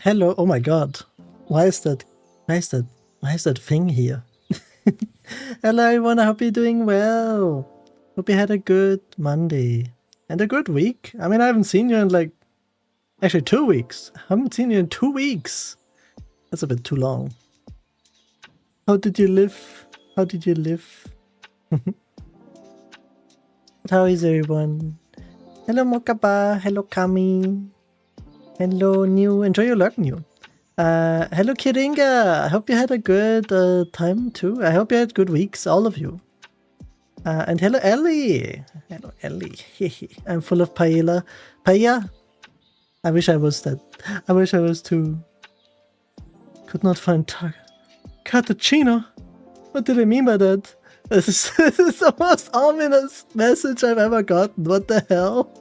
Hello. Oh my god. Why is that? Why is that? Why is that thing here? Hello everyone. I hope you're doing well. Hope you had a good Monday and a good week. I mean, I haven't seen you in like actually 2 weeks. I haven't seen you in 2 weeks. That's a bit too long. How did you live? How did you live? How is everyone? Hello Mokaba. Hello Kami. Hello New. Enjoy your lurk, New. Hello Kiringa. I hope you had a good time too. I hope you had good weeks, all of you. And hello Ellie. Hello Ellie. I'm full of paella. Paella? I wish I was that. I wish I was too. Could not find cappuccino. What did I mean by that? This is the most ominous message I've ever gotten. What the hell?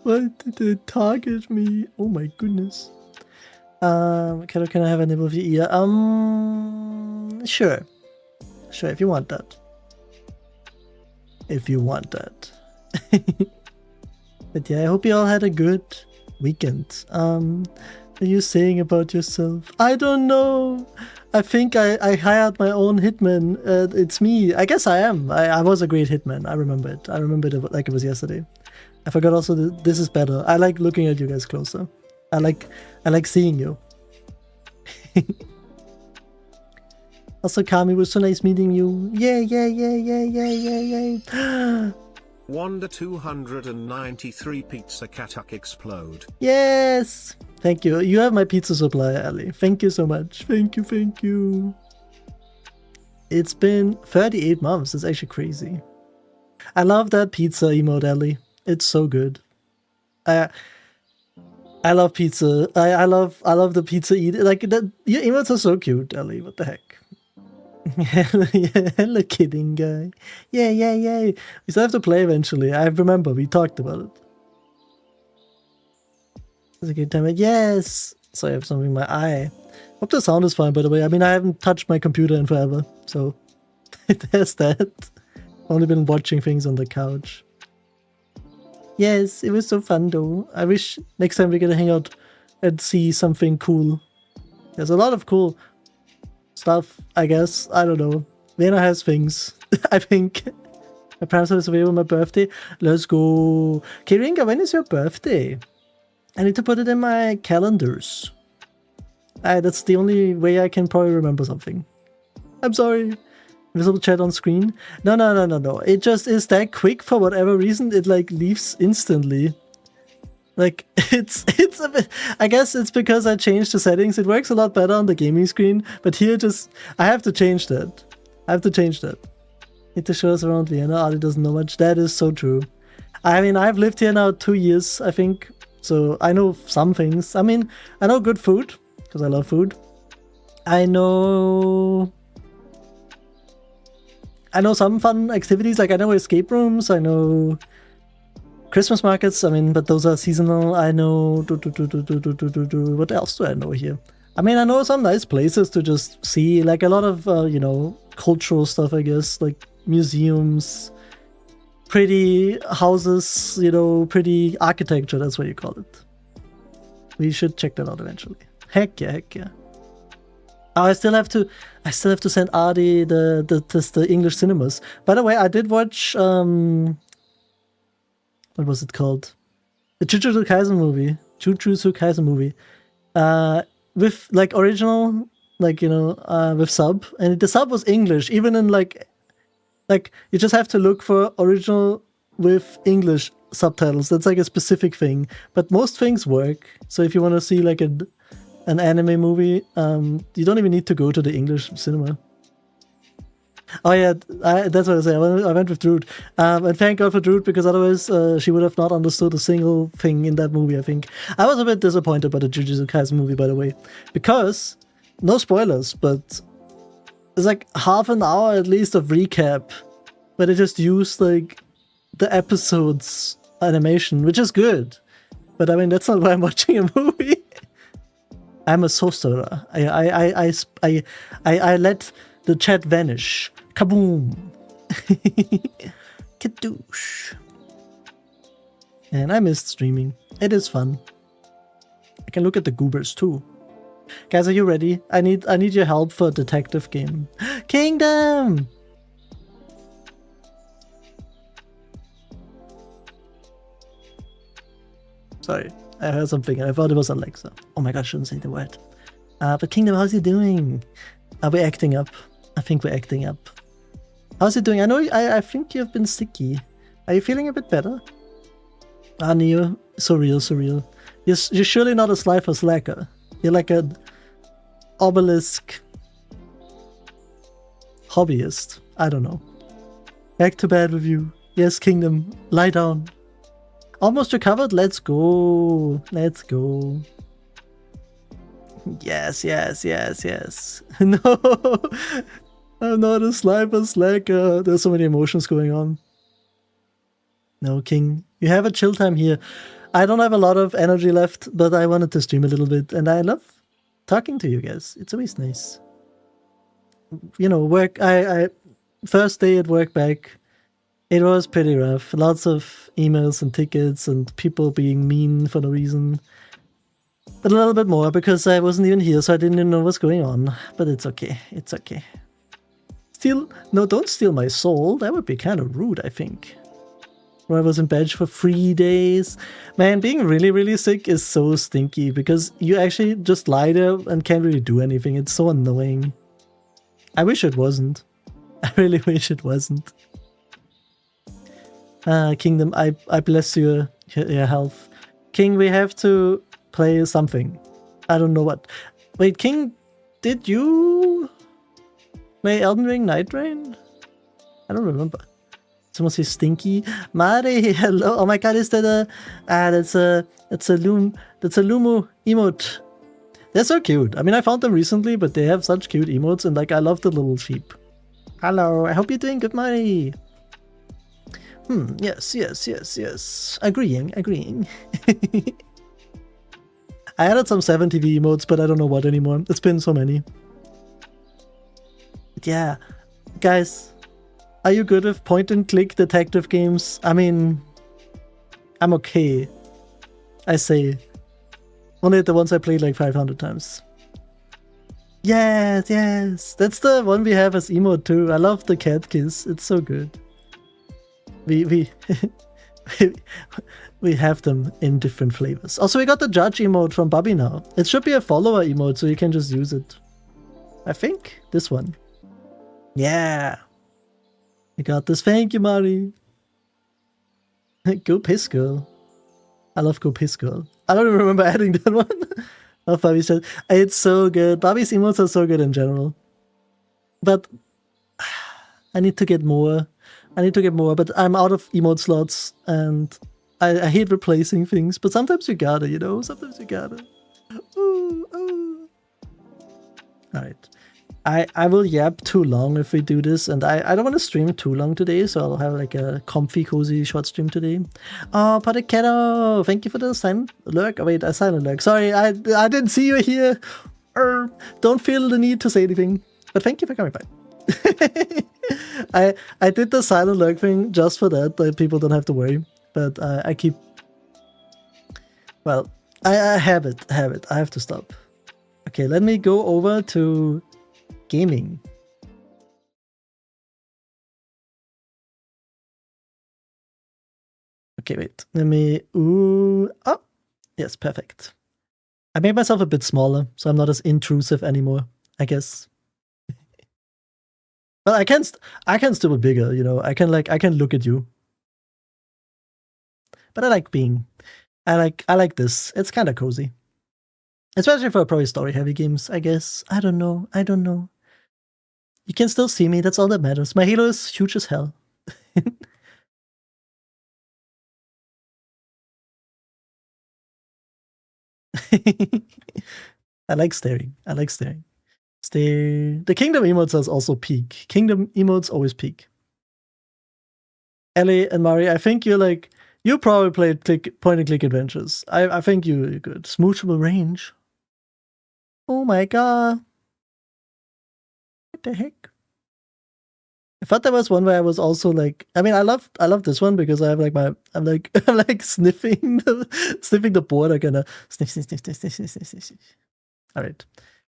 Why did they target me? Oh my goodness. Can I have a nibble of your ear? Sure. Sure, if you want that. If you want that. But yeah, I hope you all had a good weekend. What are you saying about yourself? I don't know. I think I hired my own hitman. It's me. I guess I am. I was a great hitman. I remember it. I remember it like it was yesterday. I forgot also that this is better. I like looking at you guys closer. I like seeing you. Also, Kami, was so nice meeting you. Yay, yay, yay, yay, yay, yay, yay. Wonder 293 Pizza Katak explode. Yes! Thank you. You have my pizza supply, Ali. Thank you so much. Thank you, thank you. It's been 38 months. It's actually crazy. I love that pizza emote, Ali. It's so good. I love pizza. I love the pizza eat. Like that. Your emotes are so cute, Ellie. What the heck? Hello, kidding guy. Yeah. We still have to play eventually. I remember we talked about it. It's a good time. Yes. So I have something in my eye. Hope the sound is fine, by the way. I mean, I haven't touched my computer in forever, so there's that. Only been watching things on the couch. Yes, it was so fun though. I wish next time we're gonna hang out and see something cool. There's a lot of cool stuff, I guess. I don't know. Lena has things, I think. My parents is away on my birthday. Let's go. Kiringa, when is your birthday? I need to put it in my calendars. That's the only way I can probably remember something. I'm sorry. Visible chat on screen. No. It just is that quick for whatever reason. It like leaves instantly. Like it's a bit. I guess it's because I changed the settings. It works a lot better on the gaming screen, but here I have to change that. Need to show us around Vienna. Ali doesn't know much. That is so true. I mean, I've lived here now 2 years, I think, so I know some things. I mean, I know good food because I love food. I know some fun activities, like I know escape rooms, I know Christmas markets, I mean, but those are seasonal. I know, what else do I know here? I mean, I know some nice places to just see, like a lot of, cultural stuff, I guess, like museums, pretty houses, pretty architecture, that's what you call it. We should check that out eventually. Heck yeah. Oh, I still have to send Adi the English cinemas. By the way, I did watch what was it called? The Jujutsu Kaisen movie. With like original, like with sub, and the sub was English. Even in like you just have to look for original with English subtitles. That's like a specific thing, but most things work. So if you want to see like an anime movie, you don't even need to go to the English cinema. Oh yeah, that's what I say. I went with Drood. And thank God for Drood, because otherwise she would have not understood a single thing in that movie, I think. I was a bit disappointed by the Jujutsu Kaisen movie, by the way, because, no spoilers, but it's like half an hour at least of recap, but they just used like the episodes animation, which is good. But I mean, that's not why I'm watching a movie. I'm a sorcerer. I let the chat vanish. Kaboom! Kadoosh. And I missed streaming. It is fun. I can look at the goobers too. Guys, are you ready? I need your help for a detective game. Kingdom! Sorry, I heard something and I thought it was Alexa. Oh my god, I shouldn't say the word. But Kingdom, how's he doing? Are we acting up? I think we're acting up. How's he doing? I think you've been sicky. Are you feeling a bit better? Ah, Neo, so real, so real. You're surely not a slifer slacker. You're like an obelisk hobbyist. I don't know. Back to bed with you. Yes, Kingdom, lie down. Almost recovered? Let's go. Let's go. Yes, yes, yes, yes. No, I'm not a sniper slacker. There's so many emotions going on. No, King, you have a chill time here. I don't have a lot of energy left, but I wanted to stream a little bit, and I love talking to you guys. It's always nice. You know, work. I first day at work back, it was pretty rough. Lots of emails and tickets and people being mean for no reason. But a little bit more because I wasn't even here, so I didn't even know what's going on. But it's okay. It's okay. No, don't steal my soul. That would be kind of rude, I think. Where I was in bed for 3 days. Man, being really, really sick is so stinky because you actually just lie there and can't really do anything. It's so annoying. I wish it wasn't. I really wish it wasn't. Kingdom, I bless your health. King, we have to play something. I don't know what. Wait, King, did you play Elden Ring Night Rain? I don't remember. Someone say stinky. Mari, hello. Oh my god, is that a that's a Lumo emote. They're so cute. I mean, I found them recently, but they have such cute emotes, and like I love the little sheep. Hello, I hope you're doing good, Mari. Yes. Agreeing. I added some 7TV emotes, but I don't know what anymore. It's been so many. But yeah, guys, are you good with point-and-click detective games? I mean, I'm okay. I say. Only the ones I played like 500 times. Yes. That's the one we have as emote too. I love the cat kiss. It's so good. We we have them in different flavors. Also, we got the judge emote from Bobby now. It should be a follower emote, so you can just use it. I think this one. Yeah. We got this. Thank you, Mari. Go piss girl. I love Go piss girl. I don't even remember adding that one. Oh, Bobby said it's so good. Bobby's emotes are so good in general. But I need to get more. But I'm out of emote slots, and I hate replacing things. But sometimes you gotta, you know? Sometimes you gotta. Ooh. Alright. I will yap too long if we do this, and I don't want to stream too long today, so I'll have like a comfy, cozy short stream today. Oh, Padiketo! Thank you for the silent lurk. Oh, wait, a silent lurk. Sorry, I didn't see you here. Don't feel the need to say anything, but thank you for coming by. I did the silent lurk thing just for that people don't have to worry. But I keep. Well, I have it. I have to stop. Okay, let me go over to gaming. Okay, wait. Let me. Oh, yes, perfect. I made myself a bit smaller, so I'm not as intrusive anymore, I guess. But I can still be bigger, you know. I can look at you. But I like this. It's kind of cozy. Especially for probably story-heavy games, I guess. I don't know. You can still see me. That's all that matters. My Halo is huge as hell. I like staring. Stare. The Kingdom emotes is also peak. Kingdom emotes always peak. Ellie and Mari, I think you probably played point-and-click adventures. I think you're good. Smoochable range. Oh my god. What the heck? I thought there was one where I was also like, I mean, I love this one because I have like I'm like sniffing the board. I gonna sniff, sniff, sniff, sniff, sniff, sniff, sniff, sniff. All right,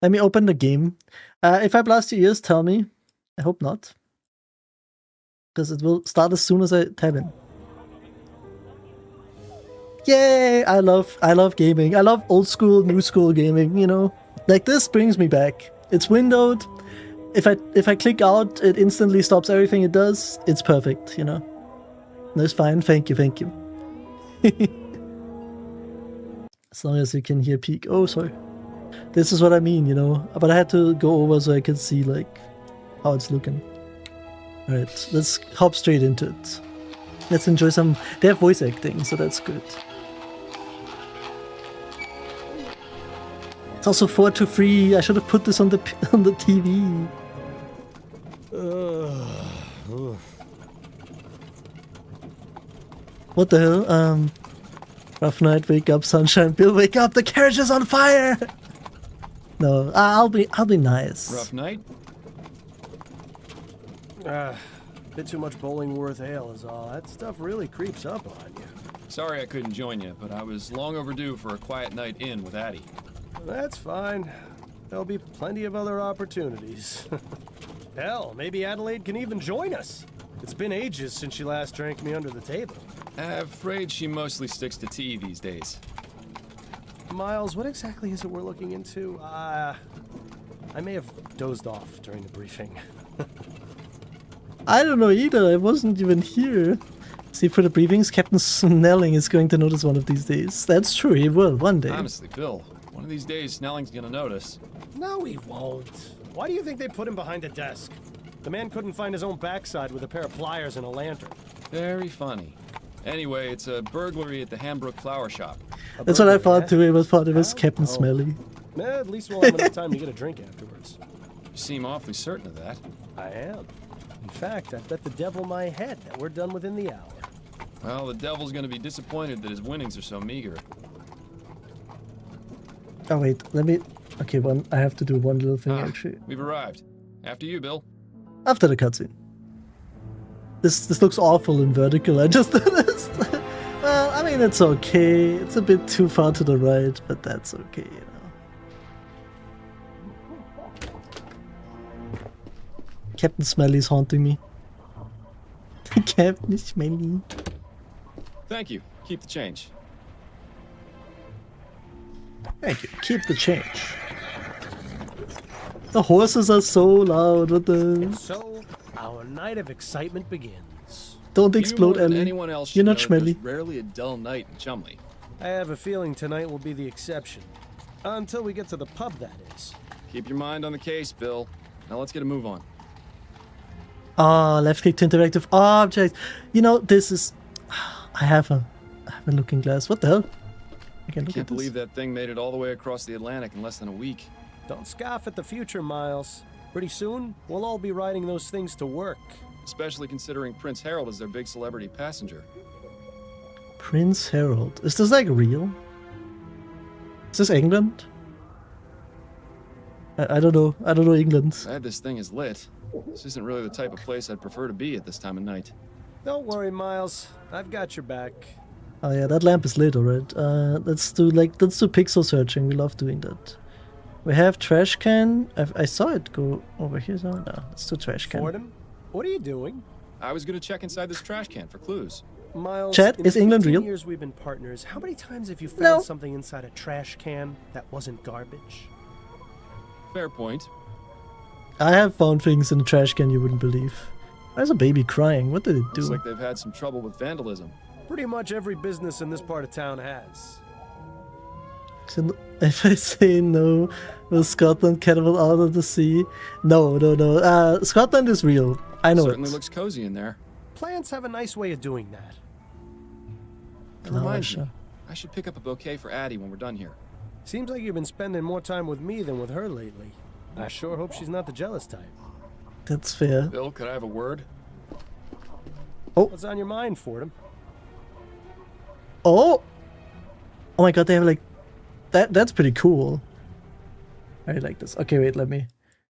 let me open the game. If I blast your ears, tell me. I hope not, because it will start as soon as I type in. Yay! I love gaming. I love old school, new school gaming. You know, like this brings me back. It's windowed. If I click out, it instantly stops everything it does. It's perfect, you know. That's fine. Thank you, thank you. As long as you can hear peak. Oh, sorry. This is what I mean, you know. But I had to go over so I could see like how it's looking. All right, let's hop straight into it. Let's enjoy some. They have voice acting, so that's good. It's also 4 to 3. I should have put this on the TV. What the hell? Rough night, wake up, sunshine. Bill, wake up! The carriage is on fire. No, I'll be nice. Rough night? Bit too much Bollingworth ale is all. That stuff really creeps up on you. Sorry I couldn't join you, but I was long overdue for a quiet night in with Addie. That's fine. There'll be plenty of other opportunities. Hell, maybe Adelaide can even join us. It's been ages since she last drank me under the table. I'm afraid she mostly sticks to tea these days. Miles, what exactly is it we're looking into? I may have dozed off during the briefing. I don't know either. I wasn't even here. See, for the briefings, Captain Snelling is going to notice one of these days. That's true, he will, one day. Honestly, Bill, one of these days Snelling's gonna notice. No, he won't. Why do you think they put him behind a desk? The man couldn't find his own backside with a pair of pliers and a lantern. Very funny. Anyway, it's a burglary at the Hambrook Flower Shop. That's what I thought too. I thought it was Captain Smelly. At least we'll have enough time to get a drink afterwards. You seem awfully certain of that. I am. In fact, I bet the devil my head that we're done within the hour. Well, the devil's gonna be disappointed that his winnings are so meager. Oh wait, let me. Okay, I have to do one little thing actually. We've arrived. After you, Bill. After the cutscene. This looks awful in vertical. I just noticed. Well, I mean it's okay. It's a bit too far to the right, but that's okay, you know. Captain Smelly's haunting me. Captain Smelly. Thank you. Keep the change. Thank you. Keep the change. The horses are so loud. What the? So, our night of excitement begins. Don't explode, You more than Ellie. anyone else You're should not know there's Schmelly. rarely a dull night in Chumley. I have a feeling tonight will be the exception. Until we get to the pub, that is. Keep your mind on the case, Bill. Now let's get a move on. Ah, left click to interactive objects. You know, this is. I have a looking glass. What the hell? I can look Can't at this. believe that thing made it all the way across the Atlantic in less than a week. Don't scoff at the future, Miles. Pretty soon, we'll all be riding those things to work. Especially considering Prince Harold is their big celebrity passenger. Prince Harold. Is this like real? Is this England? I don't know. I don't know England. Glad this thing is lit. This isn't really the type of place I'd prefer to be at this time of night. Don't worry, Miles. I've got your back. Oh yeah, that lamp is lit, alright. Let's do pixel searching. We love doing that. We have trash can. I saw it go over here. So no, let's do trash can. Fordham, what are you doing? I was gonna check inside this trash can for clues. Miles, Chat, in is England 15 real? years we've been partners, how many times have you found No. something inside a trash can that wasn't garbage? Fair point. I have found things in the trash can you wouldn't believe. There's a baby crying. What did it do? Looks like they've had some trouble with vandalism. Pretty much every business in this part of town has. So if I say no, will Scotland cannibal out of the sea? No. Scotland is real. I know Certainly it. looks cozy in there. Plants have a nice way of doing that. That reminds Flower me, I should pick up a bouquet for Addie when we're done here. Seems like you've been spending more time with me than with her lately. I sure hope she's not the jealous type. That's fair. Bill, could I have a word? What's on your mind, Fordham? Oh my god, they have like that. That's pretty cool. I like this. Okay, wait, let me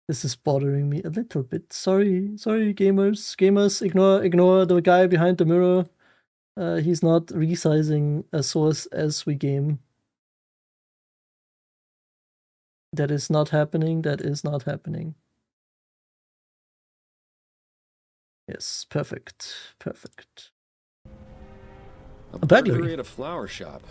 This is bothering me a little bit. Sorry, gamers. Gamers, ignore the guy behind the mirror. He's not resizing a source as we game. That is not happening. That is not happening. Yes, perfect. Perfect. A burglary. burglary at a flower shop.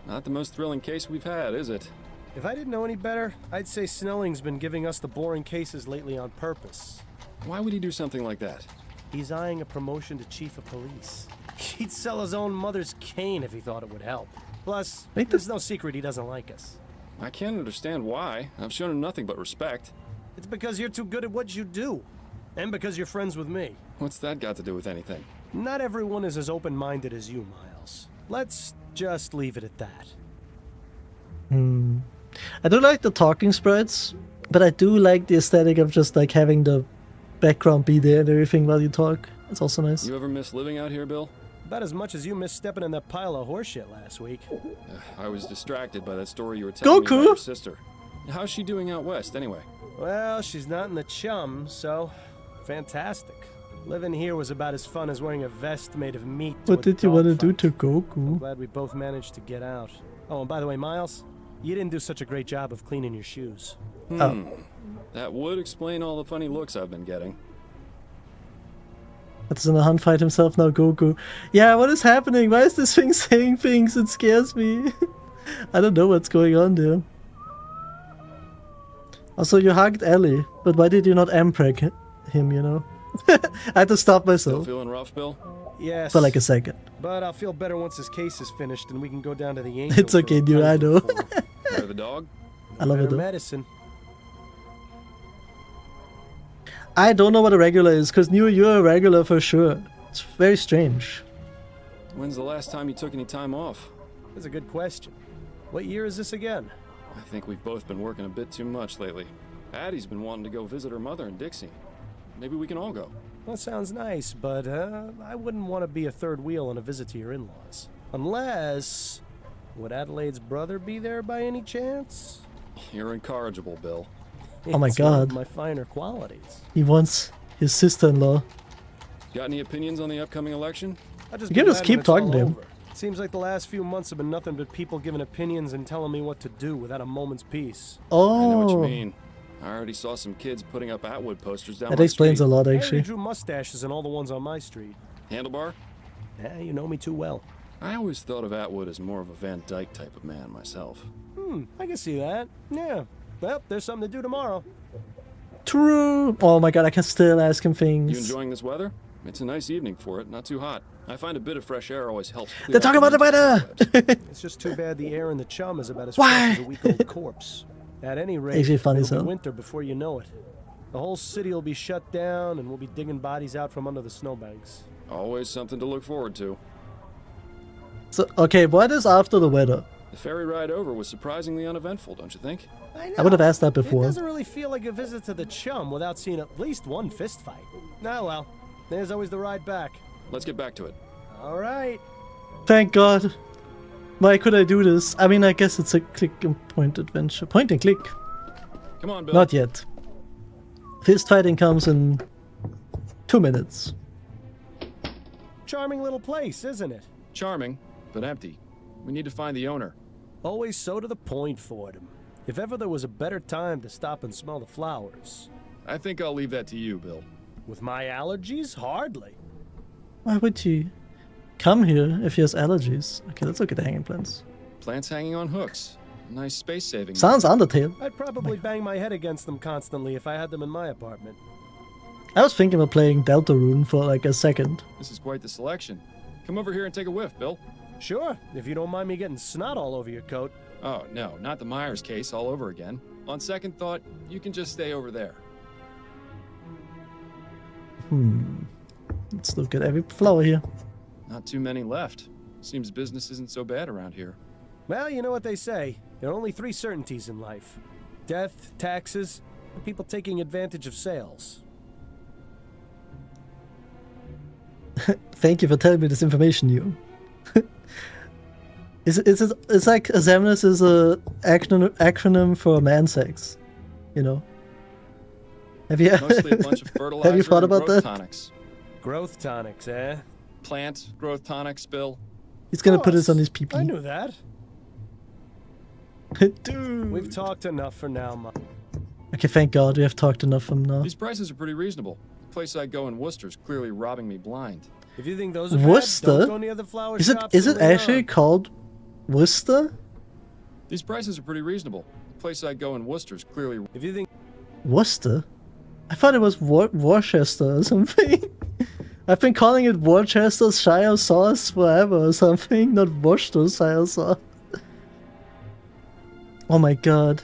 Not the most thrilling case we've had, is it? If I didn't know any better, I'd say Snelling's been giving us the boring cases lately on purpose. Why would he do something like that? He's eyeing a promotion to chief of police. He'd sell his own mother's cane if he thought it would help. Plus, Wait, there's no secret he doesn't like us. I can't understand why. I've shown him nothing but respect. It's because you're too good at what you do. And because you're friends with me. What's that got to do with anything? Not everyone is as open-minded as you, Miles. Let's just leave it at that. I do like the talking sprites, but I do like the aesthetic of just like having the background be there and everything while you talk. It's also nice. You ever miss living out here, Bill? About as much as you missed stepping in that pile of horseshit last week. I was distracted by that story you were telling me Goku! about your sister. How's she doing out west, anyway? Well, she's not in the chum, so fantastic. Living here was about as fun as wearing a vest made of meat. What did you want to do to Goku? I'm glad we both managed to get out. Oh, and by the way, Miles, you didn't do such a great job of cleaning your shoes. That would explain all the funny looks I've been getting. That's in a hunt fight himself now, Goku. Yeah, what is happening? Why is this thing saying things? It scares me. I don't know what's going on there. Also, you hugged Ellie, but why did you not ampreg him, you know? I had to stop Still myself feeling rough, Bill? Yes. for like a second. But I'll feel better once his case is finished and we can go down to the Angel. It's okay, dude, I know. Have a dog? I love it though. Medicine. I don't know what a regular is, because you're a regular for sure. It's very strange. When's the last time you took any time off? That's a good question. What year is this again? I think we've both been working a bit too much lately. Addie's been wanting to go visit her mother in Dixie. Maybe we can all go. That sounds nice, but I wouldn't want to be a third wheel on a visit to your in-laws. Unless... Would Adelaide's brother be there by any chance? You're incorrigible, Bill. Oh my It's one of God. my finer qualities. He wants his sister-in-law. Got any opinions on the upcoming election? I You can just keep talking to him. It seems like the last few months have been nothing but people giving opinions and telling me what to do without a moment's peace. Oh, I know what you mean. I already saw some kids putting up Atwood posters down that my explains a street. lot I actually. already drew mustaches and all the ones on my street. Handlebar? Yeah, you know me too well. I always thought of Atwood as more of a Van Dyke type of man myself. I can see that. Yeah. Well, there's something to do tomorrow. True. Oh my God, I can still ask him things. You enjoying this weather? It's a nice evening for it, not too hot. I find a bit of fresh air always helps clear They're talking out about the mental weather. cobwebs. It's just too bad the air in the chum is about as Why? fresh as a week-old corpse. At any rate, Actually funny, it'll be so. winter before you know it. The whole city will be shut down, and we'll be digging bodies out from under the snowbanks. Always something to look forward to. So, okay, what is after the weather? The ferry ride over was surprisingly uneventful, don't you think? I would have asked that It before. doesn't really feel like a visit to the chum without seeing at least one fist fight. Ah, well, there's always the ride back. Let's get back to it. All right. Thank God. Why could I do this? I mean, I guess it's a click and point adventure. Point and click. Come on, Bill. Not yet. Fist fighting comes in 2 minutes. Charming little place, isn't it? Charming, but empty. We need to find the owner. Always so to the point, Fordham. If ever there was a better time to stop and smell the flowers. I think I'll leave that to you, Bill. With my allergies? Hardly. Why would he come here if he has allergies? Okay, let's look at the hanging plants. Plants hanging on hooks. Nice space saving. Sounds Undertale. I'd probably bang my head against them constantly if I had them in my apartment. I was thinking of playing Deltarune for like a second. This is quite the selection. Come over here and take a whiff, Bill. Sure, if you don't mind me getting snot all over your coat. Oh, no, not the Myers case all over again. On second thought, you can just stay over there. Let's look at every flower here. Not too many left. Seems business isn't so bad around here. Well, you know what they say. There are only 3 certainties in life. Death, taxes, and people taking advantage of sales. Thank you for telling me this information, you. It's like Xemnas is a acronym for man sex, you know. Have you Mostly a bunch of fertilizer have you thought and about growth that? tonics. Growth tonics, eh? Plant growth tonics, Bill. He's gonna put this Course. on his I PP. knew that. Dude. We've talked enough for now, Okay, thank God we have talked enough from now. These prices are pretty reasonable. The place I go in Worcester's clearly robbing me blind. If you think those are Worcester? bad, don't go near the flower Is it shops is in it actually Leon. called Worcester? These prices are pretty reasonable. The place I go in Worcester's clearly. If you think Worcester? I thought it was Worcester or something. I've been calling it Worcestershire sauce forever or something, not Worcestershire sauce. Oh my god.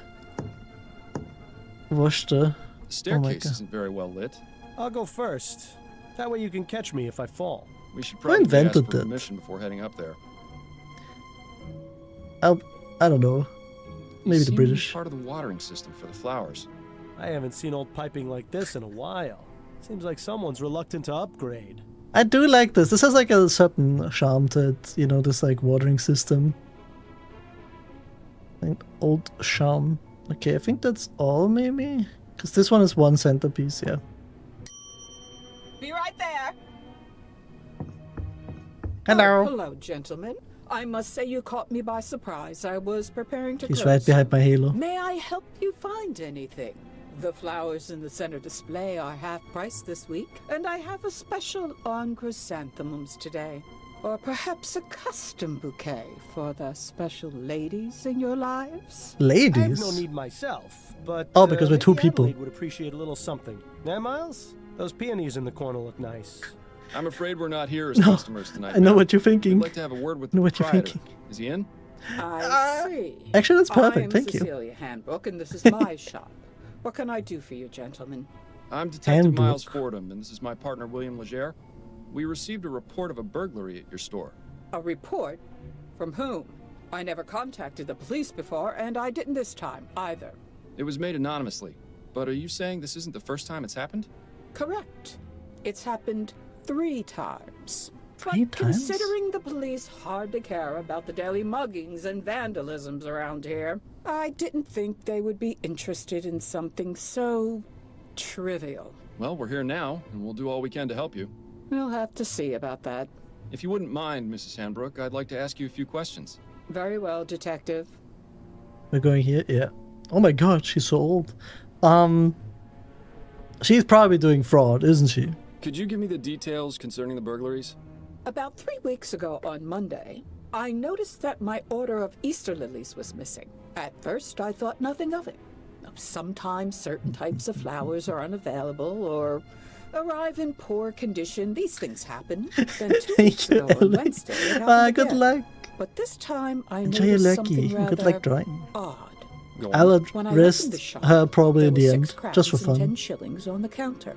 Worcester. The staircase God. isn't very well lit. I'll go first. That way you can catch me if I fall. We should probably ask invented for that? permission before heading up there. I don't know. Maybe You the seem to be British. part of the watering system for the flowers. I haven't seen old piping like this in a while. Seems like someone's reluctant to upgrade. I do like this. This has like a certain charm to it, you know, this like watering system. Like old charm. Okay, I think that's all maybe? Because this one is one centerpiece, yeah. Be right there. Hello. Oh, hello, gentlemen. I must say you caught me by surprise. I was preparing to He's close right behind my halo. May I help you find anything? The flowers in the center display are half price this week, and I have a special on chrysanthemums today. Or perhaps a custom bouquet for the special ladies in your lives? I have Ladies? no need myself, but Oh, because we're two maybe people. Adelaide would appreciate a little something. Nah, Miles? Those peonies in the corner look nice. I'm afraid we're not here as customers tonight. I know ma'am. what you're We'd thinking. like to have a word with I know the what you're proprietor. thinking. Is he in? I see. Actually, that's perfect. I'm Thank you. Cecilia Handbook, and this is my shop. What can I do for you, gentlemen? I'm Detective Miles Handbook. Fordham, and this is my partner William Legere. We received a report of a burglary at your store. A report? From whom? I never contacted the police before, and I didn't this time either. It was made anonymously, but are you saying this isn't the first time it's happened? Correct. It's happened 3 times. Three But times? considering the police hardly care about the daily muggings and vandalisms around here, I didn't think they would be interested in something so trivial. Well, we're here now, and we'll do all we can to help you. We'll have to see about that. If you wouldn't mind, Mrs. Handbrook, I'd like to ask you a few questions. Very well, detective. We're going here, yeah. Oh my god, she's so old. She's probably doing fraud, isn't she? Could you give me the details concerning the burglaries? About 3 weeks ago on Monday, I noticed that my order of Easter lilies was missing. At first, I thought nothing of it. Sometimes certain types of flowers are unavailable or arrive in poor condition. These things happen. Then 2 weeks Thank you, ago on Ellie. Wednesday, it happened Good again. luck. But this time, I Enjoy your noticed lucky. something rather Good luck drawing. odd. Go I'll on. When I opened the arrest shop, her probably there in were the 6 end, crowns just for and fun. 10 shillings on the counter.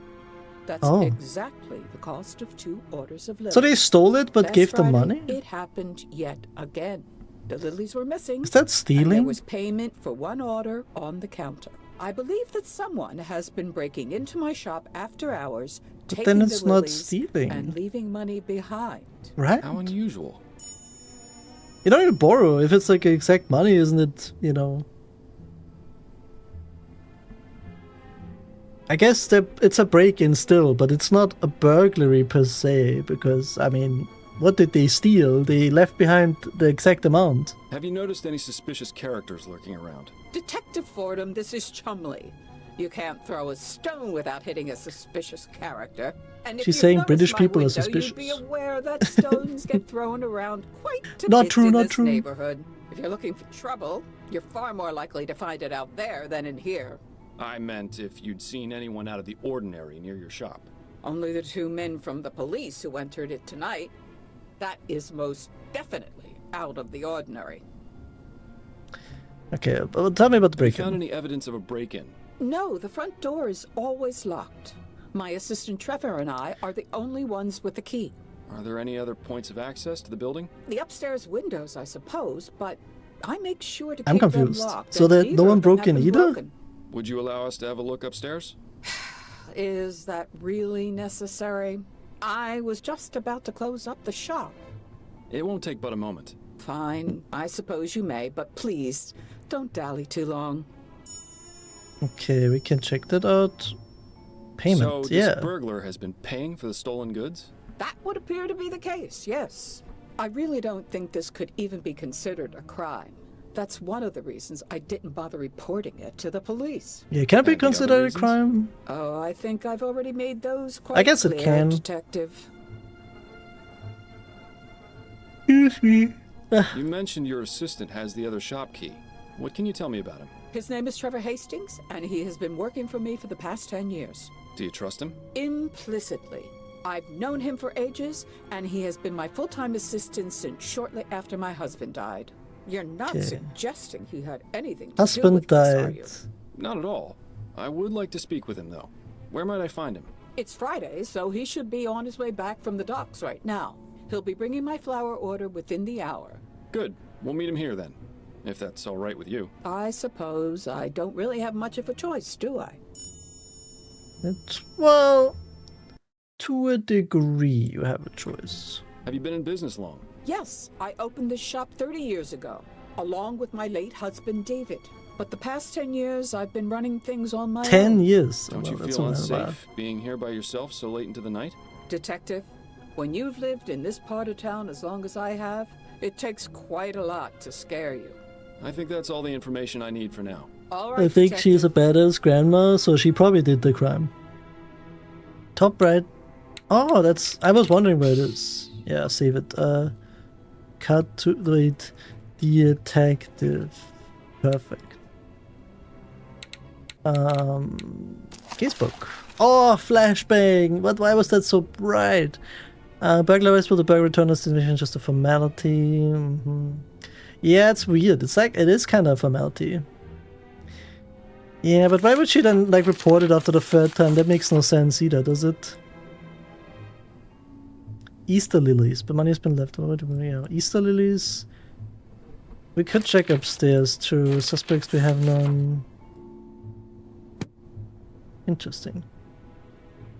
That's Oh. exactly the cost of 2 orders of lilies. So they stole it but Last gave them Friday, money? It happened yet again. The lilies were missing. Is that And there stealing? was payment for 1 order on the counter. I believe that someone has been breaking into my shop after hours, But taking then the it's not lilies stealing. and leaving money behind. Right? How unusual. You don't need to borrow. If it's like exact money, isn't it, you know? I guess it's a break-in still, but it's not a burglary per se, because, I mean, what did they steal? They left behind the exact amount. Have you noticed any suspicious characters lurking around? Detective Fordham, this is Chumley. You can't throw a stone without hitting a suspicious character. And if She's you've saying noticed British my people are window, suspicious. You'd be aware that stones get thrown around quite a Not bit true, in not this true. neighborhood. If you're looking for trouble, you're far more likely to find it out there than in here. I meant if you'd seen anyone out of the ordinary near your shop. Only the 2 men from the police who entered it tonight. That is most definitely out of the ordinary. Okay, but tell me about the Have you found break-in. any evidence of a break-in? No, the front door is always locked. My assistant Trevor and I are the only ones with the key. Are there any other points of access to the building? The upstairs windows, I suppose, but I make sure to I'm keep confused. them locked. So and that no neither one of them broke in have been either? broken. Would you allow us to have a look upstairs? Is that really necessary? I was just about to close up the shop. It won't take but a moment. Fine, I suppose you may, but please, don't dally too long. Okay, we can check that out. Payment, So this yeah. burglar has been paying for the stolen goods? That would appear to be the case, yes. I really don't think this could even be considered a crime. That's one of the reasons I didn't bother reporting it to the police. Yeah, can it be And the other considered a reasons? crime? Oh, I think I've already made those quite guess it clear, can. Detective. Excuse me. You mentioned your assistant has the other shop key. What can you tell me about him? His name is Trevor Hastings, and he has been working for me for the past 10 years. Do you trust him? Implicitly. I've known him for ages, and he has been my full-time assistant since shortly after my husband died. You're not Okay. suggesting he had anything to do Husband with this, are died. you? Not at all. I would like to speak with him, though. Where might I find him? It's Friday, so he should be on his way back from the docks right now. He'll be bringing my flower order within the hour. Good. We'll meet him here then. If that's all right with you. I suppose I don't really have much of a choice, do I? Well, to a degree, you have a choice. Have you been in business long? Yes, I opened this shop 30 years ago, along with my late husband, David. But the past 10 years, I've been running things on my 10 own. years. Don't Well, you that's feel not bad. unsafe being here by yourself so late into the night? Detective, when you've lived in this part of town as long as I have, it takes quite a lot to scare you. I think that's all the information I need for now. All right, I think Detective. she's a badass grandma, so she probably did the crime. Top right. Oh, that's. I was wondering where it is. Yeah, save it. Cut to wait. Detective. Perfect. Casebook. Oh, flashbang. What? Why was that so bright? Burglarized with the burglar return destination, just a formality. Yeah, it's weird. It's like, it is kind of a formality. Yeah, but why would she then, like, report it after the third time? That makes no sense either, does it? Easter lilies, but money's been left over. Yeah, Easter lilies. We could check upstairs too. Suspects we have none. Interesting.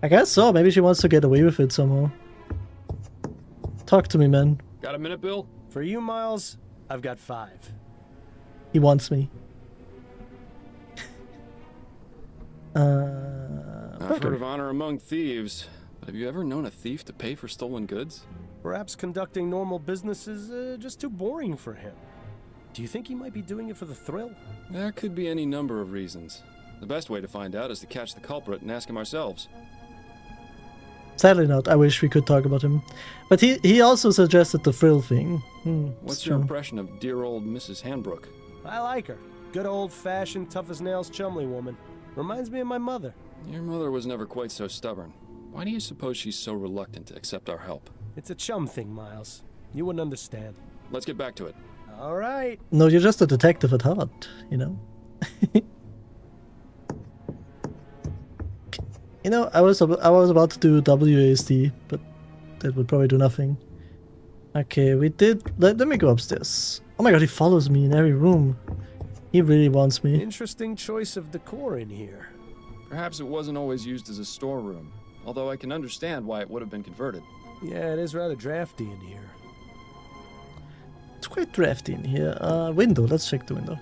I guess so. Maybe she wants to get away with it somehow. Talk to me, man. Got a minute, Bill? For you, Miles, I've got 5. He wants me. I've heard of honor among thieves, but have you ever known a thief to pay for stolen goods? Perhaps conducting normal business is just too boring for him. Do you think he might be doing it for the thrill? There could be any number of reasons. The best way to find out is to catch the culprit and ask him ourselves. Sadly not. I wish we could talk about him. But he also suggested the thrill thing. What's your impression of dear old Mrs. Hanbrook? I like her. Good old-fashioned, tough-as-nails Chumley woman. Reminds me of my mother. Your mother was never quite so stubborn. Why do you suppose she's so reluctant to accept our help? It's a chum thing, Miles. You wouldn't understand. Let's get back to it. All right. No, you're just a detective at heart, you know? You know, I was about to do WASD, but that would probably do nothing. Okay, we did... Let me go upstairs. Oh my god, he follows me in every room. He really wants me. Interesting choice of decor in here. Perhaps it wasn't always used as a storeroom, although I can understand why it would have been converted. Yeah, it is rather drafty in here. It's quite drafty in here. Window, let's check the window.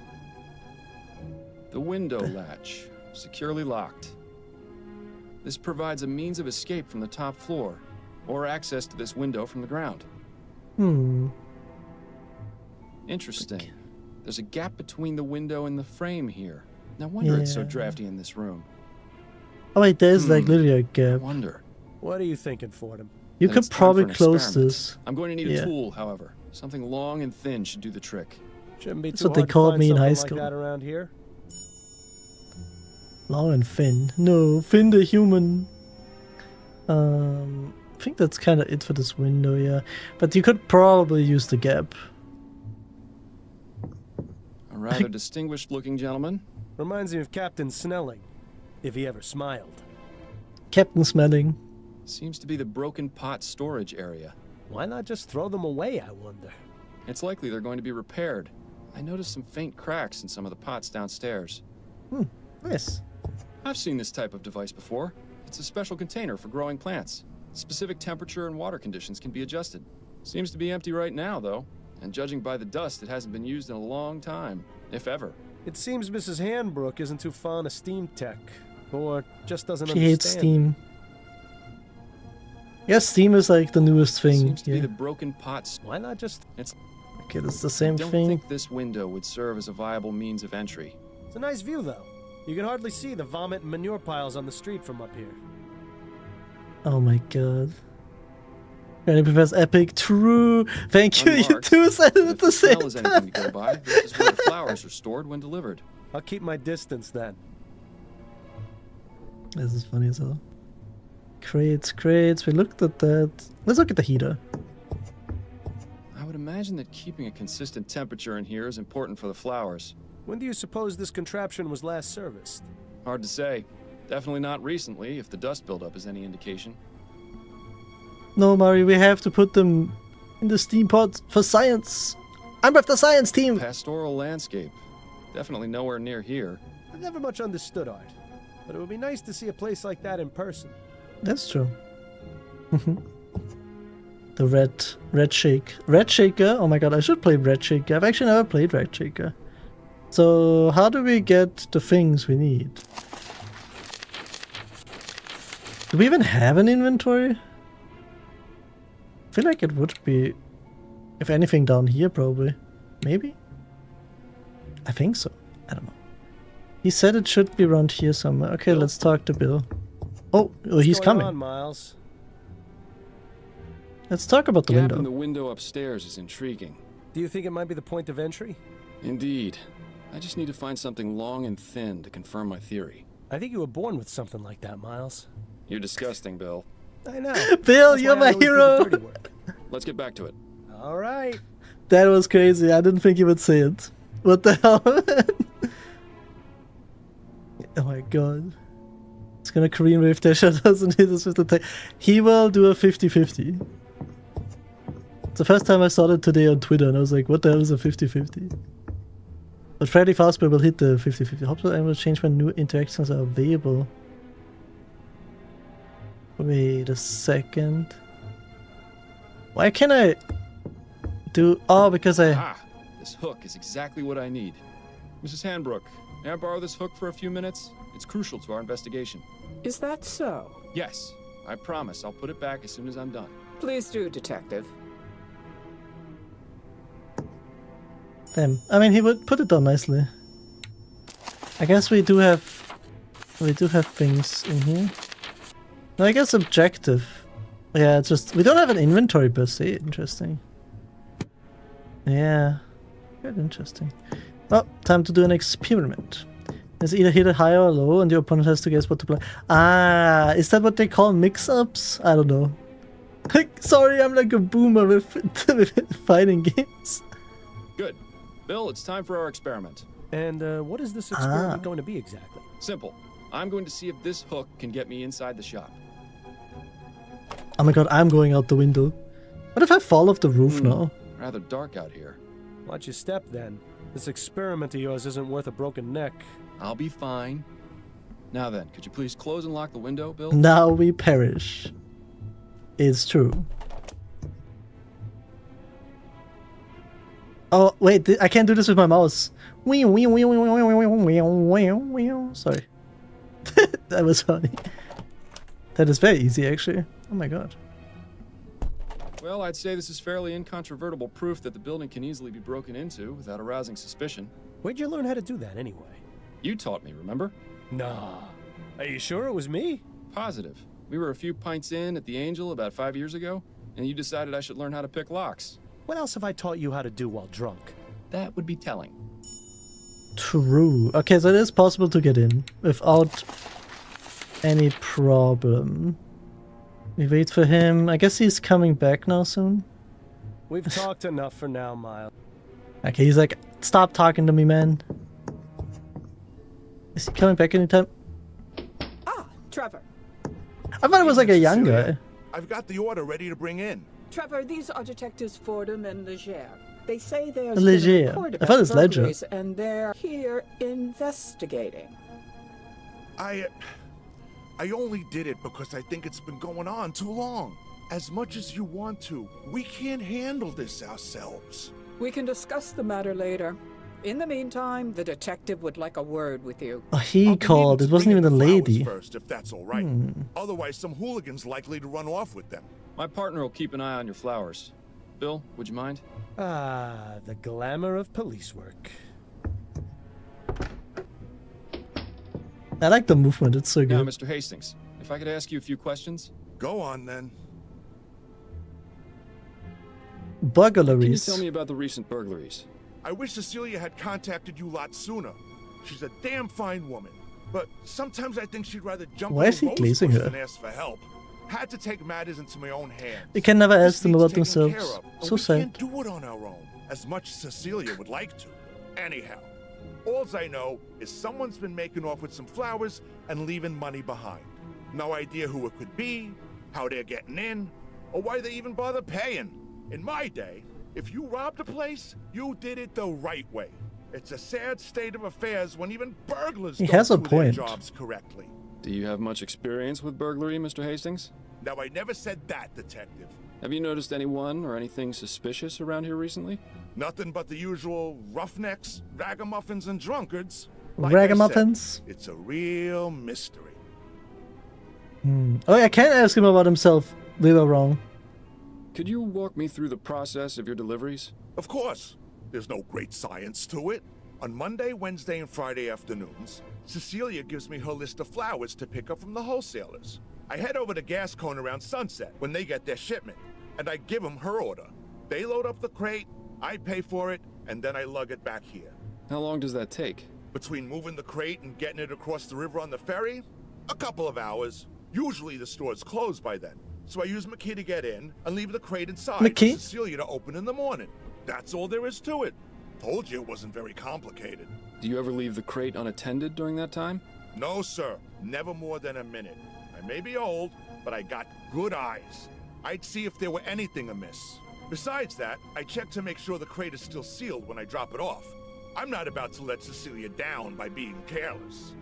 The window latch, securely locked. This provides a means of escape from the top floor, or access to this window from the ground. Interesting. There's a gap between the window and the frame here. No wonder it's so Yeah. drafty in this room. Oh wait, there's like literally a I gap. wonder. What are you thinking, Fordham? You Then could it's time probably for an close experiment. this. I'm going to need Yeah. a tool, however. Something long and thin should do the trick. Shouldn't be That's too what they hard to called find me in something high like school. that around here. Long and Finn. No, Finn the human. I think that's kind of it for this window, yeah. But you could probably use the gap. A rather distinguished looking gentleman. Reminds me of Captain Snelling, if he ever smiled. Captain Smelling. Seems to be the broken pot storage area. Why not just throw them away, I wonder? It's likely they're going to be repaired. I noticed some faint cracks in some of the pots downstairs. Nice. I've seen this type of device before. It's a special container for growing plants. Specific temperature and water conditions can be adjusted. Seems to be empty right now, though. And judging by the dust, it hasn't been used in a long time, if ever. It seems Mrs. Hanbrook isn't too fond of steam tech. Or just doesn't She understand. hates Steam. Yes, Steam is like the newest thing. Seems to be Yeah. the broken pot. Why not just... Okay, that's the I same don't thing. think this window would serve as a viable means of entry. It's a nice view, though. You can hardly see the vomit and manure piles on the street from up here. Oh my god. Granny prefers epic. True. Thank you. You Unmarked. two said it at If the the same smell is anything time. to go by, this is where the flowers are stored when delivered. I'll keep my distance then. This is funny as hell. Crates, crates. We looked at that. Let's look at the heater. I would imagine that keeping a consistent temperature in here is important for the flowers. When do you suppose this contraption was last serviced? Hard to say. Definitely not recently, if the dust buildup is any indication. No, Mari, we have to put them in the steam pot for science. I'm with the science team. Pastoral landscape. Definitely nowhere near here. I've never much understood art, but it would be nice to see a place like that in person. That's true. The red shaker. Oh my god, I should play red shaker. I've actually never played red shaker. So how do we get the things we need? Do we even have an inventory? I feel like it would be, if anything, down here probably. Maybe? I think so. I don't know. He said it should be around here somewhere. Okay, let's talk to Bill. Oh, he's What's going coming. on, Miles? Let's talk about the Gap window. in the window upstairs is intriguing. Do you think it might be the point of entry? Indeed. I just need to find something long and thin to confirm my theory. I think you were born with something like that, Miles. You're disgusting, Bill. I know. Bill, That's you're why I my always do the hero. dirty work. Let's get back to it. All right. That was crazy. I didn't think he would say it. What the hell? Oh my god. It's gonna Korean wave dash doesn't hit us with the tech. He will do a 50-50. It's the first time I saw that today on Twitter and I was like, what the hell is a 50-50? But Freddy Fazbear will hit the 50-50. Hope that I will change when new interactions are available. Wait a second. Why can't I do... Oh, because I... Ah, this hook is exactly what I need. Mrs. Hanbrook, may I borrow this hook for a few minutes? It's crucial to our investigation. Is that so? Yes, I promise I'll put it back as soon as I'm done. Please do, Detective. Damn. I mean, he would put it down nicely. I guess we do have things in here. No, I guess objective. Yeah, it's just we don't have an inventory per se. Interesting. Yeah, very interesting. Well, time to do an experiment. It's either hit it high or low, and your opponent has to guess what to play. Ah, is that what they call mix-ups? I don't know. Sorry, I'm like a boomer with fighting games. Good. Bill, it's time for our experiment. And what is this experiment going to be exactly? Simple. I'm going to see if this hook can get me inside the shop. Oh my god, I'm going out the window. What if I fall off the roof now? Rather dark out here. Watch your step then. This experiment of yours isn't worth a broken neck. I'll be fine. Now then, could you please close and lock the window, Bill? Now we perish. It's true. Oh, wait, I can't do this with my mouse. Sorry. That was funny. That is very easy, actually. Oh my god. Well, I'd say this is fairly incontrovertible proof that the building can easily be broken into without arousing suspicion. Where'd you learn how to do that anyway? You taught me, remember? Nah. Are you sure it was me? Positive. We were a few pints in at the Angel about 5 years ago, and you decided I should learn how to pick locks. What else have I taught you how to do while drunk? That would be telling. True. Okay, so it is possible to get in without any problem. We wait for him. I guess he's coming back now soon. We've talked enough for now, Miles. Okay, he's like, stop talking to me, man. Is he coming back anytime? Ah, Trevor. I thought it was like a young guy. I've got the order ready to bring in. Trevor, these are Detectives Fordham and Leger. They say there's Leger. been a report I about thought it's Ledger. burglaries, and they're here investigating. I only did it because I think it's been going on too long. As much as you want to, we can't handle this ourselves. We can discuss the matter later. In the meantime, the detective would like a word with you. Oh, he I'll be called. needing It to wasn't bring even a in the flowers lady. first, if that's all right. Otherwise, some hooligan's likely to run off with them. My partner will keep an eye on your flowers. Bill, would you mind? Ah, the glamour of police work. I like the movement. It's so Now, good. Mr. Hastings, if I could ask you a few questions. Go on, then. Can you Burglaries. tell me about the recent burglaries? I wish Cecilia had contacted you a lot sooner. She's a damn fine woman. But sometimes I think she'd rather jump Why on is he a rose glazing bush her? than ask for help. Had to take matters into my own hands. They can never This ask them needs about taken themselves. care of, and So we sad. can't do it on our own, as much as Cecilia would like to. Anyhow, alls I know is someone's been making off with some flowers and leaving money behind. No idea who it could be, how they're getting in, or why they even bother paying. In my day, if you robbed a place, you did it the right way. It's a sad state of affairs when even burglars He don't has a do their point. jobs correctly. Do you have much experience with burglary, Mr. Hastings? Now, I never said that, detective. Have you noticed anyone or anything suspicious around here recently? Nothing but the usual roughnecks, ragamuffins, and drunkards. Like I Ragamuffins? said, it's a real mystery. Oh, I can't ask him about himself. We were wrong. Could you walk me through the process of your deliveries? Of course, there's no great science to it. On Monday, Wednesday, and Friday afternoons, Cecilia gives me her list of flowers to pick up from the wholesalers. I head over to Gascone around sunset when they get their shipment, and I give them her order. They load up the crate, I pay for it, and then I lug it back here. How long does that take? Between moving the crate and getting it across the river on the ferry, a couple of hours. Usually the store's closed by then, so I use my key to get in and leave the crate inside The key? for Cecilia to open in the morning. That's all there is to it. Told you it wasn't very complicated. Do you ever leave the crate unattended during that time? No, sir. Never more than a minute. I may be old, but I got good eyes. I'd see if there were anything amiss. Besides that, I check to make sure the crate is still sealed when I drop it off. I'm not about to let Cecilia down by being careless.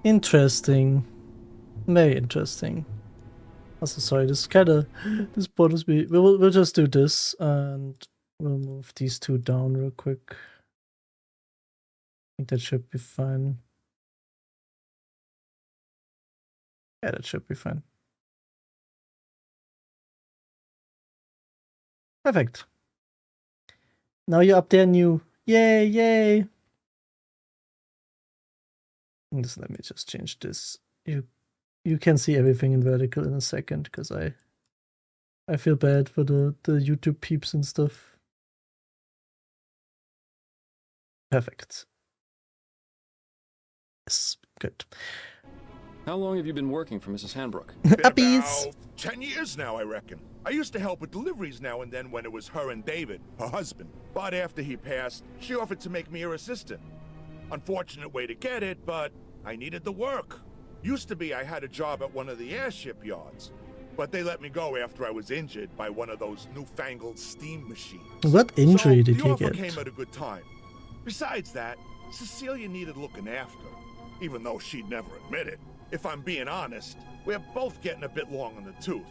Interesting. Very interesting. Also, sorry, this bothers me. We'll just do this and we'll move these two down real quick. I think that should be fine. Yeah, that should be fine. Perfect. Now you're up there new. Yay, yay. Just let me just change this. You can see everything in vertical in a second because I feel bad for the YouTube peeps and stuff. Perfect. Yes, good. How long have you been working for Mrs. Hanbrook? Been Uppies. about 10 years now, I reckon. I used to help with deliveries now and then when it was her and David, her husband. But after he passed, she offered to make me her assistant. Unfortunate way to get it, but I needed the work. Used to be I had a job at one of the airship yards, but they let me go after I was injured by one of those newfangled steam machines. What injury So did the he offer get? came at a good time. Besides that, Cecilia needed looking after, even though she'd never admit it. If I'm being honest, we're both getting a bit long in the tooth.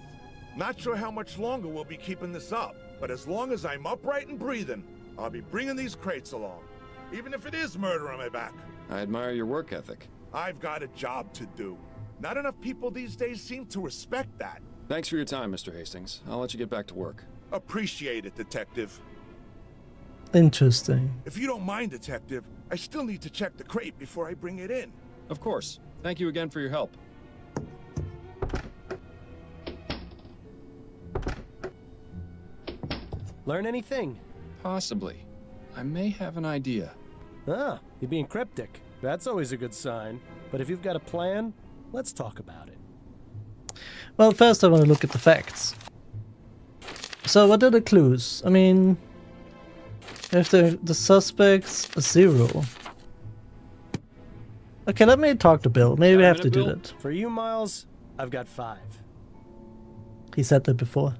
Not sure how much longer we'll be keeping this up, but as long as I'm upright and breathing, I'll be bringing these crates along, even if it is murder on my back. I admire your work ethic. I've got a job to do. Not enough people these days seem to respect that. Thanks for your time, Mr. Hastings. I'll let you get back to work. Appreciate it, Detective. Interesting. If you don't mind, Detective, I still need to check the crate before I bring it in. Of course. Thank you again for your help. Learn anything? Possibly. I may have an idea. Ah, you're being cryptic. That's always a good sign. But if you've got a plan, let's talk about it. Well, first I want to look at the facts. So, what are the clues? I mean, if the suspects 0. Okay, let me talk to Bill. Maybe we Got a have to minute, do Bill? that. For you, Miles, I've got 5. He said that before.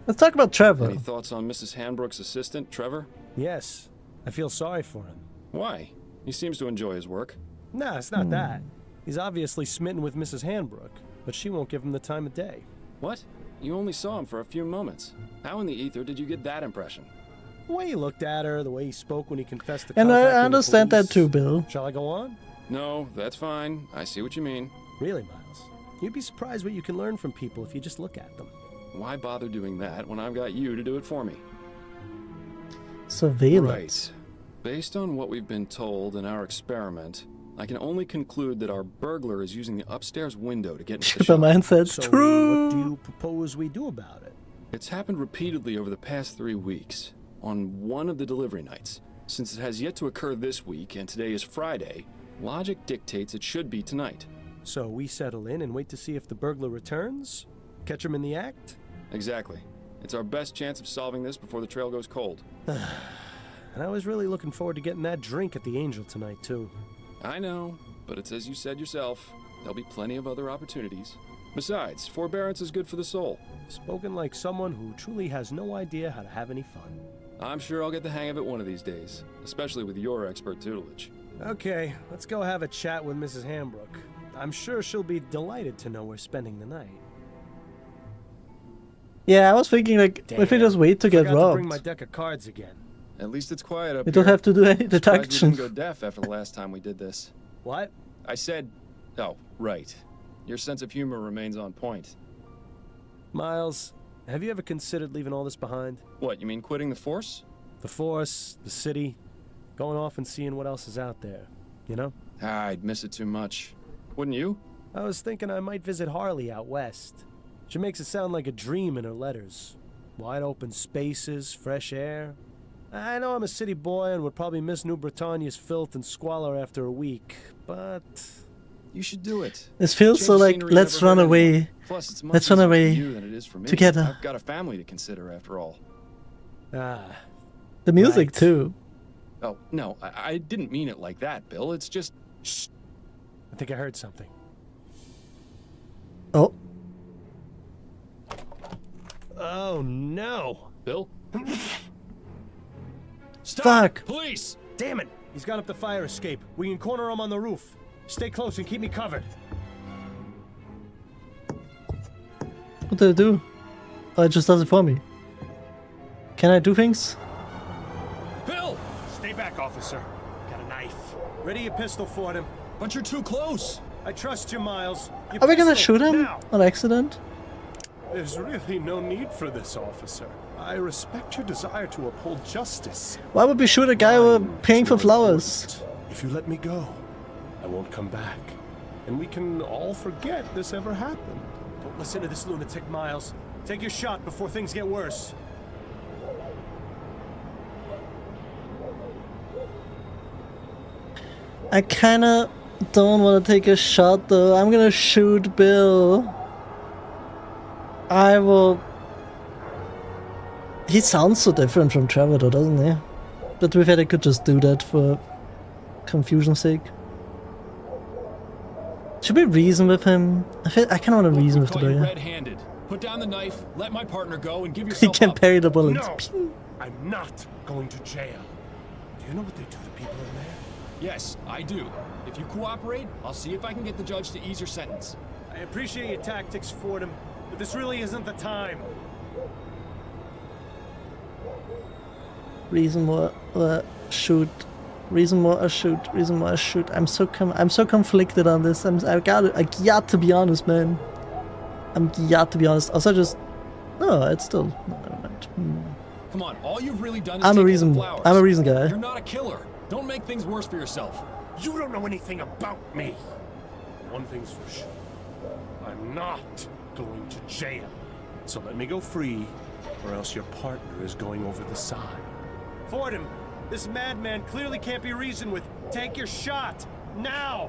Let's talk about Trevor. Any thoughts on Mrs. Hanbrook's assistant, Trevor? Yes, I feel sorry for him. Why? He seems to enjoy his work. Nah, it's not that. He's obviously smitten with Mrs. Hanbrook, but she won't give him the time of day. What? You only saw him for a few moments. How in the ether did you get that impression? The way he looked at her, the way he spoke when he confessed to And contacting I the understand that police. too, Bill. Shall I go on? No, that's fine. I see what you mean. Really, Miles? You'd be surprised what you can learn from people if you just look at them. Why bother doing that when I've got you to do it for me? Surveillance. Right. Based on what we've been told in our experiment, I can only conclude that our burglar is using the upstairs window to get into the shop. Superman said, So true. what do you propose we do about it? It's happened repeatedly over the past 3 weeks, on one of the delivery nights. Since it has yet to occur this week, and today is Friday, logic dictates it should be tonight. So we settle in and wait to see if the burglar returns? Catch him in the act? Exactly. It's our best chance of solving this before the trail goes cold. And I was really looking forward to getting that drink at the Angel tonight, too. I know, but it's as you said yourself. There'll be plenty of other opportunities. Besides, forbearance is good for the soul. Spoken like someone who truly has no idea how to have any fun. I'm sure I'll get the hang of it one of these days, especially with your expert tutelage. Okay, let's go have a chat with Mrs. Hambrook. I'm sure she'll be delighted to know we're spending the night. Yeah, I was thinking like, if we just wait to get Forgot to bring my robbed, deck of cards again. At least it's quiet up we here. don't have to do any Surprised we deduction. didn't go deaf after the last time we did this. What? I said, oh, right. Your sense of humor remains on point. Miles, have you ever considered leaving all this behind? What, you mean quitting the force? The force, the city, going off and seeing what else is out there, you know? I'd miss it too much. Wouldn't you? I was thinking I might visit Harley out west. She makes it sound like a dream in her letters. Wide open spaces, fresh air. I know I'm a city boy and would probably miss New Britannia's filth and squalor after a week, but... You should do it. This feels Change so of like, scenery let's never run hurt away anyone. Plus, it's much Let's run easier for away you than it is for me. together. I've got a family to consider after all. Ah, The music Right. too. Oh, no, I didn't mean it like that, Bill. It's just... shh. I think I heard something. Oh, Oh, no. Bill? Stop! fuck. Police! Damn it! He's got up the fire escape. We can corner him on the roof. Stay close and keep me covered. What did it do? Oh, it just does it for me. Can I do things? Bill! Stay back, officer. Got a knife. Ready your pistol for him. But you're too close! I trust you, Miles. Your Are we gonna pistol, shoot him now. on accident? There's really no need for this, officer. I respect your desire to uphold justice. Why would we shoot a guy who paying for flowers? If you let me go, I won't come back. And we can all forget this ever happened. Don't listen to this lunatic, Miles. Take your shot before things get worse. I kinda don't want to take a shot though. I'm gonna shoot Bill. I will. He sounds so different from Trevor though, doesn't he? But we thought I could just do that for confusion's sake. Should we reason with him? I kind of want to reason with the Call you guy. red-handed. Put down the knife, let my partner go, and give He yourself can up. parry the bullets. No! Pew! I'm not going to jail. Do you know what they do to people in there? Yes, I do. If you cooperate, I'll see if I can get the judge to ease your sentence. I appreciate your tactics, Fordham, but this really isn't the time. Reason more shoot. Reason more or shoot. Reason more or shoot. I'm so conflicted on this. I got to be honest, man. I'm got to be honest. Also, just no. It's still. No, never mind. Come on, all you've really done is I'm a take reason. the flowers. I'm a reason guy. You're not a killer. Don't make things worse for yourself. You don't know anything about me. One thing's for sure. I'm not going to jail. So let me go free, or else your partner is going over the side. Fordham, this madman clearly can't be reasoned with. Take your shot, now!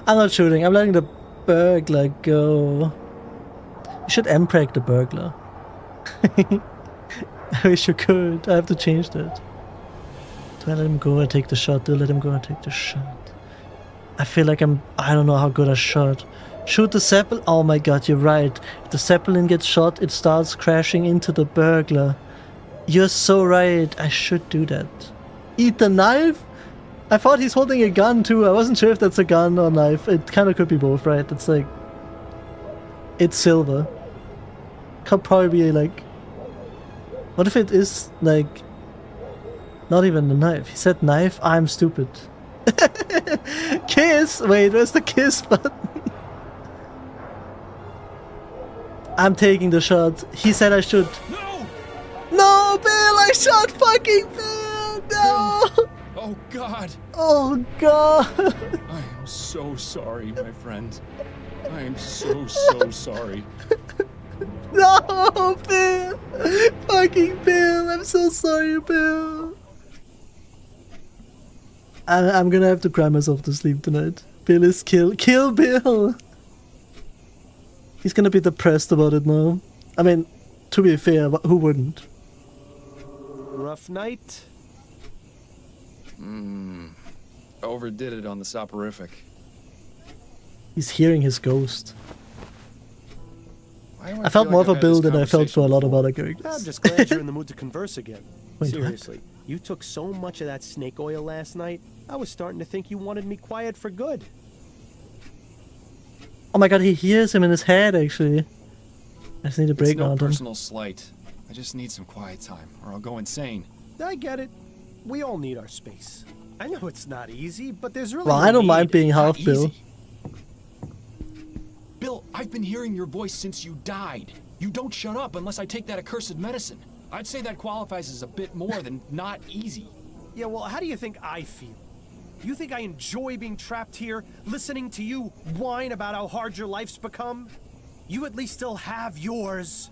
I'm not shooting. I'm letting the burglar go. You should MPreg the burglar. I wish you could. I have to change that. Do I let him go and take the shot? Do I let him go and take the shot? I feel like I don't know how good I shot. Shoot the Zeppelin. Oh my god, you're right. If the Zeppelin gets shot, it starts crashing into the burglar. You're so right. I should do that. Eat the knife? I thought he's holding a gun too. I wasn't sure if that's a gun or knife. It kind of could be both, right? It's like... It's silver. Could probably be like... What if it is like... Not even a knife. He said knife? I'm stupid. Kiss! Wait, where's the kiss button? I'm taking the shot. He said I should. No! No, Bill! I shot fucking Bill! No! Oh, God! Oh, God! I am so sorry, my friend. I am so sorry. No, Bill! Fucking Bill! I'm so sorry, Bill! I'm gonna have to cry myself to sleep tonight. Bill is killed. Kill Bill! He's gonna be depressed about it now. I mean, to be fair, who wouldn't? Rough night? Overdid it on the soporific. He's hearing his ghost. Why do I felt feel more like of a I've had Bill this than I felt for a lot of conversation other I'm characters. just glad you're in the mood to converse again. Wait, what? Seriously, you took so much of that snake oil last night, I was starting to think you wanted me quiet for good. Oh my god, he hears him in his head actually. I just need to It's break no on him. personal slight. I just need some quiet time, or I'll go insane. I get it. We all need our space. I know it's not easy, but there's really Well, no I don't mind need. being half Not Bill. easy. Bill, I've been hearing your voice since you died. You don't shut up unless I take that accursed medicine. I'd say that qualifies as a bit more than not easy. Yeah, well, how do you think I feel? You think I enjoy being trapped here, listening to you whine about how hard your life's become? You at least still have yours.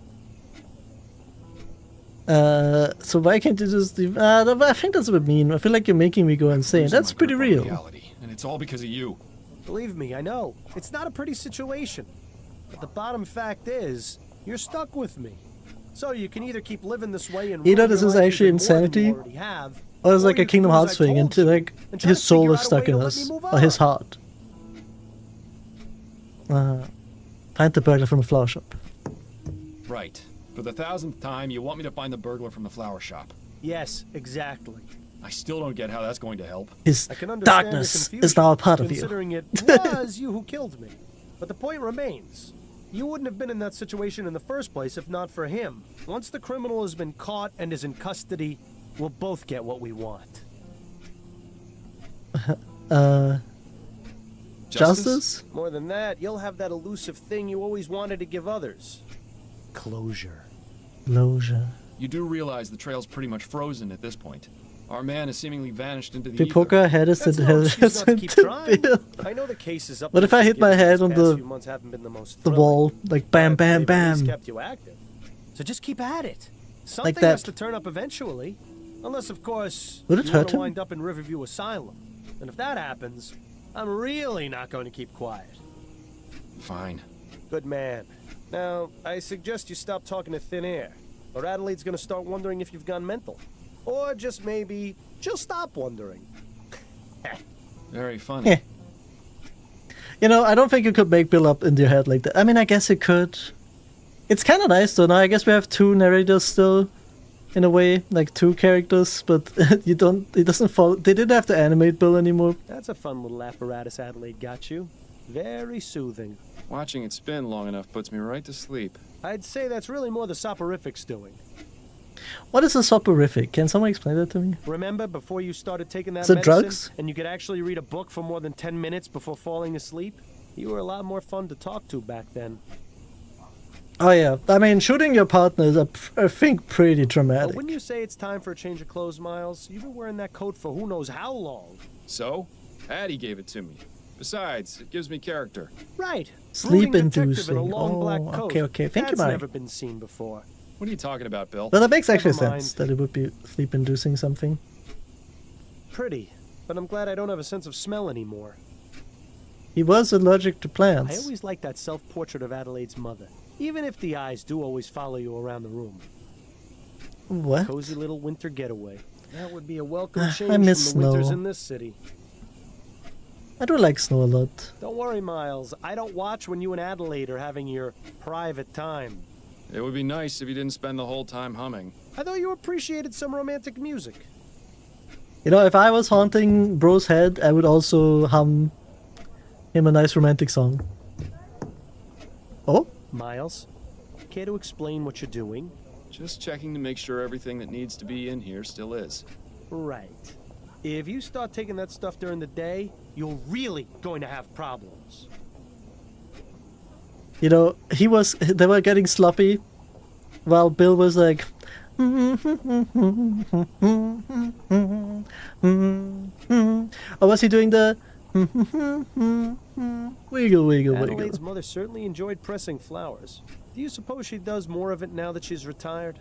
So why can't you just leave? I think that's a bit mean. I feel like you're making me go insane. Losing That's my pretty grip on real. reality, and it's all because of you. Believe me, I know. It's not a pretty situation. But the bottom fact is, you're stuck with me. So you can either keep living this way and Either ruin this your is life actually even more than you insanity, already have, Or it's like you a can Kingdom do as Hearts I thing, told and you, like and try his to soul figure is out a stuck way in to let us, me move or his on. heart. Find the burglar from the flower shop. Right. For the 1000th time, you want me to find the burglar from the flower shop. Yes, exactly. I still don't get how that's going to help. His I can understand darkness the is now a part of you. considering it was you who killed me. But the point remains. You wouldn't have been in that situation in the first place if not for him. Once the criminal has been caught and is in custody, we'll both get what we want. Justice? More than that, you'll have that elusive thing you always wanted to give others. Closure. Closure. You do realize the trail's pretty much frozen at this point. Our man has seemingly vanished into the The ether. poker head is That's no excuse not to keep the trying. Bill. I know the case is up. What to if I hit my given head these on past the- few months haven't been the most The thrilling, wall, like bam, but bam, they've at least bam. kept you active. So just keep at it. Something that. has to turn up eventually. Unless, of course, Would it you hurt want to him? wind up in Riverview Asylum. And if that happens, I'm really not going to keep quiet. Fine. Good man. Now, I suggest you stop talking to thin air, or Adelaide's going to start wondering if you've gone mental. Or just maybe, she'll stop wondering. Very funny. Yeah. You know, I don't think you could make Bill up in your head like that. I mean, I guess you could. It's kind of nice though. Now I guess we have two narrators still, in a way, like two characters. But you don't. It doesn't follow. They didn't have to animate Bill anymore. That's a fun little apparatus Adelaide got you. Very soothing. Watching it spin long enough puts me right to sleep. I'd say that's really more the soporific's doing. What is a soporific? Can someone explain that to me? Remember before you started taking that Is it medicine drugs? and you could actually read a book for more than 10 minutes before falling asleep? You were a lot more fun to talk to back then. Oh yeah. I mean, shooting your partner is, I think, pretty But traumatic. wouldn't you say it's time for a change of clothes, Miles? You've been wearing that coat for who knows how long. So, Addie gave it to me. Besides, it gives me character. Right. Sleep Brooding detective inducing. In a long black Oh, coat. okay. Thank you, That's Mike. never been seen before. What are you talking about, Bill? Well, that makes actually Never mind. sense that it would be sleep-inducing something. Pretty. But I'm glad I don't have a sense of smell anymore. He was allergic to I plants. always liked that self-portrait of Adelaide's mother. Even if the eyes do always follow you around the room. What? Cozy little winter getaway. That would be a welcome change I miss from the winters snow. in this city. I do like snow a lot. Don't worry, Miles. I don't watch when you and Adelaide are having your private time. It would be nice if you didn't spend the whole time humming. I thought you appreciated some romantic music. You know, if I was haunting Bro's head, I would also hum him a nice romantic song. Oh? Miles, care to explain what you're doing? Just checking to make sure everything that needs to be in here still is. Right. If you start taking that stuff during the day, you're really going to have problems. You know, they were getting sloppy while Bill was like, or was he doing the wiggle, wiggle, Adelaide's wiggle? mother certainly enjoyed pressing flowers. Do you suppose she does more of it now that she's retired?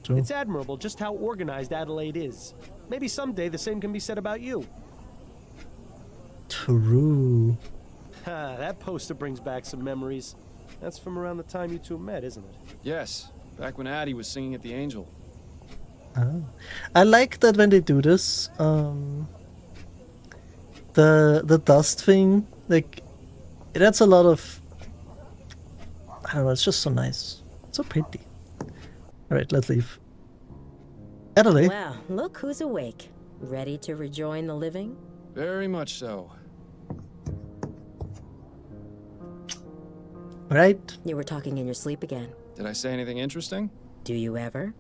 True. It's admirable just how organized Adelaide is. Maybe someday the same can be said about you. True. Ha, that poster brings back some memories. That's from around the time you two met, isn't it? Yes, back when Addie was singing at the Angel. Oh. I like that when they do this, the dust thing, like, it adds a lot of, I don't know, it's just so nice. So pretty. Alright, let's leave. Adelaide. Well, look who's awake. Ready to rejoin the living? Very much so. Right? You were talking in your sleep again. Did I say anything interesting? Do you ever?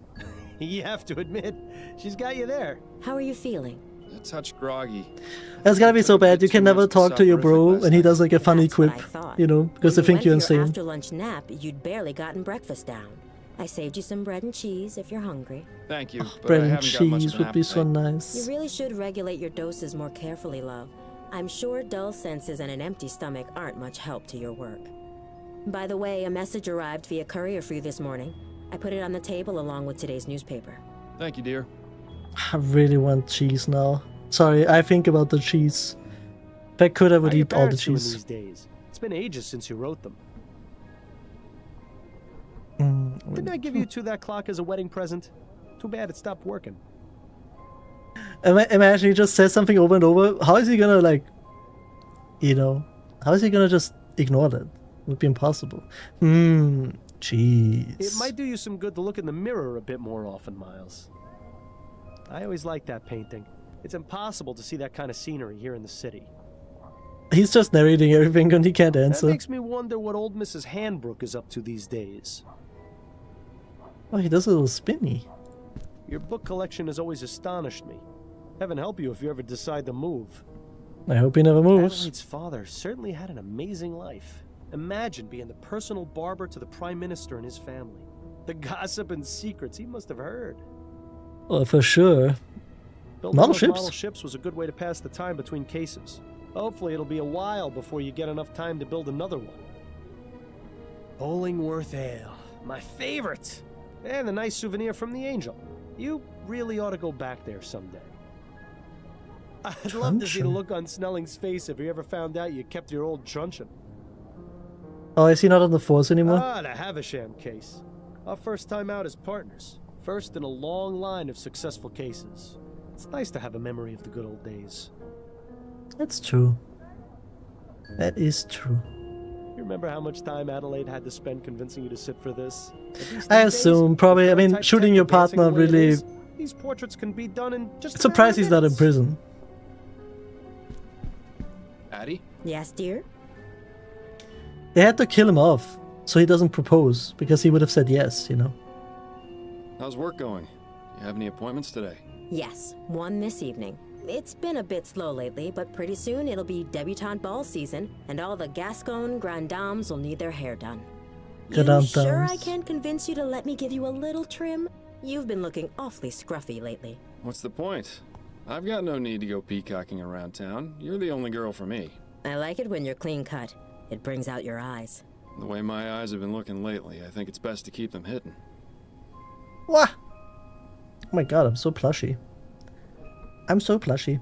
You have to admit, she's got you there. How are you feeling? A touch groggy. That's gotta be so bad. You can never talk to your bro when he does like a funny That's what quip, I thought. you know, because they When you think went you're for your insane. after-lunch nap, you'd barely gotten breakfast down. I saved you some bread and cheese if you're hungry. Thank you, but Bread I and haven't got much cheese of an would be so appetite. You nice. really should regulate your doses more carefully, love. I'm sure dull senses and an empty stomach aren't much help to your work. By the way, a message arrived via courier for you this morning. I put it on the table along with today's newspaper. Thank you, dear. I really want cheese now. Sorry, I think about the cheese. If I could, I would How are your eat all the parents doing cheese. these days? It's been ages since you wrote them. Didn't I give you two that clock as a wedding present? Too bad it stopped working. Imagine he just says something over and over. How is he gonna, like, you know, how is he gonna just ignore that? It would be impossible. Cheese. It might do you some good to look in the mirror a bit more often, Miles. I always liked that painting. It's impossible to see that kind of scenery here in the city. He's just narrating everything and he can't That answer. makes me wonder what old Mrs. Handbrook is up to these days. Oh, he does a little spinny. Your book collection has always astonished me. Heaven help you if you ever decide to move. I hope he never moves. Adelaide's father certainly had an amazing life. Imagine being the personal barber to the Prime Minister and his family. The gossip and secrets he must have heard. Well, for sure. Building Model those ships? model ships was a good way to pass the time between cases. Hopefully it'll be a while before you get enough time to build another one. Bollingworth Ale, my favorite! And a nice souvenir from the Angel. You really ought to go back there someday. I'd love to see the Truncheon? look on Snelling's face if he ever found out you kept your old truncheon. Oh, is he not on the force anymore? Ah, the Havisham case. Our first time out as partners. First in a long line of successful cases. It's nice to have a memory of the good old days. That's true. That is true. You remember how much time Adelaide had to spend convincing you to sit for this? I assume, probably, I mean, shooting your partner really... These portraits can be done in just Surprised he's not in prison. Addie? Yes, dear? They had to kill him off, so he doesn't propose, because he would have said yes, you know. How's work going? You have any appointments today? Yes, one this evening. It's been a bit slow lately, but pretty soon it'll be debutante ball season, and all the Gascon grand dames will need their hair done. You Grand sure I dames. can't convince you to let me give you a little trim? You've been looking awfully scruffy lately. What's the point? I've got no need to go peacocking around town. You're the only girl for me. I like it when you're clean cut. It brings out your eyes. The way my eyes have been looking lately, I think it's best to keep them hidden. Wah! Oh my god, I'm so plushy. I'm so plushy.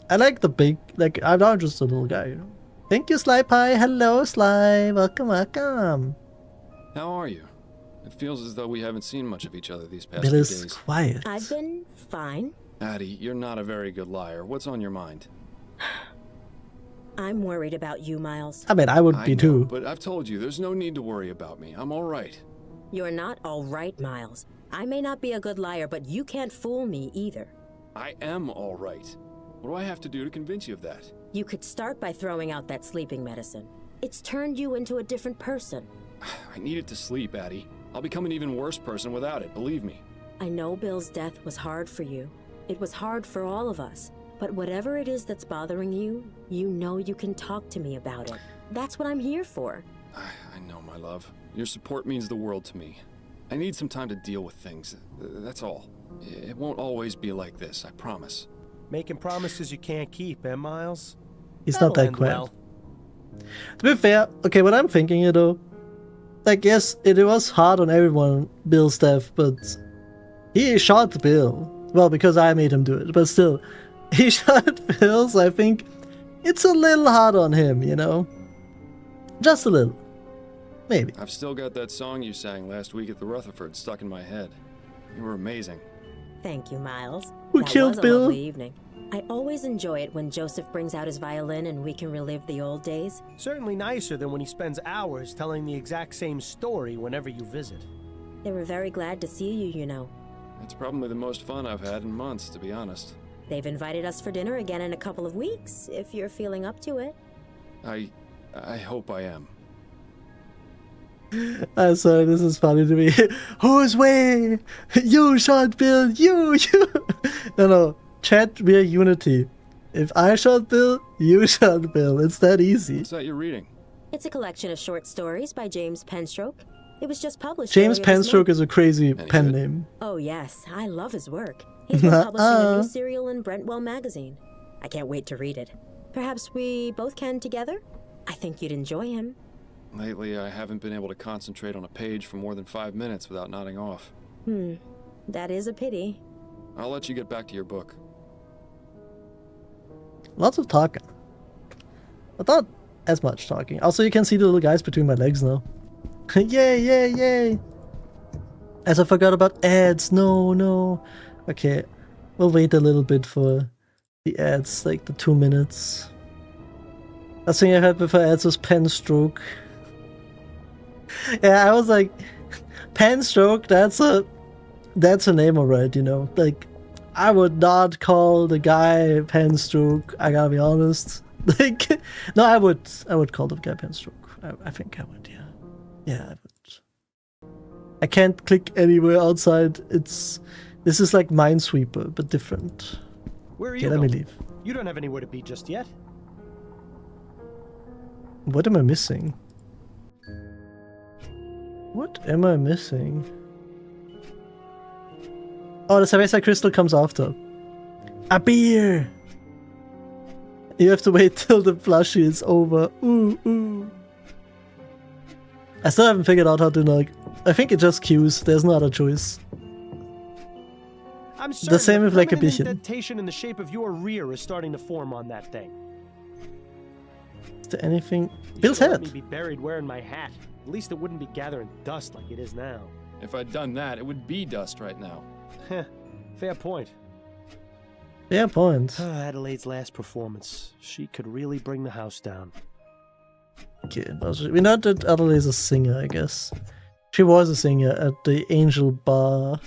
I like the big, like, I'm not just a little guy, you know. Thank you, Sly Pie. Hello, Sly. Welcome, welcome. How are you? It feels as though we haven't seen much of each other these past Bill few is days. quiet. I've been fine. Addie, you're not a very good liar. What's on your mind? I'm worried about you, Miles. I mean, I would I be know, too. but I've told you, there's no need to worry about me. I'm all right. You're not all right, Miles. I may not be a good liar, but you can't fool me either. I am all right. What do I have to do to convince you of that? You could start by throwing out that sleeping medicine. It's turned you into a different person. I needed to sleep, Addie. I'll become an even worse person without it, believe me. I know Bill's death was hard for you. It was hard for all of us. But whatever it is that's bothering you, you know you can talk to me about it. That's what I'm here for. I know, my love. Your support means the world to me. I need some time to deal with things. That's all. It won't always be like this, I promise. Making promises you can't keep, eh, Miles? He's not that end quiet. well. To be fair, okay, what I'm thinking here though, like yes, it was hard on everyone, Bill's death, but he shot Bill. Well, because I made him do it, but still, he shot Bill, so I think it's a little hard on him, you know? Just a little. Maybe. I've still got that song you sang last week at the Rutherford stuck in my head. You were amazing. Thank you, Miles. Who That killed was a Bill? lovely evening. I always enjoy it when Joseph brings out his violin and we can relive the old days. Certainly nicer than when he spends hours telling the exact same story whenever you visit. They were very glad to see you, you know. It's probably the most fun I've had in months, to be honest. They've invited us for dinner again in a couple of weeks, if you're feeling up to it. I hope I am. I'm sorry, this is funny to me. Whose way? You shot Bill, you! No. Chat, we are unity. If I shot Bill, you shot Bill. It's that easy. What's that you're reading? It's a collection of short stories by James Penstroke. It was just published James earlier this Penstroke month. is a crazy Any pen good? name. Oh yes, I love his work. He's been publishing a new serial in Brentwell magazine. I can't wait to read it. Perhaps we both can together? I think you'd enjoy him. Lately, I haven't been able to concentrate on a page for more than 5 minutes without nodding off. That is a pity. I'll let you get back to your book. Lots of talking. But not as much talking. Also, you can see the little guys between my legs now. Yay! As I forgot about ads. No. Okay, we'll wait a little bit for the ads, like the 2 minutes. Last thing I heard before ads was Penstroke. Yeah, I was like, Penstroke, that's a name alright, you know. Like, I would not call the guy Penstroke, I gotta be honest. Like, no, I would call the guy Penstroke. I think I would, yeah. Yeah, I would. I can't click anywhere outside. This is like Minesweeper, but different. Where are Okay, you let me going? leave. You don't have anywhere to be just yet. What am I missing? What am I missing? Oh, the Cerveza Crystal comes after. A beer! You have to wait till the plushie is over. Ooh. I still haven't figured out how to, like... I think it just queues. There's no other choice. I'm certain same a with like a permanent Bierchen. indentation in the shape of your rear is starting to form on that thing. Is there anything... You Bill's should let me head! be buried wearing my hat. At least it wouldn't be gathering dust like it is now. If I'd done that, it would be dust right now. Heh, fair point. Fair point. Adelaide's last performance. She could really bring the house down. Okay, we know that Adelaide's a singer, I guess. She was a singer at the Angel Bar.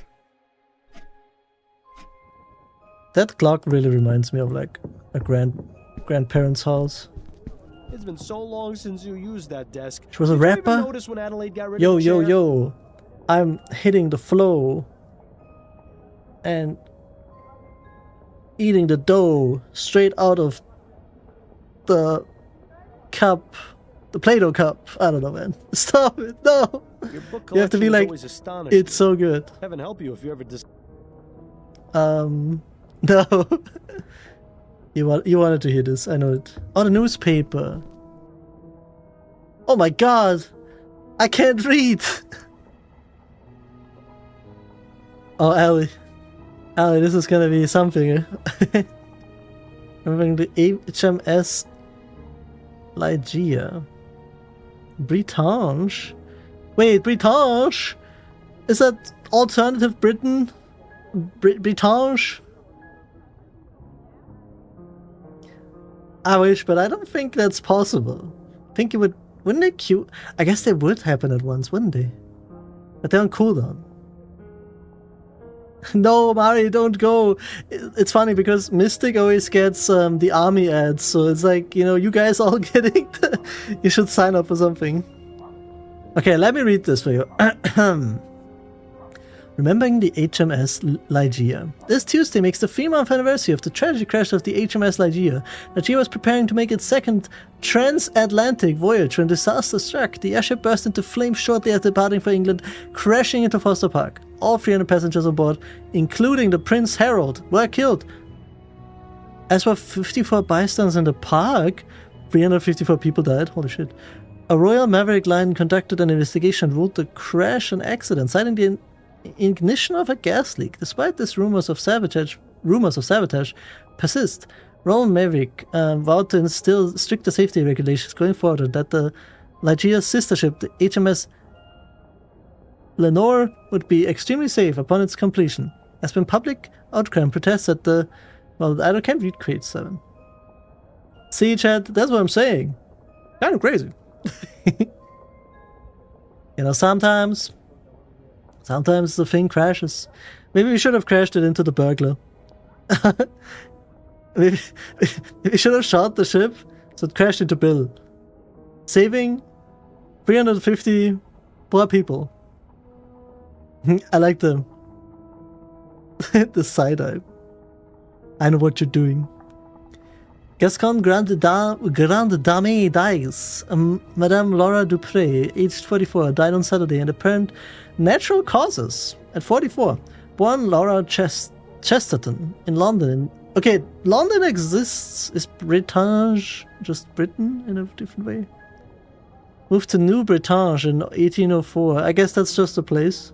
That clock really reminds me of like a grandparents' house. It's been so long since you used that desk. She was a Did you even rapper? notice when Adelaide got rid Yo, of the chair? yo. I'm hitting the flow and eating the dough straight out of the cup, the Play-Doh cup. I don't know, man. Stop it. No. Your book You have to be collection is like, always astonishing. it's so good. Heaven help you if you ever No. You wanted to hear this, I know it. Oh, the newspaper. Oh my god! I can't read! Oh, Allie. Allie, this is gonna be something. Remembering the HMS Ligeia. Britanche? Wait, Britanche? Is that alternative Britain? Britanche? I wish, but I don't think that's possible. I think it would... Wouldn't they queue? I guess they would happen at once, wouldn't they? But they're on cooldown. No, Mari, don't go. It's funny because Mystic always gets the army ads, so it's like, you know, you guys all getting you should sign up for something. Okay, let me read this for you. Remembering the HMS Ligeia. This Tuesday makes the 3-month anniversary of the tragic crash of the HMS Ligeia. Ligeia was preparing to make its second transatlantic voyage when disaster struck. The airship burst into flames shortly after departing for England, crashing into Foster Park. All 300 passengers on board, including the Prince Harold, were killed. As for 54 bystanders in the park, 354 people died. Holy shit. A Royal Maverick line conducted an investigation and ruled the crash an accident, citing the ignition of a gas leak. Despite this, rumors of sabotage persist. Royal Maverick vowed to instill stricter safety regulations going forward, and that the Ligeia's sister ship, the HMS Lenore, would be extremely safe upon its completion. There's been public outcry and protests at the... Well, I can't read Crate 7. See, chat, that's what I'm saying. Kind of crazy. You know, sometimes the thing crashes. Maybe we should have crashed it into the burglar. maybe we should have shot the ship so it crashed into Bill. Saving 350 poor people. I like the side-eye. I know what you're doing. Gascon Grande Dame dies. Madame Laura Dupré, aged 44, died on Saturday in apparent natural causes at 44. Born Laura Chesterton in London. Okay, London exists. Is Bretagne just Britain in a different way? Moved to New Bretagne in 1804. I guess that's just a place.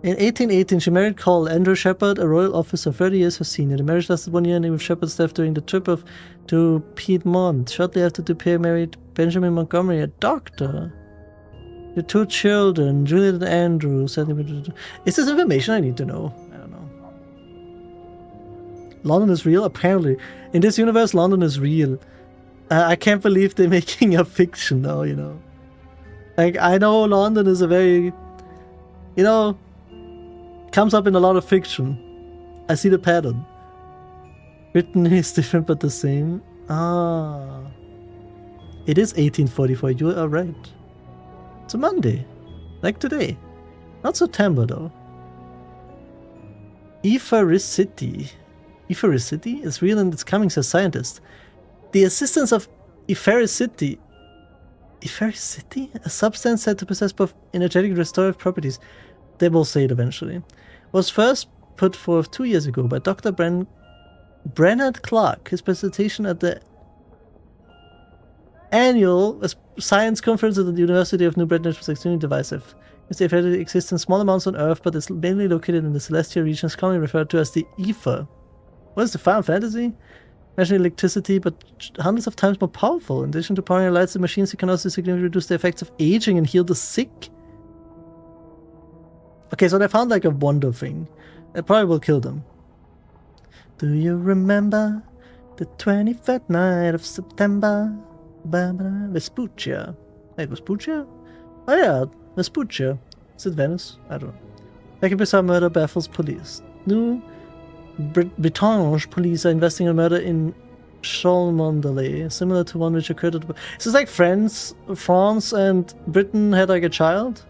In 1818, she married Carl Andrew Shepard, a royal officer 30 years her senior. The marriage lasted 1 year and with Shepard's death during the trip to Piedmont. Shortly after, Dupre married Benjamin Montgomery, a doctor. The 2 children, Juliet and Andrew. Is this information I need to know? I don't know. London is real? Apparently. In this universe, London is real. I can't believe they're making a fiction now, you know. Like, I know London is a very... You know... comes up in a lot of fiction. I see the pattern. Britain is different but the same. Ah. It is 1844, you are right. It's a Monday. Like today. Not September though. Ephericity. Ephericity is real and it's coming, says scientist. The existence of ephericity. Ephericity? A substance said to possess both energetic and restorative properties. They will say it eventually. Was first put forth 2 years ago by Dr. Brennard Clark. His presentation at the annual science conference at the University of New Britain was extremely divisive. This effect exists in small amounts on Earth, but is mainly located in the celestial regions commonly referred to as the ether. What is the Final Fantasy? Measuring electricity, but hundreds of times more powerful. In addition to powering lights and machines, it can also significantly reduce the effects of aging and heal the sick. Okay, so they found like a wonder thing. It probably will kill them. Do you remember the 23rd night of September? Vespuccia. Wait, Vespuccia? Oh yeah, Vespuccia. Is it Venice? I don't know. Second bizarre murder baffles police. New Bretagne police are investigating a murder in Cholmondeley, similar to one which occurred at... Is this like France and Britain had like a child?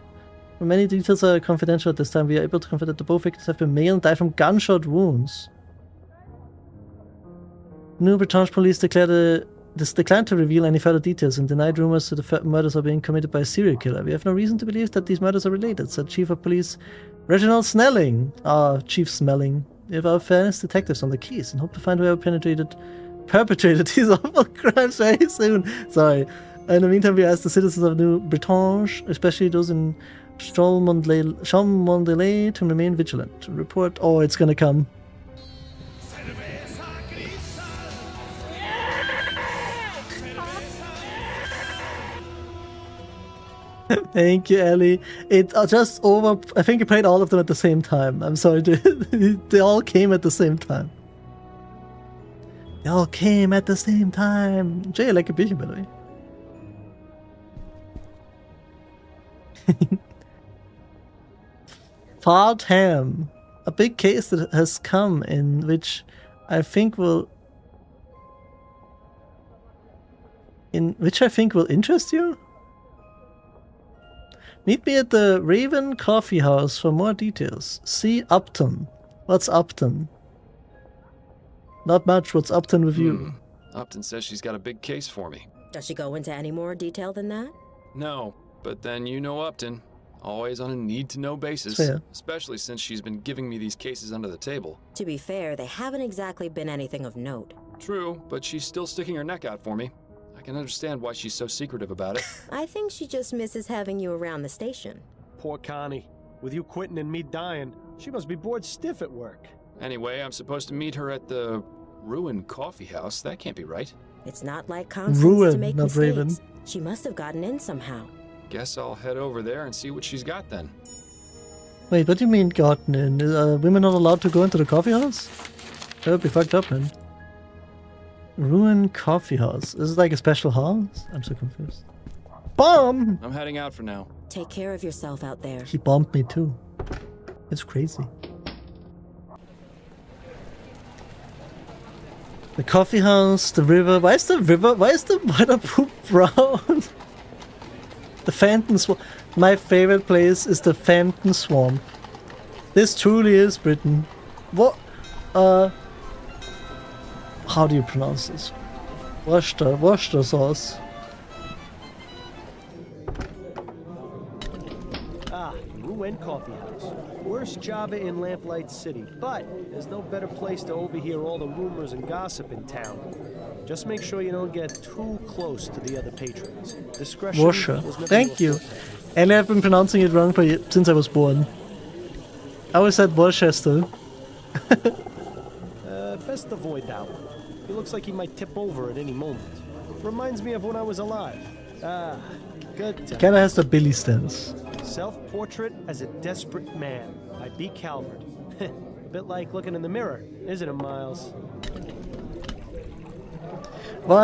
Many details are confidential at this time. We are able to confirm that the both victims have been male and died from gunshot wounds. New Bretagne police declared declined to reveal any further details and denied rumors that the murders are being committed by a serial killer. We have no reason to believe that these murders are related, said Chief of Police Reginald Snelling. Chief Smelling. We have our fairness detectives on the case and hope to find whoever perpetrated these awful crimes very soon. Sorry. In the meantime, we ask the citizens of New Bretagne, especially those in Cholmondeley, to remain vigilant. Report. Oh, it's gonna come. Thank you, Ellie. It just over. I think you played all of them at the same time. I'm sorry, they all came at the same time. They all came at the same time. Jay, I like a Bierchen, by the way. Fart ham. A big case that has come in, which I think will interest you. Meet me at the Raven Coffee House for more details. See Upton. What's Upton? Not much. What's Upton with you? Upton says she's got a big case for me. Does she go into any more detail than that? No, but then you know Upton. Always on a need-to-know basis. Fair. Especially since she's been giving me these cases under the table. To be fair, they haven't exactly been anything of note. True, but she's still sticking her neck out for me. I can understand why she's so secretive about it. I think she just misses having you around the station. Poor Connie. With you quitting and me dying, she must be bored stiff at work. Anyway, I'm supposed to meet her at the Ruin Coffee House. That can't be right. It's not like Constance Ruin, to make not mistakes. Raven. She must have gotten in somehow. Guess I'll head over there and see what she's got then. Wait, what do you mean gotten in? Are women not allowed to go into the coffee house? That would be fucked up, man. Ruin Coffee House. Is it like a special house? I'm so confused. Bomb! I'm heading out for now. Take care of yourself out there. He bombed me too. It's crazy. The coffee house, the river. Why is the water poop brown? The Phantom Swamp. My favorite place is the Phantom Swamp. This truly is Britain. What? How do you pronounce this? Worcester sauce. Ah, Ruin Coffee House. Worst Java in Lamplight City, but there's no better place to overhear all the rumors and gossip in town. Just make sure you don't get too close to the other patrons. Discretion Worcester. was never Thank your you. forte. And I've been pronouncing it wrong since I was born. I always said Worcester. Best avoid that one. He looks like he might tip over at any moment. Reminds me of when I was alive. Ah, good time. Kinda has the Billy stance. Self-portrait as a desperate man by B. Calvert. Bit like looking in the mirror, isn't it, Miles? Well,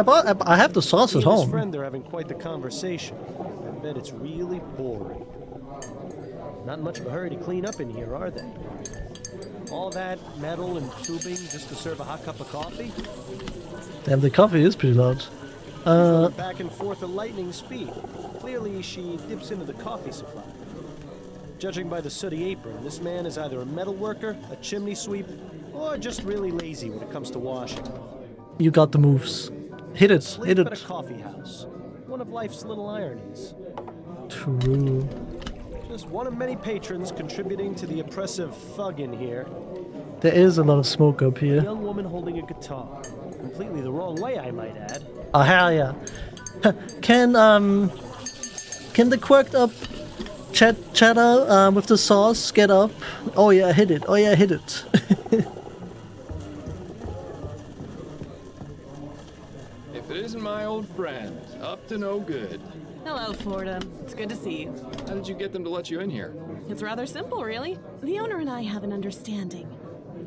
I have the sauce He at and his home. friend are having quite the conversation. I bet it's really boring. Not much of a hurry to clean up in here, are they? All that metal and tubing just to serve a hot cup of coffee? Damn, the coffee is pretty loud. Going back and forth at lightning speed. Clearly, she dips into the coffee supply. Judging by the sooty apron, this man is either a metal worker, a chimney sweep, or just really lazy when it comes to washing. You got the moves. Hit it, Sleep hit at a it. coffee house. One of life's little ironies. True. Just one of many patrons contributing to the oppressive thug in here. There is a lot of smoke up A here. young woman holding a guitar. Completely the wrong way, I might add. Oh hell yeah. Can the quirked up cheddar with the sauce get up? Oh yeah, hit it. Oh yeah, hit it. If it isn't my old friend, up to no good. Hello, Florida. It's good to see you. How did you get them to let you in here? It's rather simple, really. The owner and I have an understanding.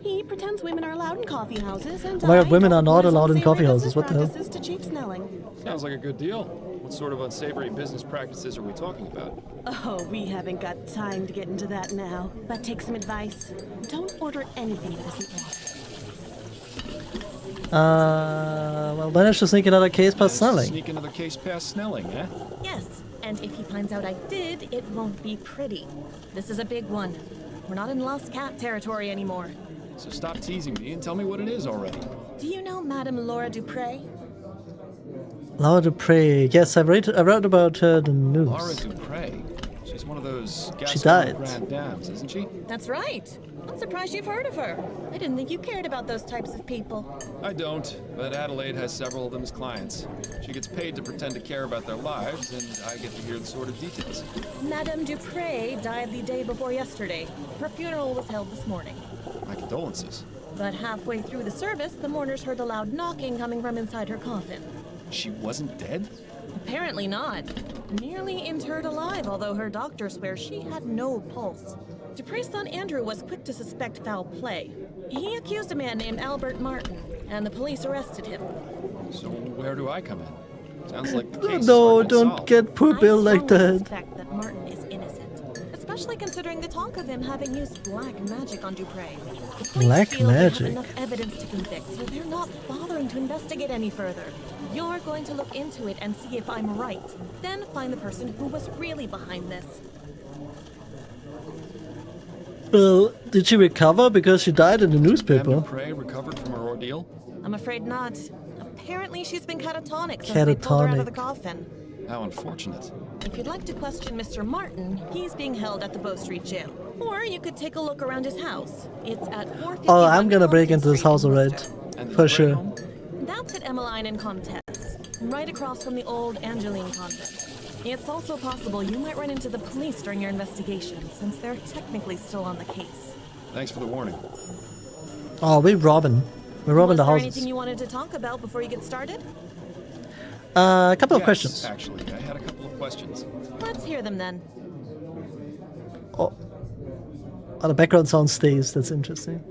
He pretends women are allowed in coffee houses, and Oh my God, I women are don't not report allowed in unsavory coffee houses. business What the hell? practices to Chief Snelling. Sounds like a good deal. What sort of unsavory business practices are we talking about? Oh, we haven't got time to get into that now. But take some advice. Don't order anything that isn't water. Well, managed to sneak another case past Snelling. Sneak another case past Snelling, eh? Yes, and if he finds out I did, it won't be pretty. This is a big one. We're not in Lost Cat territory anymore. So stop teasing me and tell me what it is already. Do you know Madame Laura Dupre? Laura Dupre. Yes, I read about her in the news. Laura Dupre. She's one of those She died. Grand Dames, isn't she? That's right. I'm surprised you've heard of her. I didn't think you cared about those types of people. I don't, but Adelaide has several of them as clients. She gets paid to pretend to care about their lives, and I get to hear the sort of details. Madame Dupre died the day before yesterday. Her funeral was held this morning. My condolences. But halfway through the service, the mourners heard a loud knocking coming from inside her coffin. She wasn't dead? Apparently not. Nearly interred alive, although her doctor swears she had no pulse. Dupre's son Andrew was quick to suspect foul play. He accused a man named Albert Martin, and the police arrested him. So where do I come in? Sounds like the case No, already don't solved. get poor Bill like I strongly that. suspect that Martin is innocent, especially especially considering the talk of him having used black magic on Dupre. The police Black feel they have magic? enough evidence to convict, so they're not bothering to investigate any further. You're going to look into it and see if I'm right, then find the person who was really behind this. Well, did she recover because she died in the Madame newspaper? Dupre recovered from her ordeal? I'm afraid not. Apparently she's been catatonic since they pulled her out of the coffin. How unfortunate. If you'd like to question Mr. Martin, he's being held at the Bow Street jail. Or you could take a look around his house. It's at 451 Oh, I'm gonna break into this Compton house Street in alright. Worcester. And the For Dupre sure. home? That's at Emmeline and Comtesse, right across from the old Angeline convent. It's also possible you might run into the police during your investigation, since they're technically still on the case. Thanks for the warning. Oh, we're robbing. We're robbing the Was there houses. anything you wanted to talk about before you get started? A couple of Yes, questions. actually, I had a couple of questions. Let's hear them then. Oh, the background sound stays. That's interesting.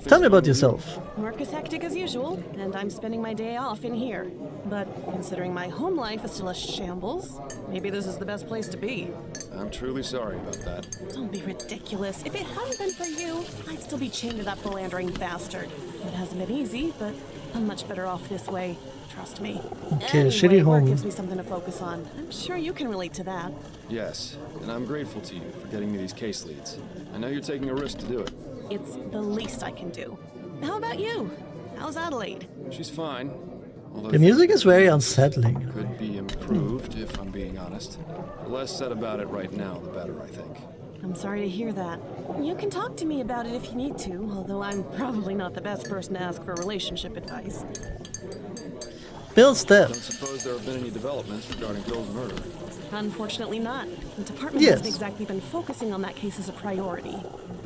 Tell me about yourself. Work is hectic as usual, and I'm spending my day off in here. But considering my home life is still a shambles, maybe this is the best place to be. I'm truly sorry about that. Don't be ridiculous. If it hadn't been for you, I'd still be chained to that philandering bastard. It hasn't been easy, but I'm much better off this way. Trust me. Okay, Anyway, shitty work home. gives me something to focus on. I'm sure you can relate to that. Yes, and I'm grateful to you for getting me these case leads. I know you're taking a risk to do it. It's the least I can do. How about you? How's Adelaide? She's fine. Although The music is very unsettling. could be improved, if I'm being honest. The less said about it right now, the better, I think. I'm sorry to hear that. You can talk to me about it if you need to, although I'm probably not the best person to ask for relationship advice. Bill's Don't dead. suppose there have been any developments regarding Bill's murder. Unfortunately not. The department Yes. hasn't exactly been focusing on that case as a priority.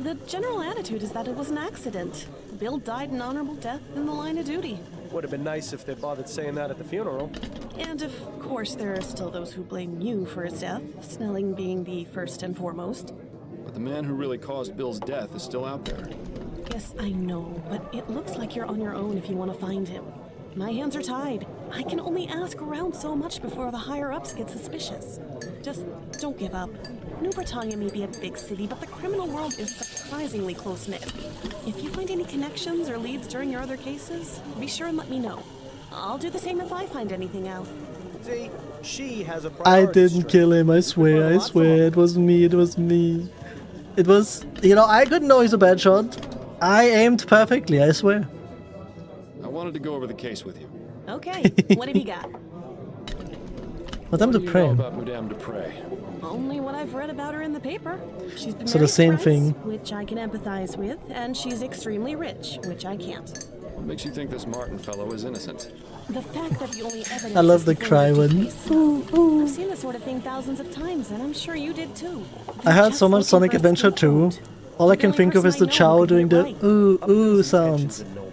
The general attitude is that it was an accident. Bill died an honorable death in the line of duty. Would have been nice if they bothered saying that at the funeral. And of course there are still those who blame you for his death, Snelling being the first and foremost. But the man who really caused Bill's death is still out there. Yes, I know, but it looks like you're on your own if you want to find him. My hands are tied. I can only ask around so much before the higher-ups get suspicious. Just don't give up. New Britannia may be a big city, but the criminal world is surprisingly close-knit. If you find any connections or leads during your other cases, be sure and let me know. I'll do the same if I find anything out. See, she has a I priority didn't straight. kill him, I swear, I swear. It was me, it was me. It was, you know, I couldn't know he's a bad shot. I aimed perfectly, I swear. I wanted to go over the case with you. Okay, what have you got? Madame What do you know Dupre. about Madame Dupre? Only what I've read about her in the paper. She's been So the married same twice, thing. which I can empathize with, and she's extremely rich, which I can't. What makes you think this Martin fellow is innocent? The fact that the only evidence I love is the cry photo of one. Duple's. I've seen this sort of thing thousands of times, and I'm sure you did too. I heard Just so much looking Sonic for a Adventure scapegoat. 2. All I The can only think of is person the I know Chow who can doing get the it right. ooh Up ooh Bill's intentions sound. are noble,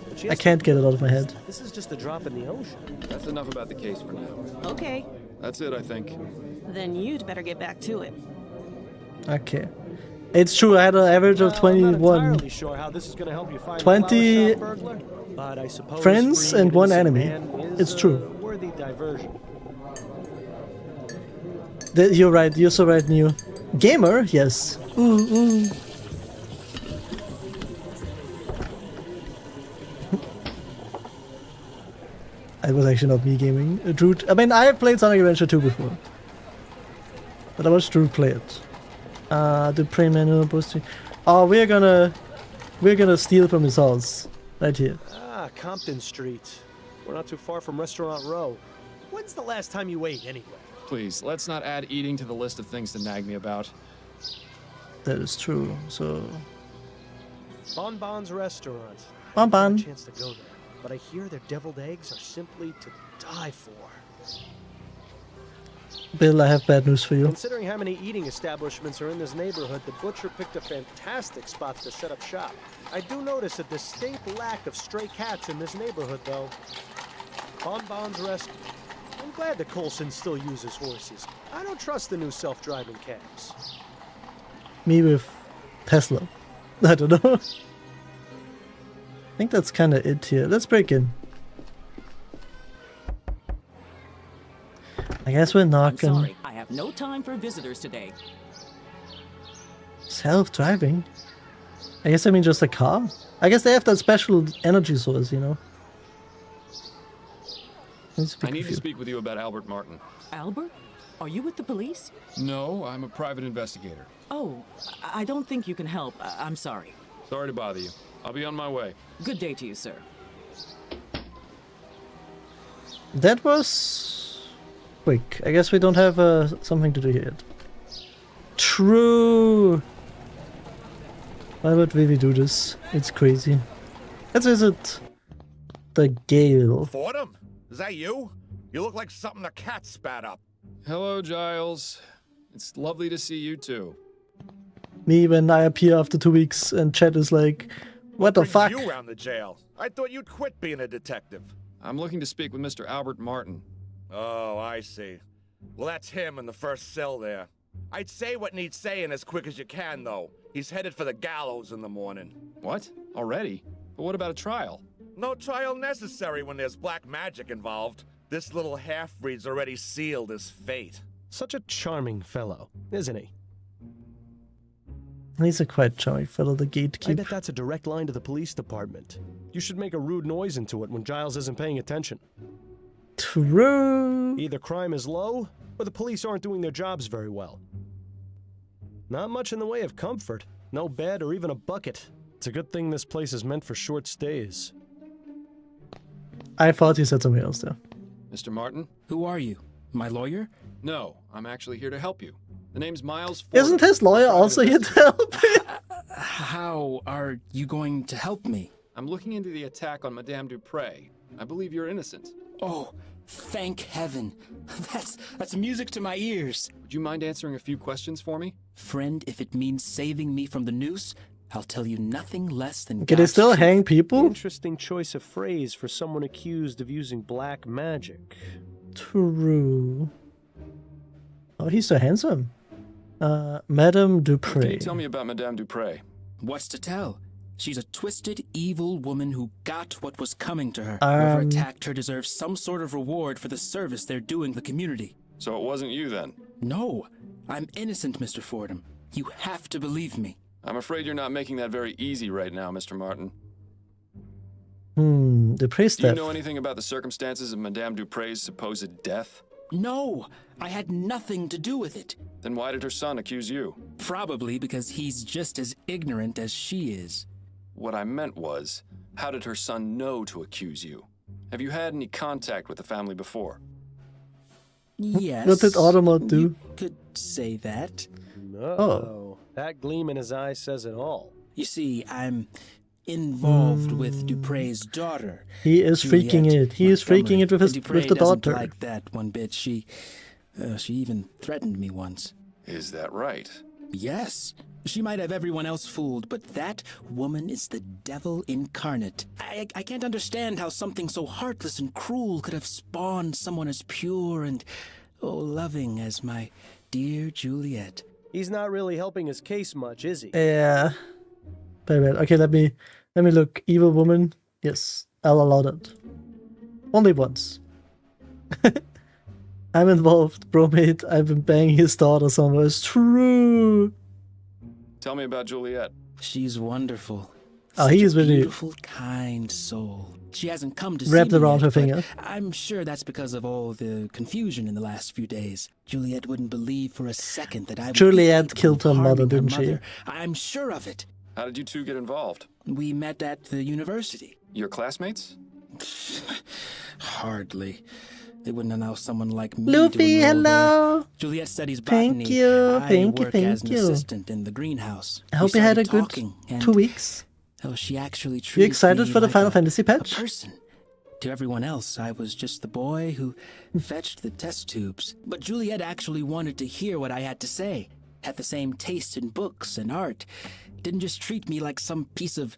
but she I has to can't get it out of my realize head. This is just a drop in the ocean. That's enough about the case for now. Okay, That's it, I think. then you'd better get back to it. Okay. It's true, I had an average of Well, I'm not 21. entirely sure how this is going to help you find 20 the flower shop burglar, but I suppose friends freeing and an one innocent enemy. man is It's true. a worthy diversion. You're right, you're so right, Neo. Gamer? Yes. Ooh, ooh. It was actually not me gaming. Drew, I mean, I have played Sonic Adventure 2 before. But I watched Drew play it. The prey menu boosting. Oh, we're gonna steal from his house. Right here. Ah, Compton Street. We're not too far from Restaurant Row. When's the last time you ate anyway? Please, let's not add eating to the list of things to nag me about. That is true. So, Bon Bon's Restaurant. Bon I Bon. haven't had a chance to go there, but I hear their deviled eggs are simply to die for. Bill, I have bad news for you. Considering how many eating establishments are in this neighborhood, the butcher picked a fantastic spot to set up shop. I do notice a distinct lack of stray cats in this neighborhood, though. Bon Bon's Restaurant. I'm glad that Coulson still uses horses. I don't trust the new self-driving cabs. Me with Tesla. I don't know. I think that's kind of it here. Let's break in. I guess we're I'm knocking. sorry, I have no time for visitors today. Self-driving? I guess I mean just a car? I guess they have that special energy source, you know? I need to speak with you about Albert Martin. Albert? Are you with the police? No, I'm a private investigator. Oh, I don't think you can help. I'm sorry. Sorry to bother you. I'll be on my way. Good day to you, sir. That was quick. I guess we don't have something to do here yet. True! Why would we do this? It's crazy. Let's visit the Gale. Fordham? Is that you? You look like something a cat spat up. Hello, Giles. It's lovely to see you too. Me when I appear after 2 weeks and chat is like, what the Brings fuck? you around the jail? I thought you'd quit being a detective. I'm looking to speak with Mr. Albert Martin. Oh, I see. Well, that's him in the first cell there. I'd say what needs saying as quick as you can, though. He's headed for the gallows in the morning. What? Already? But what about a trial? No trial necessary when there's black magic involved. This little half-breed's already sealed his fate. Such a charming fellow, isn't he? He's a quite charming fellow, the I gatekeeper. bet that's a direct line to the police department. You should make a rude noise into it when Giles isn't paying attention. True. Either crime is low, or the police aren't doing their jobs very well. Not much in the way of comfort. No bed or even a bucket. It's a good thing this place is meant for short stays. I thought you said something else there. Mr. Martin? Who are you? My lawyer? No, I'm actually here to help you. The name's Miles Fordham. Isn't his lawyer also here to help? How are you going to help me? I'm looking into the attack on Madame Dupre. I believe you're innocent. Oh, thank heaven. That's music to my ears. Would you mind answering a few questions for me? Friend, if it means saving me from the noose, I'll tell you nothing less than Can they God's still truth. hang people? Interesting choice of phrase for someone accused of using black magic. True. Oh, he's so handsome. Madame What can Dupre. you tell me about Madame Dupre? What's to tell? She's a twisted, evil woman who got what was coming to her. Whoever attacked her deserves some sort of reward for the service they're doing the community. So it wasn't you then? No, I'm innocent, Mr. Fordham. You have to believe me. I'm afraid you're not making that very easy right now, Mr. Martin. Dupre's Do you death. know anything about the circumstances of Madame Dupre's supposed death? No, I had nothing to do with it. Then why did her son accuse you? Probably because he's just as ignorant as she is. What I meant was, how did her son know to accuse you? Have you had any contact with the family before? Yes. What did Automat do? You could say that. No. That gleam in his eye says it all. You see, I'm involved with Dupre's daughter. He is freaking Juliet it. He is freaking Montgomery. it with his Dupre with the doesn't daughter. like that one bit. She even threatened me once. Is that right? Yes. She might have everyone else fooled, but that woman is the devil incarnate. I can't understand how something so heartless and cruel could have spawned someone as pure and loving as my dear Juliet. He's not really helping his case much, is he? Yeah. Very bad. Okay, let me look. Evil woman. Yes, I'll allow that. Only once. I'm involved, bromate. I've been banging his daughter somewhere. It's true. Tell me about Juliet. She's wonderful. Oh, Such he is a really beautiful, kind soul. She hasn't come to wrapped see me around yet, her but finger. I'm sure that's because of all the confusion in the last few days. Juliet wouldn't believe for a second that I would Juliet be killed her mother, harming didn't she? mother. I'm sure of it. How did you two get involved? We met at the university. Your classmates? Hardly. They wouldn't allow someone like me Luffy, to enroll hello. there. Juliet studies Thank botany. you, I thank you, work thank as an you. assistant in the greenhouse. I We hope you had a started good talking, and 2 weeks. she actually You treated excited me for the like Final a Fantasy patch? person. To everyone else, I was just the boy who fetched the test tubes. But Juliet actually wanted to hear what I had to say. Had the same taste in books and art. Didn't just treat me like some piece of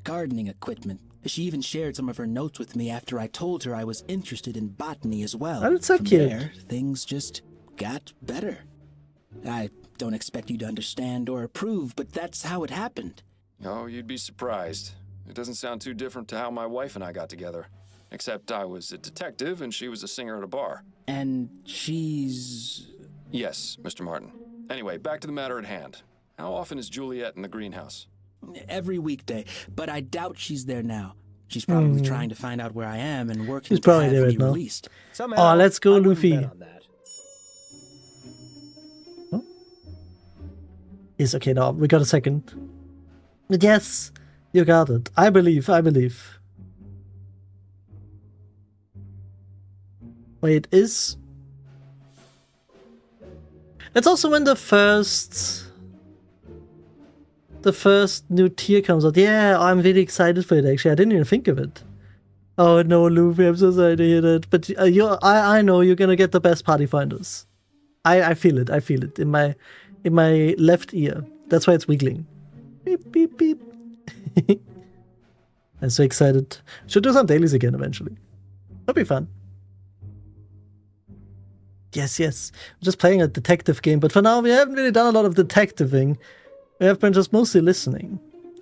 gardening equipment. She even shared some of her notes with me after I told her I was interested in botany as well. Oh, that's so From cute. there, things just got better. I don't expect you to understand or approve, but that's how it happened. Oh, you'd be surprised. It doesn't sound too different to how my wife and I got together. Except I was a detective and she was a singer at a bar. And she's... Yes, Mr. Martin. Anyway, back to the matter at hand. How often is Juliet in the greenhouse? Every weekday, but I doubt she's there now. She's probably trying to find out where I am and working She's to probably have there me right now. released. Somehow, Oh, let's go, I wouldn't Luffy. bet on that. Yes, okay, now we got a second. Yes, you got it. I believe. Wait, is... It's also when the first new tier comes out. Yeah, I'm really excited for it, actually. I didn't even think of it. Oh no, Luffy, I'm so sorry to hear that. But I know you're gonna get the best party finders. I feel it. I feel it in my left ear. That's why it's wiggling. Beep beep beep. I'm so excited. Should do some dailies again eventually. That'll be fun. Yes. I'm just playing a detective game, but for now we haven't really done a lot of detectiving. We have been just mostly listening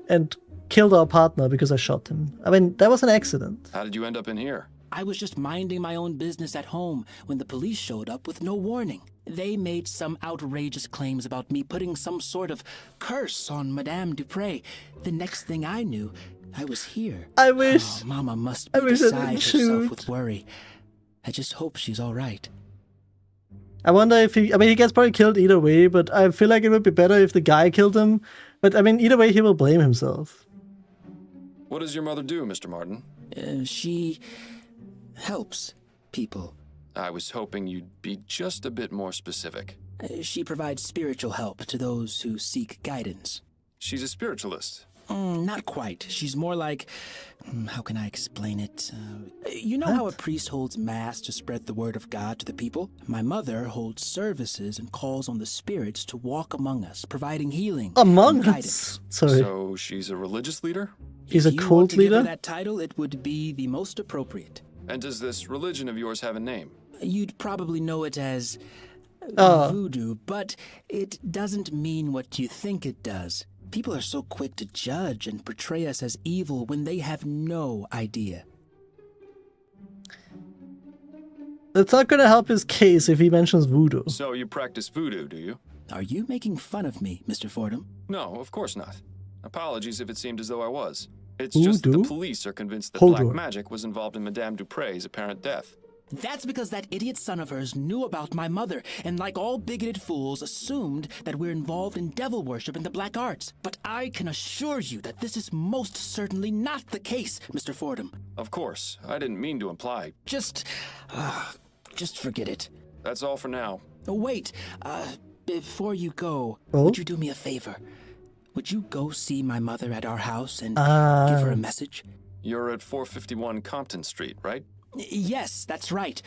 and killed our partner because I shot him. I mean, that was an accident. How did you end up in here? I was just minding my own business at home when the police showed up with no warning. They made some outrageous claims about me putting some sort of curse on Madame Dupre. The next thing I knew, I was here. I wish. Oh, Mama must be I wish I beside didn't herself shoot. with worry. I just hope she's all right. I wonder if he gets probably killed either way, but I feel like it would be better if the guy killed him. But I mean, either way, he will blame himself. What does your mother do, Mr. Martin? She helps people. I was hoping you'd be just a bit more specific. She provides spiritual help to those who seek guidance. She's a spiritualist. Not quite. She's more like... how can I explain it? You know how a priest holds mass to spread the word of God to the people? My mother holds services and calls on the spirits to walk among us, providing healing Among and guidance. us? Sorry. So she's a religious leader? He's If a you cult want to give her leader? that title, it would be the most appropriate. And does this religion of yours have a name? You'd probably know it as Oh. voodoo, but it doesn't mean what you think it does. People are so quick to judge and portray us as evil when they have no idea. It's not gonna help his case if he mentions voodoo. So you practice voodoo, do you? Are you making fun of me, Mr. Fordham? No, of course not. Apologies if it seemed as though I was. It's just Voodoo? the police are convinced that Hold black on. magic was involved in Madame Dupre's apparent death. That's because that idiot son of hers knew about my mother, and like all bigoted fools, assumed that we're involved in devil worship in the black arts. But I can assure you that this is most certainly not the case, Mr. Fordham. Of course, I didn't mean to imply. Just forget it. That's all for now. Oh, wait, before you go, Oh? would you do me a favor? Would you go see my mother at our house and give her a message? You're at 451 Compton Street, right? Yes, that's right.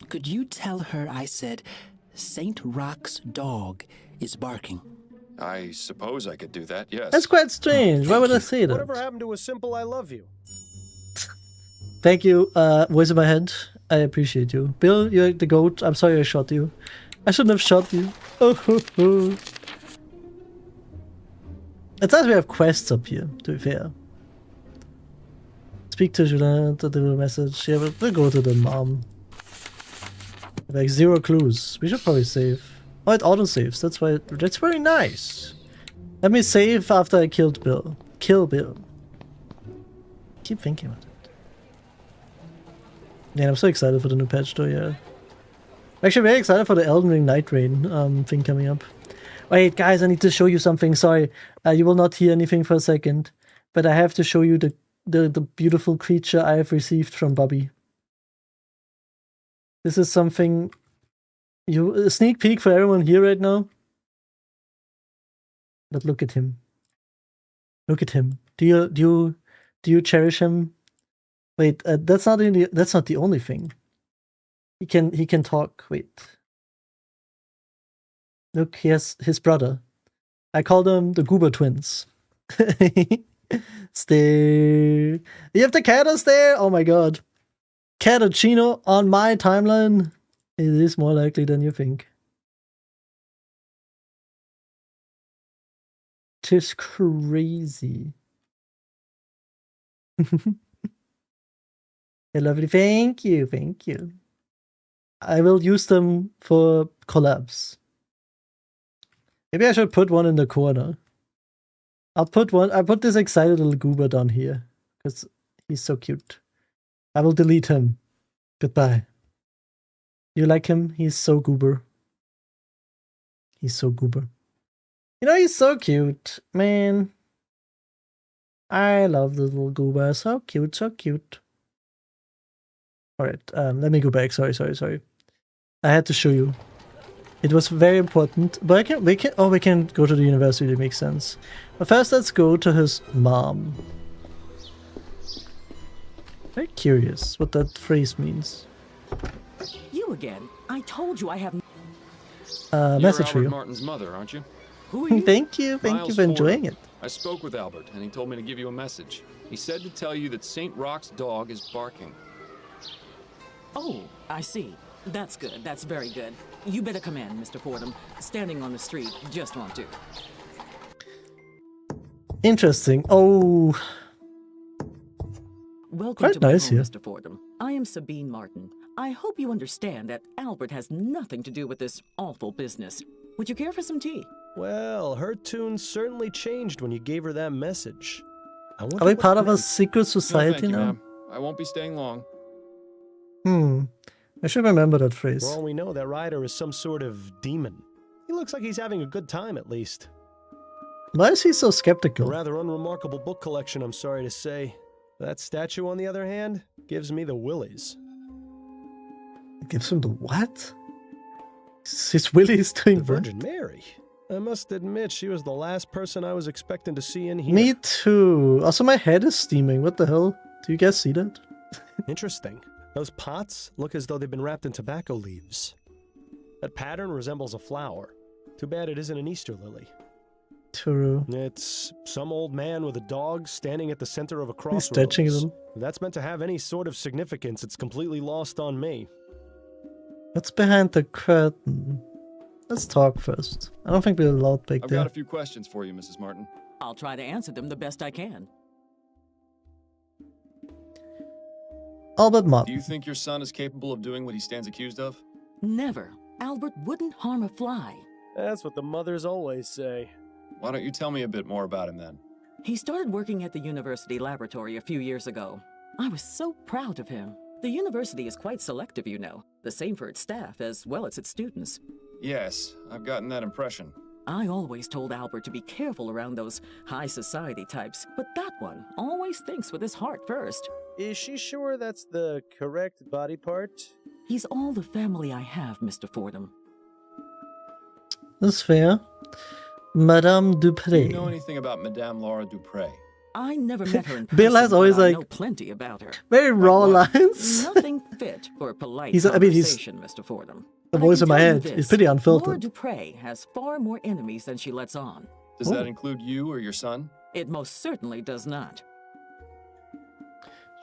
Could you tell her I said St. Rock's dog is barking? I suppose I could do that, yes. That's quite strange. Why would I say Whatever that? happened to a simple "I love you"? Thank you, voice in my head. I appreciate you. Bill, you're the goat. I'm sorry I shot you. I shouldn't have shot you. Oh. It's nice we have quests up here, to be fair. Speak to Julien to deliver a message. Yeah, we'll go to the mom. Like 0 clues. We should probably save. Oh, it auto-saves. That's why. That's very nice. Let me save after I killed Bill. Kill Bill. Keep thinking about it. Yeah, I'm so excited for the new patch though, yeah. I'm actually very excited for the Elden Ring Night Rain thing coming up. Wait, guys, I need to show you something. Sorry, you will not hear anything for a second. But I have to show you the beautiful creature I have received from Bubby. This is something... a sneak peek for everyone here right now. But look at him. Look at him. Do you cherish him? Wait, that's not the only thing. He can talk. Wait. Look, he has his brother. I call them the Goober twins. Stay. You have the Catos there? Oh my god. Catachino on my timeline. It is more likely than you think. Tis crazy. Hey, lovely. Thank you. I will use them for collabs. Maybe I should put one in the corner. I'll put this excited little goober down here because he's so cute. I will delete him. Goodbye. You like him? He's so goober. He's so goober. You know, he's so cute, man. I love the little goober. So cute, so cute. Alright, let me go back. Sorry. I had to show you. It was very important. But we can go to the university, that makes sense. But first let's go to his mom. Very curious what that phrase means. You again? I told you I have. Message for Albert you. Martin's mother, aren't you? Who are you? Thank you Miles for enjoying Fordham. it. I spoke with Albert, and he told me to give you a message. He said to tell you that St. Rock's dog is barking. Oh, I see. That's good. That's very good. You better come in, Mr. Fordham. Standing on the street just won't do. Interesting. Oh, Welcome quite to my nice home, here. Mr. Fordham. I am Sabine Martin. I hope you understand that Albert has nothing to do with this awful business. Would you care for some tea? Well, her tune certainly changed when you gave her that message. I wonder Are we what part it of a meant. secret No, society thank you, now? ma'am. I won't be staying long. I should remember that For phrase. all we know, that rider is some sort of demon. He looks like he's having a good time, at least. Why is he so A skeptical? rather unremarkable book collection, I'm sorry to say. That statue, on the other hand, gives me the willies. Gives him the what? His Willie is doing The what? Virgin Mary. I must admit, she was the last person I was expecting to see in here. Me too. Also, my head is steaming. What the hell? Do you guys see that? Interesting. Those pots look as though they've been wrapped in tobacco leaves. That pattern resembles a flower. Too bad it isn't an Easter lily. True. It's some old man with a dog standing at the center of a He's crossroads. stretching a little. If that's meant to have any sort of significance, it's completely lost on me. What's behind the curtain? Let's talk first. I don't think we're allowed back I've there. got a few questions for you, Mrs. Martin. I'll try to answer them the best I can. Albert Do Martin. you think your son is capable of doing what he stands accused of? Never. Albert wouldn't harm a fly. That's what the mothers always say. Why don't you tell me a bit more about him then? He started working at the university laboratory a few years ago. I was so proud of him. The university is quite selective, you know. The same for its staff as well as its students. Yes, I've gotten that impression. I always told Albert to be careful around those high society types, but that one always thinks with his heart first. Is she sure that's the correct body part? He's all the family I have, Mr. Fordham. That's fair. Madame Do Dupré. you know anything about Madame Laura Dupre? I never met her in person, Bill has always, but I like, know plenty about her. Very raw what? lines. Nothing fit for a polite He's- I mean, he's- conversation, Mr. Fordham. The But I voice can in my tell you head this, is pretty Laura unfiltered. Dupre has far more enemies than she lets on. Does that include you or your son? It most certainly does not.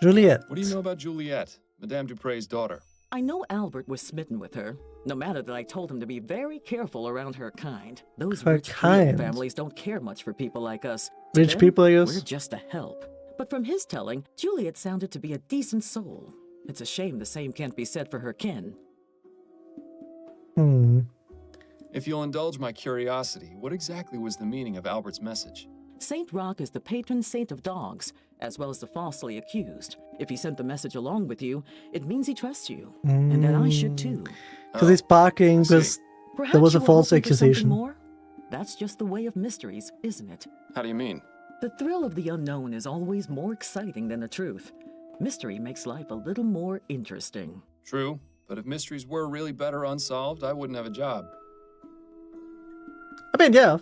Juliet. What do you know about Juliet, Madame Dupre's daughter? I know Albert was smitten with her, no matter that I told him to be very careful around her kind. Those Her rich Creole kind? families don't care much for people like us. To Rich them, people, I guess. We're just a help. But from his telling, Juliet sounded to be a decent soul. It's a shame the same can't be said for her kin. If you'll indulge my curiosity, what exactly was the meaning of Albert's message? Saint Rock is the patron saint of dogs, as well as the falsely accused. If he sent the message along with you, it means he trusts you, and that I should too. Because he's barking I see. because Perhaps there was a you were false hoping for something accusation. more? That's just the way of mysteries, isn't it? How do you mean? The thrill of the unknown is always more exciting than the truth. Mystery makes life a little more interesting. True, but if mysteries were really better unsolved, I wouldn't have a job. I mean, yeah.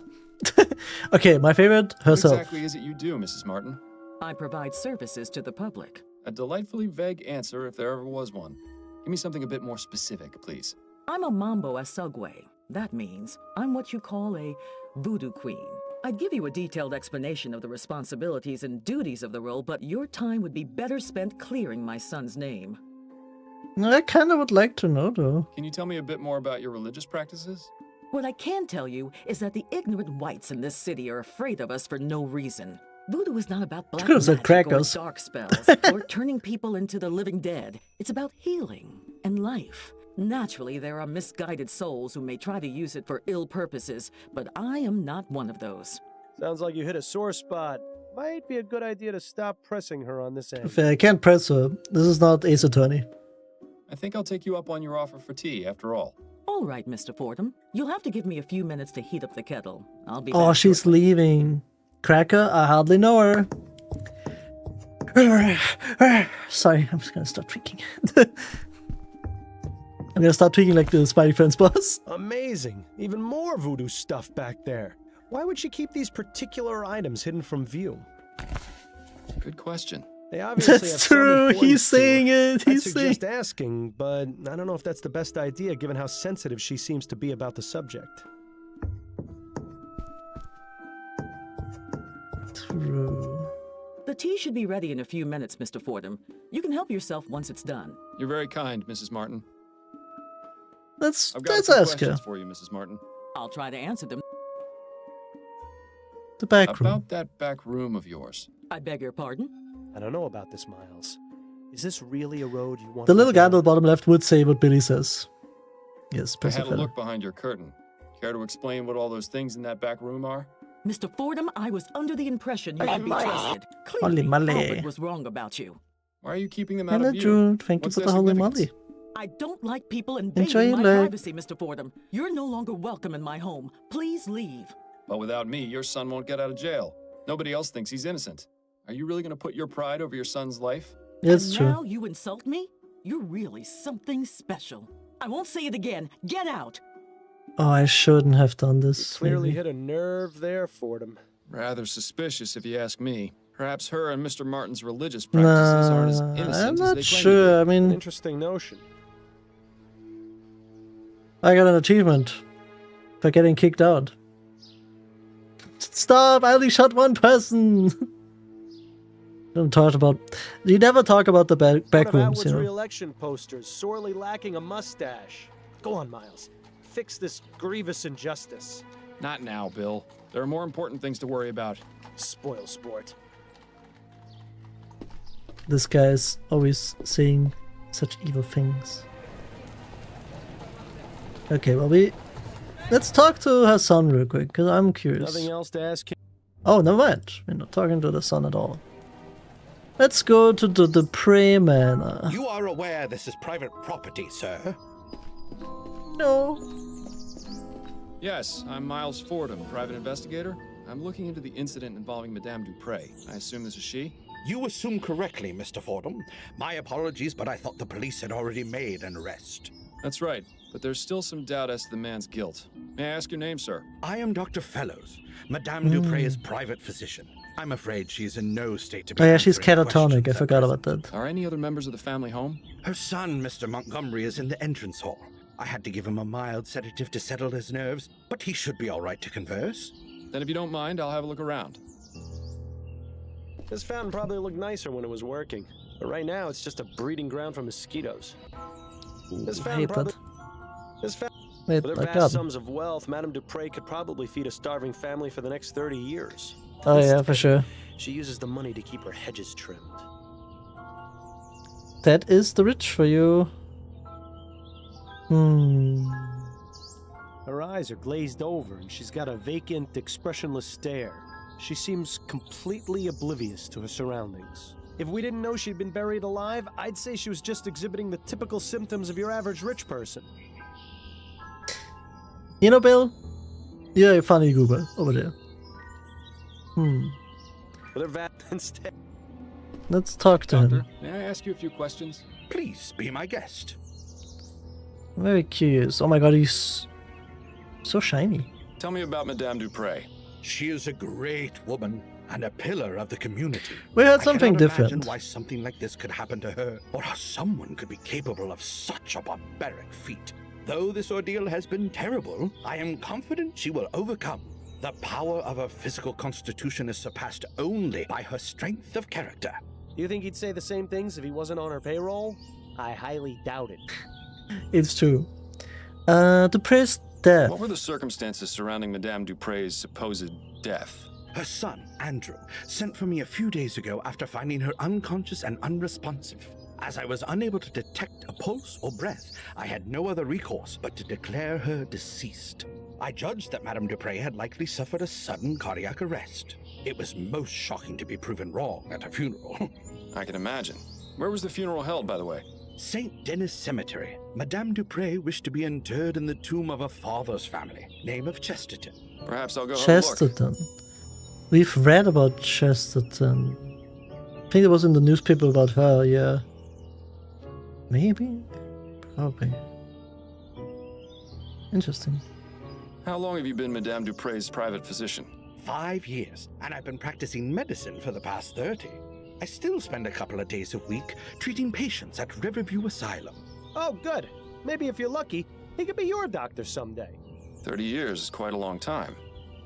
Okay, my favorite, herself. What exactly is it you do, Mrs. Martin? I provide services to the public. A delightfully vague answer if there ever was one. Give me something a bit more specific, please. I'm a Mambo Asugwe. That means I'm what you call a voodoo queen. I'd give you a detailed explanation of the responsibilities and duties of the role, but your time would be better spent clearing my son's name. I kind of would like to know, though. Can you tell me a bit more about your religious practices? What I can tell you is that the ignorant whites in this city are afraid of us for no reason. Voodoo is not about black could have said magic crackers. or dark spells or turning people into the living dead. It's about healing and life. Naturally, there are misguided souls who may try to use it for ill purposes, but I am not one of those. Sounds like you hit a sore spot. Might be a good idea to stop pressing her on this end. If I can't press her. This is not Ace Attorney. I think I'll take you up on your offer for tea, after all. All right, Mr. Fordham. You'll have to give me a few minutes to heat up the kettle. I'll be Oh, back she's shortly. leaving. Cracker, I hardly know her. Sorry, I'm just gonna start tweaking. I'm gonna start tweaking like the Spidey Friends boss. Amazing. Even more voodoo stuff back there. Why would she keep these particular items hidden from view? Good question. They obviously have That's some true. importance He's to her. saying it. I'd He's saying. suggest asking, but I don't know if that's the best idea given how sensitive she seems to be about the subject. True. The tea should be ready in a few minutes, Mr. Fordham. You can help yourself once it's done. You're very kind, Mrs. Martin. Let's I've got a let's few ask her. questions for you, Mrs. Martin. I'll try to answer them. The back room. About that back room of yours. I beg your pardon? I don't know about this, Miles. Is this really a road you want The to little go guy down? at the bottom left would say what Billy says. Yes, I had a Percival. look behind your curtain. Care to explain what all those things in that back room are? Mr. Fordham, I was under the impression you could be Holy trusted. moly. Clearly, Albert was wrong about you. Why are you keeping them out Hello, of view? Jude. Thank What's you for their the holy significance? moly. I don't like people Enjoy invading your my leg. privacy, Mr. Fordham. You're no longer welcome in my home. Please leave. But without me, your son won't get out of jail. Nobody else thinks he's innocent. Are you really going to put your pride over your son's life? Yes, And true. now you insult me? You're really something special. I won't say it again. Get out! Oh, I shouldn't have done this. Clearly maybe. hit a nerve there, Fordham. Rather suspicious, if you ask me. Perhaps her and Mr. Martin's religious practices aren't as Nah, innocent I'm as not they claim sure. I An mean, interesting notion. I got an achievement for getting kicked out. Stop! I only shot one person. Don't talk about. You never talk about the back One of rooms, Atwood's you know. re-election posters, sorely lacking a mustache. Go on, Miles. Fix this grievous injustice. be. Not now, Bill. There are more important things to worry about. Spoil sport. This guy is always saying such evil things. Okay, well let's talk to her son real quick, because I'm curious. Nothing else to ask him. Oh, never mind. We're not talking to the son at all. Let's go to the Prey Manor. You are aware this is private property, sir? No. Yes, I'm Miles Fordham, private investigator. I'm looking into the incident involving Madame Dupre. I assume this is she? You assume correctly, Mr. Fordham. My apologies, but I thought the police had already made an arrest. That's right, but there's still some doubt as to the man's guilt. May I ask your name, sir? I am Dr. Fellows, Madame Dupre's private physician. I'm afraid she's in no state to be Oh yeah, she's answering catatonic. questions I at forgot present. about that. Are any other members of the family home? Her son, Mr. Montgomery, is in the entrance hall. I had to give him a mild sedative to settle his nerves, but he should be all right to converse. Then if you don't mind, I'll have a look around. This fountain probably looked nicer when it was working, but right now it's just a breeding ground for mosquitoes. This I fountain hate probably. that. This fountain. Wait, With her I vast got him. sums of wealth, Madame Dupre could probably feed a starving family for the next 30 years. Oh yeah, for sure. She uses the money to keep her hedges trimmed. That is the rich for you. Her eyes are glazed over and she's got a vacant, expressionless stare. She seems completely oblivious to her surroundings. If we didn't know she'd been buried alive, I'd say she was just exhibiting the typical symptoms of your average rich person. You know, Bill? You're a funny goober over there. With her vast stare. Let's talk to Doctor, him. may I ask you a few questions? Please be my guest. I'm very curious. Oh my god, he's so shiny. Tell me about Madame Dupre. She is a great woman and a pillar of the community. We had I something cannot different. imagine why something like this could happen to her, or how someone could be capable of such a barbaric feat. Though this ordeal has been terrible, I am confident she will overcome. The power of her physical constitution is surpassed only by her strength of character. You think he'd say the same things if he wasn't on her payroll? I highly doubt it. It's true. Dupre's death. What were the circumstances surrounding Madame Dupre's supposed death? Her son, Andrew, sent for me a few days ago after finding her unconscious and unresponsive. As I was unable to detect a pulse or breath, I had no other recourse but to declare her deceased. I judged that Madame Dupre had likely suffered a sudden cardiac arrest. It was most shocking to be proven wrong at a funeral. I can imagine. Where was the funeral held, by the way? St. Denis Cemetery. Madame Dupre wished to be interred in the tomb of her father's family, name of Chesterton. Perhaps I'll go have a look. Chesterton. We've read about Chesterton. I think it was in the newspaper about her, yeah. Maybe? Probably. Interesting. How long have you been Madame Dupre's private physician? 5 years, and I've been practicing medicine for the past 30. I still spend a couple of days a week treating patients at Riverview Asylum. Oh, good. Maybe if you're lucky, he could be your doctor someday. 30 years is quite a long time.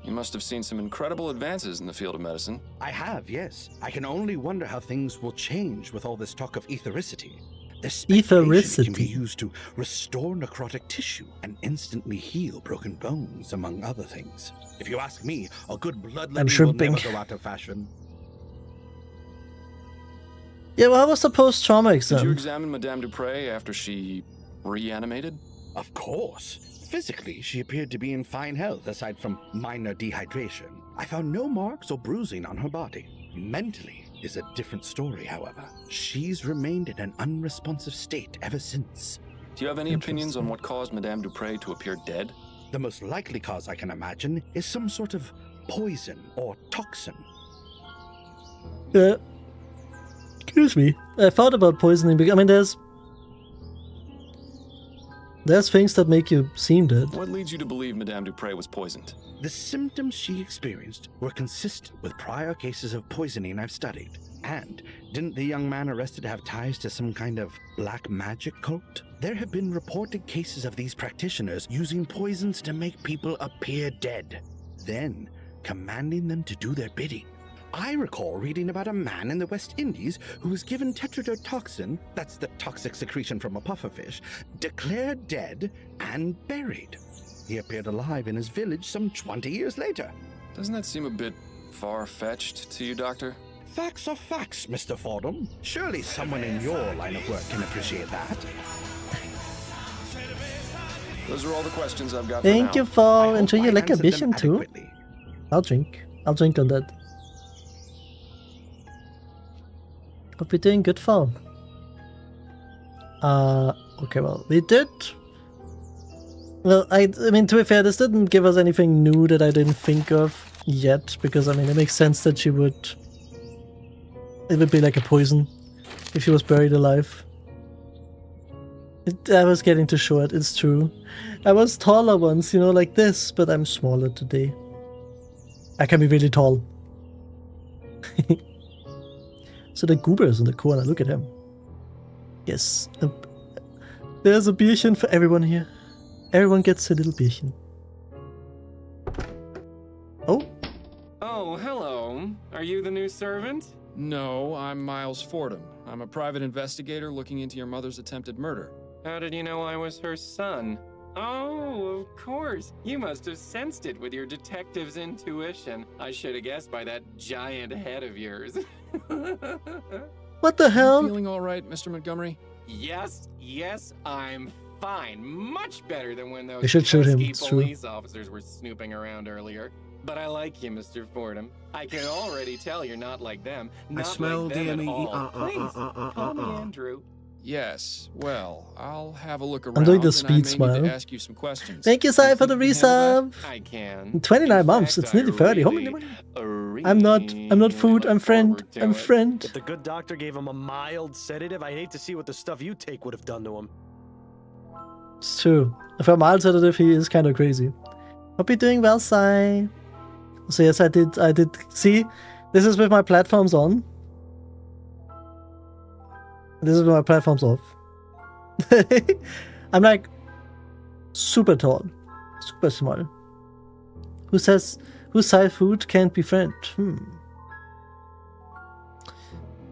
You must have seen some incredible advances in the field of medicine. I have, yes. I can only wonder how things will change with all this talk of ethericity. This speculation can be used to restore necrotic tissue and instantly heal broken bones, among other things. If you ask me, a good bloodletting will never go out of fashion. Yeah, well, how was the post-trauma exam? Did you examine Madame Dupre after she reanimated? Of course. Physically, she appeared to be in fine health aside from minor dehydration. I found no marks or bruising on her body. Mentally is a different story, however. She's remained in an unresponsive state ever since. Do you have any opinions on what caused Madame Dupre to appear dead? The most likely cause I can imagine is some sort of poison or toxin. Excuse me. I thought about poisoning because, I mean, there's things that make you seem dead. What leads you to believe Madame Dupre was poisoned? The symptoms she experienced were consistent with prior cases of poisoning I've studied. And didn't the young man arrested have ties to some kind of black magic cult? There have been reported cases of these practitioners using poisons to make people appear dead, then commanding them to do their bidding. I recall reading about a man in the West Indies who was given tetrodotoxin, that's the toxic secretion from a pufferfish, declared dead and buried. He appeared alive in his village some 20 years later. Doesn't that seem a bit far-fetched to you, Doctor? Facts are facts, Mr. Fordham. Surely someone in your line of work can appreciate that. Those are all the questions I've got Thank for you now. for enjoying your lekker bierchen too. I'll drink on that. Hope you're doing good, Fall. Okay, well, we did. Well, I mean, to be fair, this didn't give us anything new that I didn't think of yet, because, I mean, it makes sense that it would be like a poison if she was buried alive. I was getting too short, it's true. I was taller once, you know, like this, but I'm smaller today. I can be really tall. So the goober is in the corner, look at him. Yes. There's a bierchen for everyone here. Everyone gets a little bierchen. Oh. Oh, hello. Are you the new servant? No, I'm Miles Fordham. I'm a private investigator looking into your mother's attempted murder. How did you know I was her son? Oh, of course. You must have sensed it with your detective's intuition. I should have guessed by that giant head of yours. What the hell? Feeling all right, Mr. Montgomery? Yes, I'm fine. Much better than when those We should shoot him, pesky it's true. police officers were snooping around earlier. But I like you, Mr. Fordham. I can already tell you're not like them. Not smell like them at DNA. all. Please, call me Andrew. Yes. Well, I'll have a look around. I'm doing the and speed I may smile. Need to ask you some questions. Thank you, Sai, for the resub. I can. 29 months, it's nearly 30. How many money? I'm not food, I'm friend. I'm friend. If the good doctor gave him a mild sedative, I'd hate to see what the stuff you take would have done to him. It's true. For a mild sedative, he is kind of crazy. Hope you're doing well, Sai. So yes, I did. See, this is with my platforms on. This is with my platforms off. I'm like super tall, super small. Who says food can't be friend?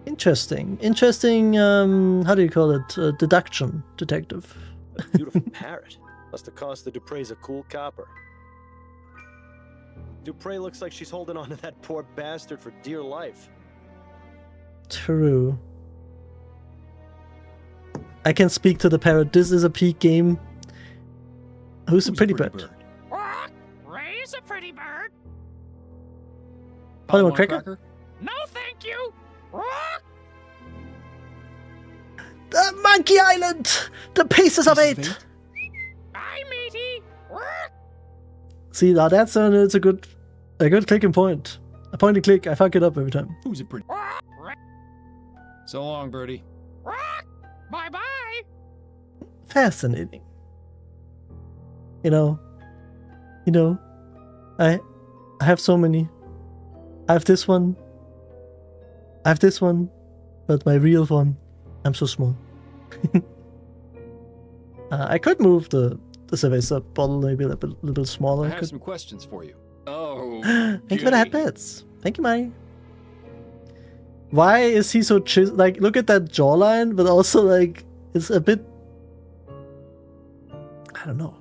Interesting. How do you call it? Deduction detective. A beautiful parrot. Must have cost the Dupre's a cool copper. Dupre looks like she's holding on to that poor bastard for dear life. True. I can speak to the parrot. This is a peak game. Who's a pretty bird? Ray's a pretty bird. Polymorph Cracker? No, thank you. The Monkey Island! The Pieces of Eight! Hi, matey. See, now that's it's a good clicking point. A point and click. I fuck it up every time. Who's a pretty? So long, Birdie. Bye-bye. Fascinating. You know, I have so many. I have this one. I have this one, but my real one, I'm so small. I could move the cerveza bottle maybe a little bit smaller. I have some questions for you. Oh, thank you for the headbats. Thank you, Mai. Why is he so like, look at that jawline, but also like it's a bit, I don't know.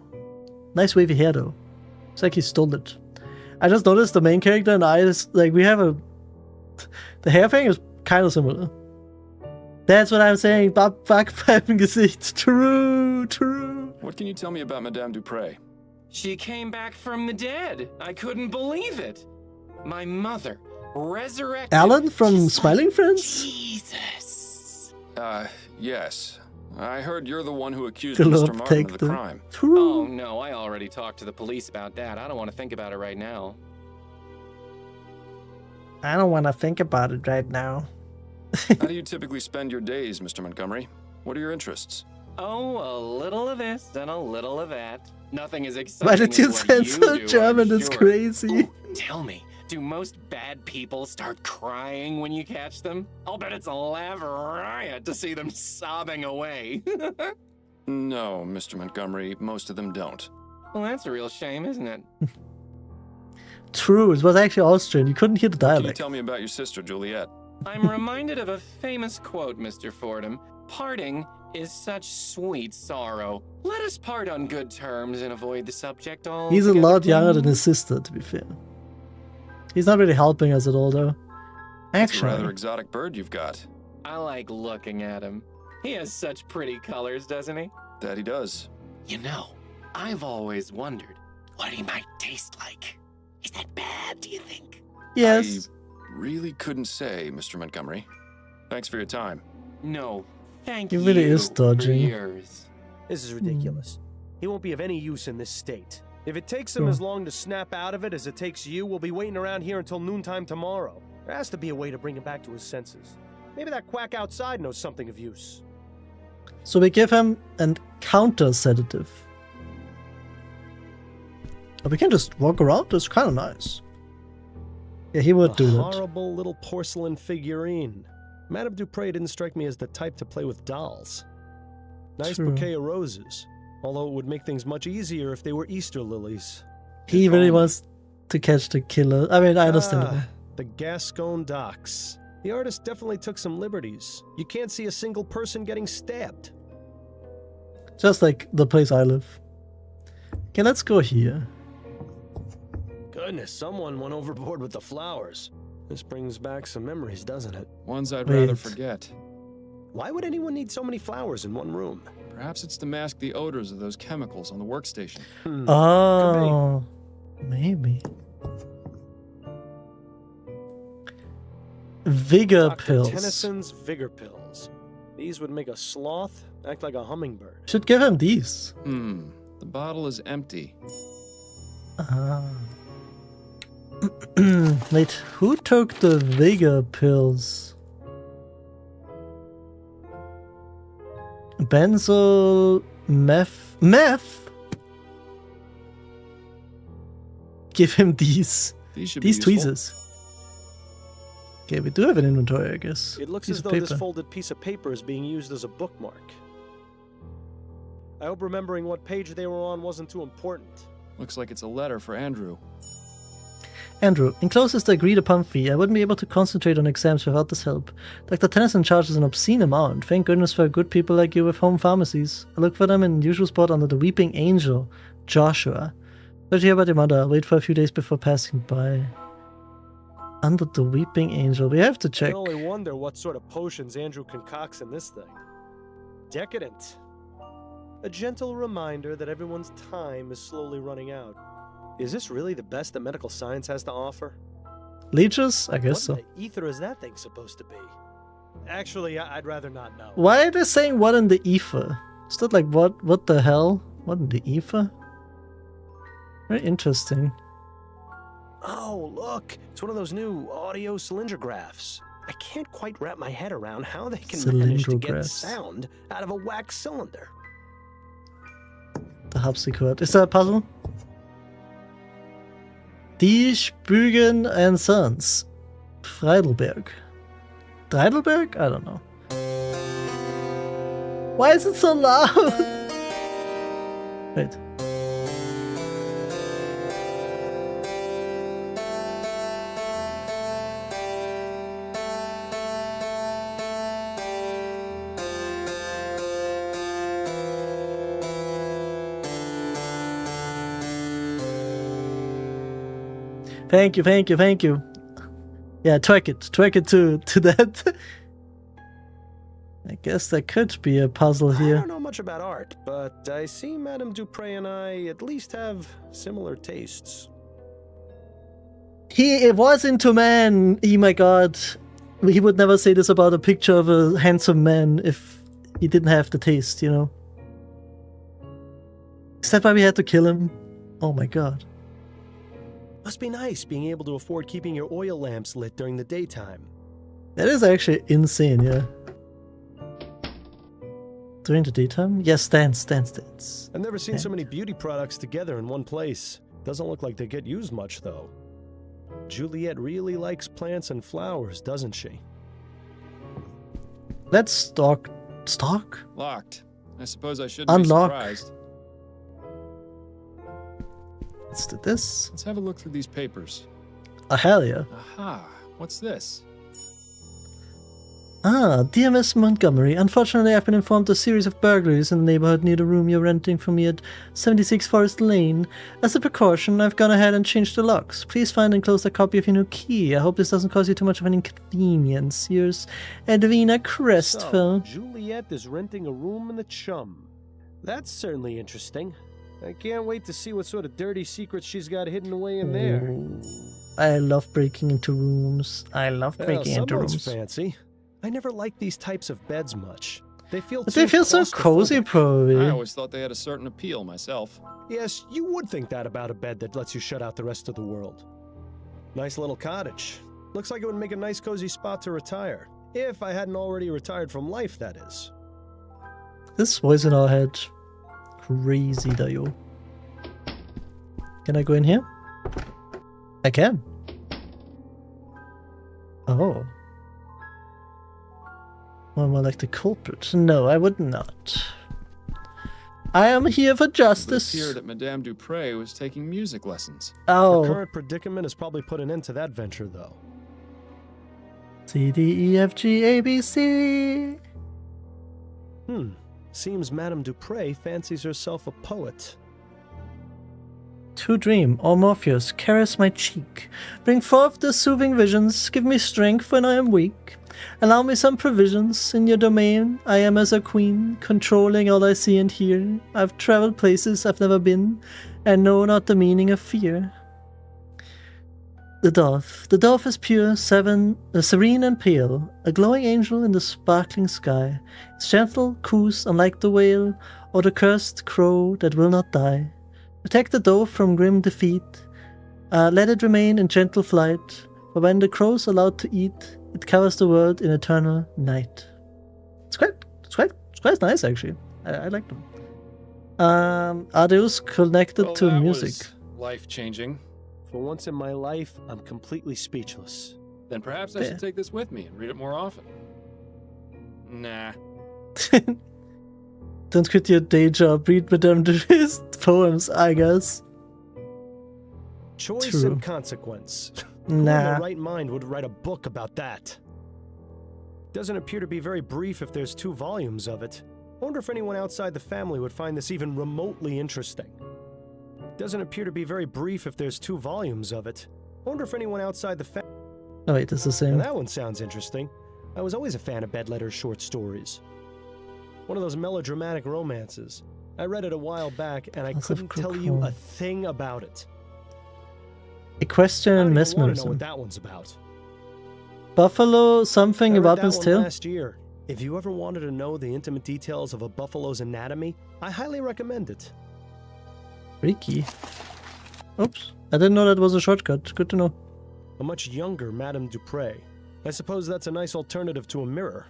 Nice wavy hair though. It's like he stole it. I just noticed the main character and I is like we have the hair thing is kind of similar. That's what I'm saying. Backpiping-Gesicht. True. What can you tell me about Madame Dupre? She came back from the dead. I couldn't believe it. My mother resurrected. Alan from Smiling Friends? Jesus. Yes. I heard you're the one who accused Good Mr. Lord, Martin take of the the- crime. True. Oh no, I already talked to the police about that. I don't want to think about it right now. I don't want to think about it right now. How do you typically spend your days, Mr. Montgomery? What are your interests? Oh, a little of this and a little of that. Nothing is exciting. Why did you as what censor do, German? I'm It's sure. crazy. Ooh, tell me, do most bad people start crying when you catch them? I'll bet it's a laugh riot to see them sobbing away. No, Mr. Montgomery, most of them don't. Well, that's a real shame, isn't it? True, it was actually Austrian. You couldn't hear the Can you dialect. tell me about your sister, Juliet? I'm reminded of a famous quote, Mr. Fordham. Parting is such sweet sorrow. Let us part on good terms and avoid the subject altogether. He's a lot younger than his sister, to be fair. He's not really helping us at all, though. It's a rather Actually, exotic bird you've got. I like looking at him. He has such pretty colors, doesn't he? That he does. You know, I've always wondered what he might taste like. Is that bad, do you think? yes. I really couldn't say, Mr. Montgomery. Thanks for your time. No, thank He you really is dodging. for yours. This is ridiculous. He won't be of any use in this state. If it takes him Sure. as long to snap out of it as it takes you, we'll be waiting around here until noontime tomorrow. There has to be a way to bring him back to his senses. Maybe that quack outside knows something of use. So we give him an counter sedative. But we can just walk around. That's kind of nice. Yeah, he would do A that. horrible little porcelain figurine. Madame Dupre didn't strike me as the type to play with dolls. Nice True. bouquet of roses. Although it would make things much easier if they were Easter lilies. He really wants to catch the killer. I mean, I understand. Ah, the Gascon docks. The artist definitely took some liberties. You can't see a single person getting stabbed. Just like the place I live. Okay, let's go here. Goodness, someone went overboard with the flowers. This brings back some memories, doesn't it? Ones I'd rather Wait. forget. Why would anyone need so many flowers in one room? Perhaps it's to mask the odors of those chemicals on the workstation. Oh, maybe. Vigor Dr. pills. Tennyson's vigor pills. These would make a sloth act like a hummingbird. Should give him these. The bottle is empty. Ah. Wait, who took the vigor pills? Benzyl meth? Give him these. These should be These useful. tweezers. Okay, we do have an inventory, I guess. It looks Piece as of though paper. this folded piece of paper is being used as a bookmark. I hope remembering what page they were on wasn't too important. Looks like it's a letter for Andrew. Andrew, enclosed is the agreed upon fee. I wouldn't be able to concentrate on exams without this help. Dr. Tennyson charges an obscene amount. Thank goodness for good people like you with home pharmacies. I look for them in the usual spot under the Weeping Angel, Joshua. Sorry to hear about your mother. I'll wait for a few days before passing by. Under the Weeping Angel. We have to I check. can only wonder what sort of potions Andrew concocts in this thing. Decadent. A gentle reminder that everyone's time is slowly running out. Is this really the best that medical science has to offer? Leeches? I guess so. What in the ether is that thing supposed to be? Actually, I'd rather not know. Why are they saying what in the ether? Is that like what the hell? What in the ether? Very interesting. Oh, look! It's one of those new audio cylindrographs. I can't quite wrap my head around how they can manage to get Cylindrographs. sound out of a wax cylinder. The harpsichord. Is that a puzzle? Die Spügen and Sons. Freidelberg. Dreidelberg? I don't know. Why is it so loud? Wait. Thank you, thank you, thank you. Yeah, twerk it to that. I guess that could be a puzzle I here. don't know much about art, but I see Madame Dupre and I at least have similar tastes. He was into man. Oh my god. He would never say this about a picture of a handsome man if he didn't have the taste, you know? Is that why we had to kill him? Oh my god. Must be nice being able to afford keeping your oil lamps lit during the daytime. That is actually insane, yeah. During the daytime? Yes, dance. I've never seen so many beauty products together in one place. Doesn't look like they get used much, though. Juliet really likes plants and flowers, doesn't she? Let's stalk. Stalk? Locked. I suppose I shouldn't Unlock. be surprised. Let's do this. Let's have a look through these papers. Oh, hell yeah. Aha, what's this? Ah, dear Miss Montgomery, unfortunately I've been informed of a series of burglaries in the neighborhood near the room you're renting from me at 76 Forest Lane. As a precaution, I've gone ahead and changed the locks. Please find and close a copy of your new key. I hope this doesn't cause you too much of an inconvenience. Yours, Edwina Crestfell. So, Juliet is renting a room in the Chum. That's certainly interesting. I can't wait to see what sort of dirty secrets she's got hidden away in there. I love breaking into rooms. I love breaking into someone's rooms. fancy. I never liked these types of beds much. They feel But too they feel so cozy, probably. I always thought they had a certain appeal myself. Yes, you would think that about a bed that lets you shut out the rest of the world. Nice little cottage. Looks like it would make a nice cozy spot to retire. If I hadn't already retired from life, that is. This voice in our head. Crazy, Dio. Can I go in here? I can. Oh. Well, more like the culprit. No, I would not. I am here for justice. It appeared that Madame Dupre was taking music lessons. Oh. Her current predicament has probably put an end to that venture, though. C, D, E, F, G, A, B, C. Seems Madame Dupre fancies herself a poet. To dream, O Morpheus, caress my cheek. Bring forth the soothing visions, give me strength when I am weak. Allow me some provisions, in your domain I am as a queen, controlling all I see and hear. I've traveled places I've never been, and know not the meaning of fear. The dove is pure, serene and pale, a glowing angel in the sparkling sky. Its gentle coos, unlike the whale, or the cursed crow that will not die. Protect the dove from grim defeat. Let it remain in gentle flight, for when the crow's allowed to eat, it covers the world in eternal night. It's quite nice, actually. I like them. Are those connected to that music? Was life-changing. For once in my life, I'm completely speechless. Then perhaps I should take this with me and read it more often. Nah. Don't quit your day job. Read Madame Dupre's poems, I guess. Choice True. and consequence. Who in Nah. their right mind would write a book about that? Doesn't appear to be very brief if there's 2 volumes of it. Wonder if anyone outside the family would find this even remotely interesting. Doesn't appear to be very brief if there's 2 volumes of it. Wonder if anyone outside the family... Oh wait, it's the same. That one sounds interesting. I was always a fan of Bedletter's short stories. One of those melodramatic romances. I read it a while back, and I House of couldn't tell you Cocoa. a thing about it. Equestrian I don't even want to know mesmerism. what that one's about. Buffalo something I read about that Miss one Tail. last year. If you ever wanted to know the intimate details of a buffalo's anatomy, I highly recommend it. Freaky. Oops. I didn't know that was a shortcut. Good to know. A much younger Madame Dupre. I suppose that's a nice alternative to a mirror.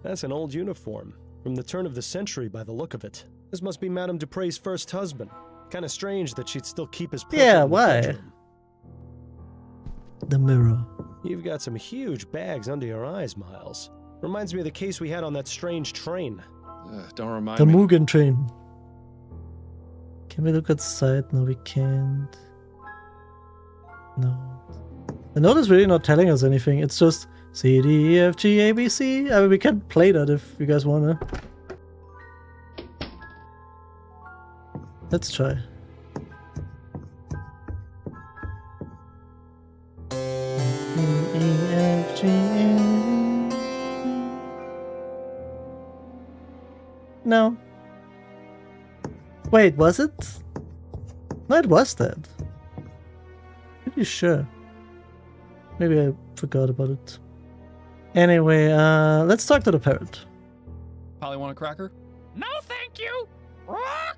That's an old uniform, from the turn of the century by the look of it. This must be Madame Dupre's first husband. Kinda strange that she'd still keep his portrait Yeah, in the why? bedroom. The mirror. You've got some huge bags under your eyes, Miles. Reminds me of the case we had on that strange train. Don't remind The me. Mugen train. Can we look outside? No, we can't. No. The note is really not telling us anything. It's just C, D, E, F, G, A, B, C. I mean, we can play that if you guys wanna. Let's try. E, F, G, A. No. Wait, was it? No, it was that. Pretty sure. Maybe I forgot about it. Anyway, let's talk to the parrot. Polly want a cracker? No, thank you. Rock,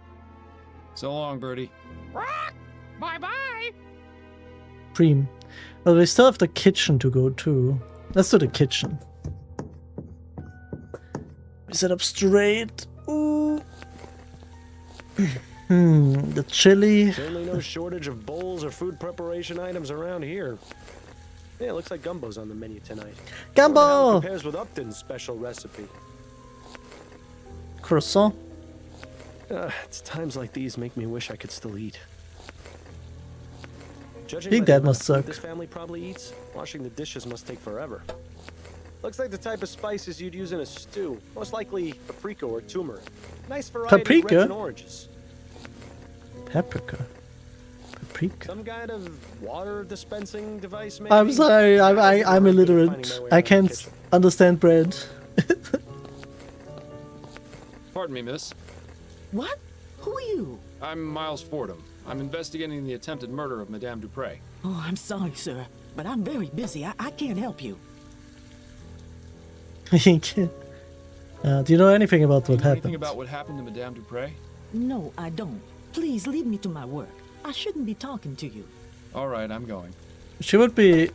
So long, Birdie. rock. Bye-bye. Cream. Well, we still have the kitchen to go to. Let's do the kitchen. We set up straight. Ooh. The chili. Certainly no shortage of bowls or food preparation items around here. Yeah, it looks like gumbo's on the menu tonight. Gumbo! Wonder how it compares with Upton's special recipe. Croissant. It's times like these make me wish I could still eat. Judging Big by the Dad amount must of food suck. this family probably eats, washing the dishes must take forever. Looks like the type of spices you'd use in a stew. Most likely paprika or turmeric. Nice variety of Paprika? reds and oranges. Paprika. Paprika. Some kind of water dispensing device, maybe? I'm sorry, I'm illiterate. I can't understand bread. Pardon me, miss. What? Who are you? I'm Miles Fordham. I'm investigating the attempted murder of Madame Dupre. Oh, I'm sorry, sir, but I'm very busy. I can't help you. Do you know anything about Do you what know happened? anything about what happened to Madame Dupre? No, I don't. Please leave me to my work. I shouldn't be talking to you. All right, I'm going. She would be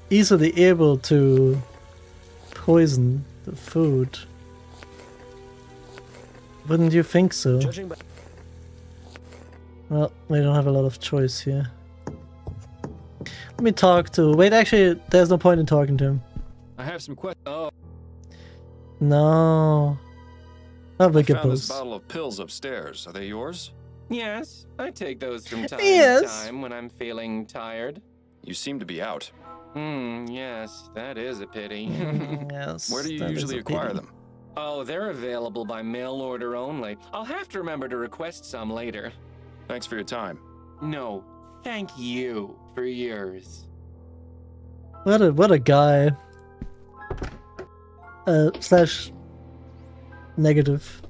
easily able to poison the food. Wouldn't you think so? Judging by Well, we don't have a lot of choice here. Let me talk to... Wait, actually, there's no point in talking to him. I have some questions. Oh, No. Not I wicked found this pose. bottle of pills upstairs. Are they yours? Yes, I take those from time Yes. to time when I'm feeling tired. You seem to be out. Yes, that is a pity. Yes. Where do you that is usually a acquire pity. them? Oh, they're available by mail order only. I'll have to remember to request some later. Thanks for your time. No, thank you for yours. What a guy. Slash negative.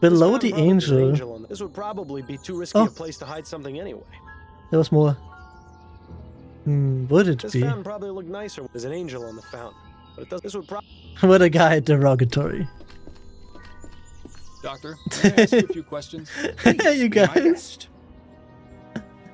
Below the angel. This would probably be too risky Oh. a place to hide something anyway. There was more. Would it This be? fountain probably looked nicer. There's an angel on the fountain, but it does. This would probably. What a guy derogatory. Doctor, may I ask you a few questions? You guys.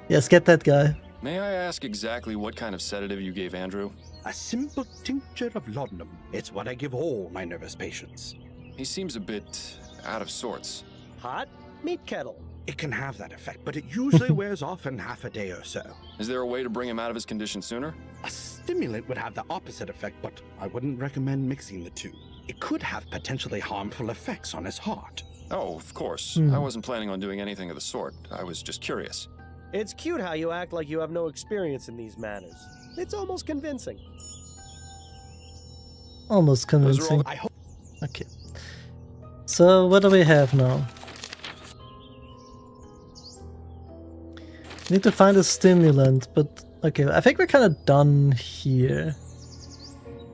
Yes, get that guy. May I ask exactly what kind of sedative you gave Andrew? A simple tincture of laudanum. It's what I give all my nervous patients. He seems a bit out of sorts. Hot meat kettle. It can have that effect, but it usually wears off in half a day or so. Is there a way to bring him out of his condition sooner? A stimulant would have the opposite effect, but I wouldn't recommend mixing the two. It could have potentially harmful effects on his heart. Oh, of course. Hmm. I wasn't planning on doing anything of the sort. I was just curious. It's cute how you act like you have no experience in these matters. It's almost convincing. Almost Those are all convincing. I hope. Okay. So, what do we have now? Need to find a stimulant, but okay, I think we're kind of done here.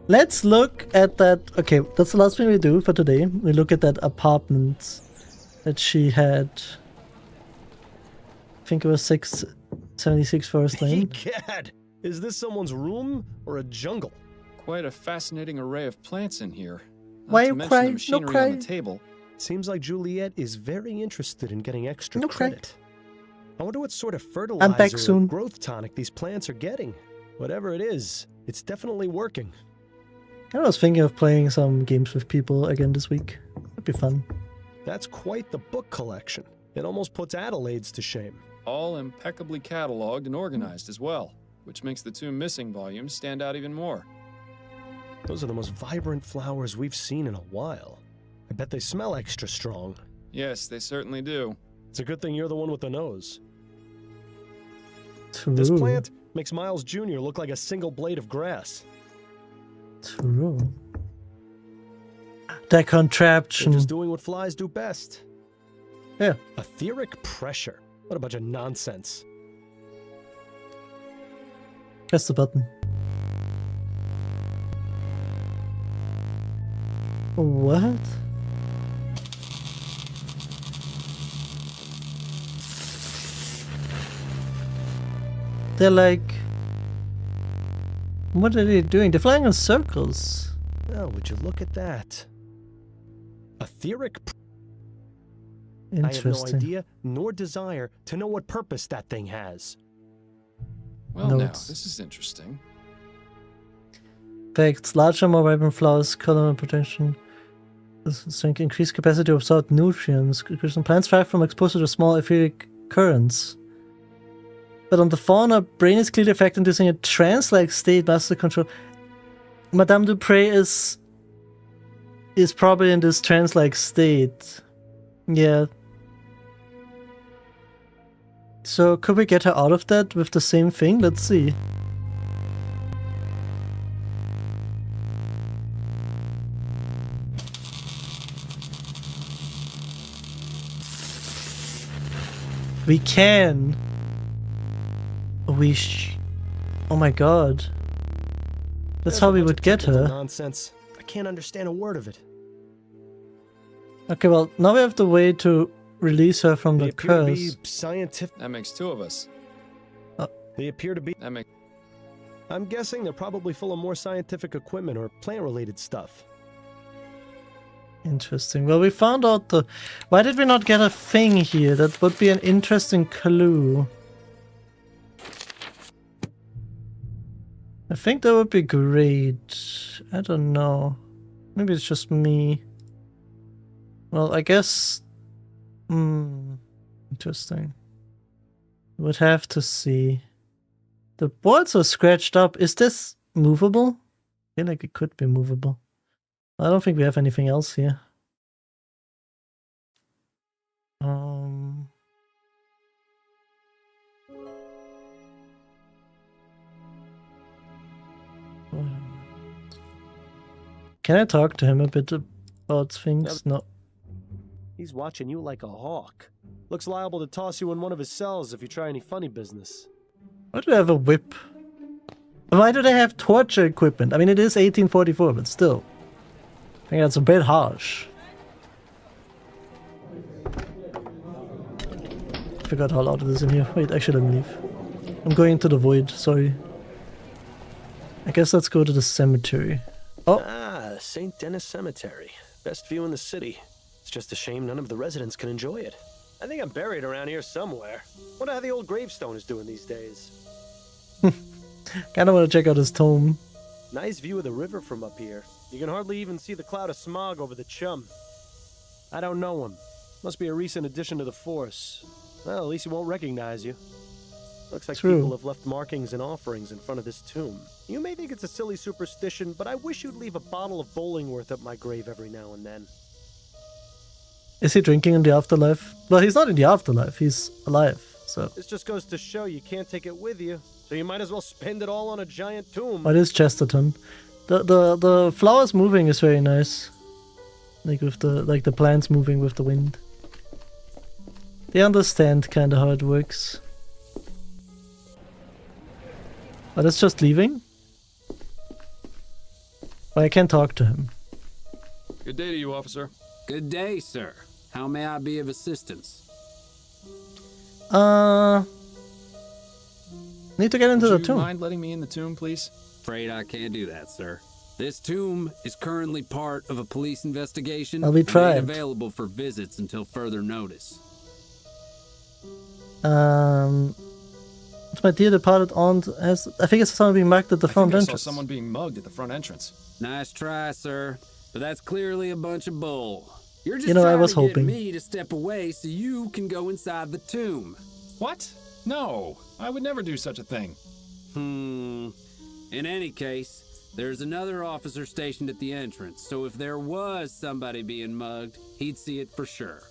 Let's look at that. Okay, that's the last thing we do for today. We look at that apartment that she had. I think it was 676 Forest Lane. Egad! Is this someone's room or a jungle? Quite a fascinating array of plants in here. Not Why to you mention cry? the No machinery cry. on the table. Seems like Juliet is very interested in getting extra No cry. credit. I wonder what sort of fertilizer back or soon. growth tonic these plants are getting. Whatever it is, it's definitely working. I was thinking of playing some games with people again this week. That'd be fun. That's quite the book collection. It almost puts Adelaide's to shame. All impeccably cataloged and organized as well, which makes the 2 missing volumes stand out even more. Those are the most vibrant flowers we've seen in a while. I bet they smell extra strong. Yes, they certainly do. It's a good thing you're the one with the nose. True. This plant makes Miles Jr. look like a single blade of grass. True. That They're contraption. just doing what flies do best. Yeah. Etheric pressure. What a bunch of nonsense. Press the button. What? They're like... What are they doing? They're flying in circles. Oh, would you look at that? Etheric I have no Interesting. idea nor desire to know what purpose that thing has. Well, now, Notes. this is interesting. Facts. Larger, more vibrant flowers, color and protection. Strength, increased capacity to absorb nutrients. Plants thrive from exposure to small etheric currents. But on the fauna, brain is clearly affected, inducing a trance-like state, master control. Madame Dupre is probably in this trance-like state. Yeah. So could we get her out of that with the same thing? Let's see. We can. Oh my god. That's There's how a we bunch would of get technical her. Nonsense. I can't understand a word of it. Okay, well, now we have the way to release her from They the appear to curse. be scientific. That makes 2 of us. They appear to be. That makes... I'm guessing they're probably full of more scientific equipment or plant-related stuff. Interesting. Well, we found out the... Why did we not get a thing here? That would be an interesting clue. I think that would be great. I don't know. Maybe it's just me. Well, I guess... Interesting. Would have to see. The boards are scratched up. Is this movable? I feel like it could be movable. I don't think we have anything else here. Can I talk to him a bit about things? No. He's watching you like a hawk. Looks liable to toss you in one of his cells if you try any funny business. Why do they have a whip? Why do they have torture equipment? I mean, it is 1844, but still. I think that's a bit harsh. Forgot how loud it is in here. Wait, I shouldn't leave. I'm going into the void, sorry. I guess let's go to the cemetery. Oh! Ah, St. Denis Cemetery. Best view in the city. It's just a shame none of the residents can enjoy it. I think I'm buried around here somewhere. Wonder how the old gravestone is doing these days. Kinda wanna check out his tomb. Nice view of the river from up here. You can hardly even see the cloud of smog over the chum. I don't know him. Must be a recent addition to the force. Well, at least he won't recognize you. Looks like True. people have left markings and offerings in front of this tomb. You may think it's a silly superstition, but I wish you'd leave a bottle of Bollingworth at my grave every now and then. Is he drinking in the afterlife? Well, he's not in the afterlife, he's alive, so... This just goes to show you can't take it with you, so you might as well spend it all on a giant tomb. What is Chesterton? The flowers moving is very nice. Like with the plants moving with the wind. They understand kinda how it works. Oh, that's just leaving? But I can't talk to him. Good day to you, officer. Good day, sir. How may I be of assistance? Need to get into the Would you tomb. mind letting me in the tomb, please? Afraid I can't do that, sir. This tomb is currently part of a police investigation. Well, we and tried. ain't available for visits until further notice. It's my dear departed aunt has. I think it's someone being marked at the front I entrance. saw someone being mugged at the front entrance. Nice try, sir. But that's clearly a bunch of bull. You're just You know, I trying was to hoping. get me to step away so you can go inside the tomb. What? No, I would never do such a thing. In any case, there's another officer stationed at the entrance, so if there was somebody being mugged, he'd see it for sure.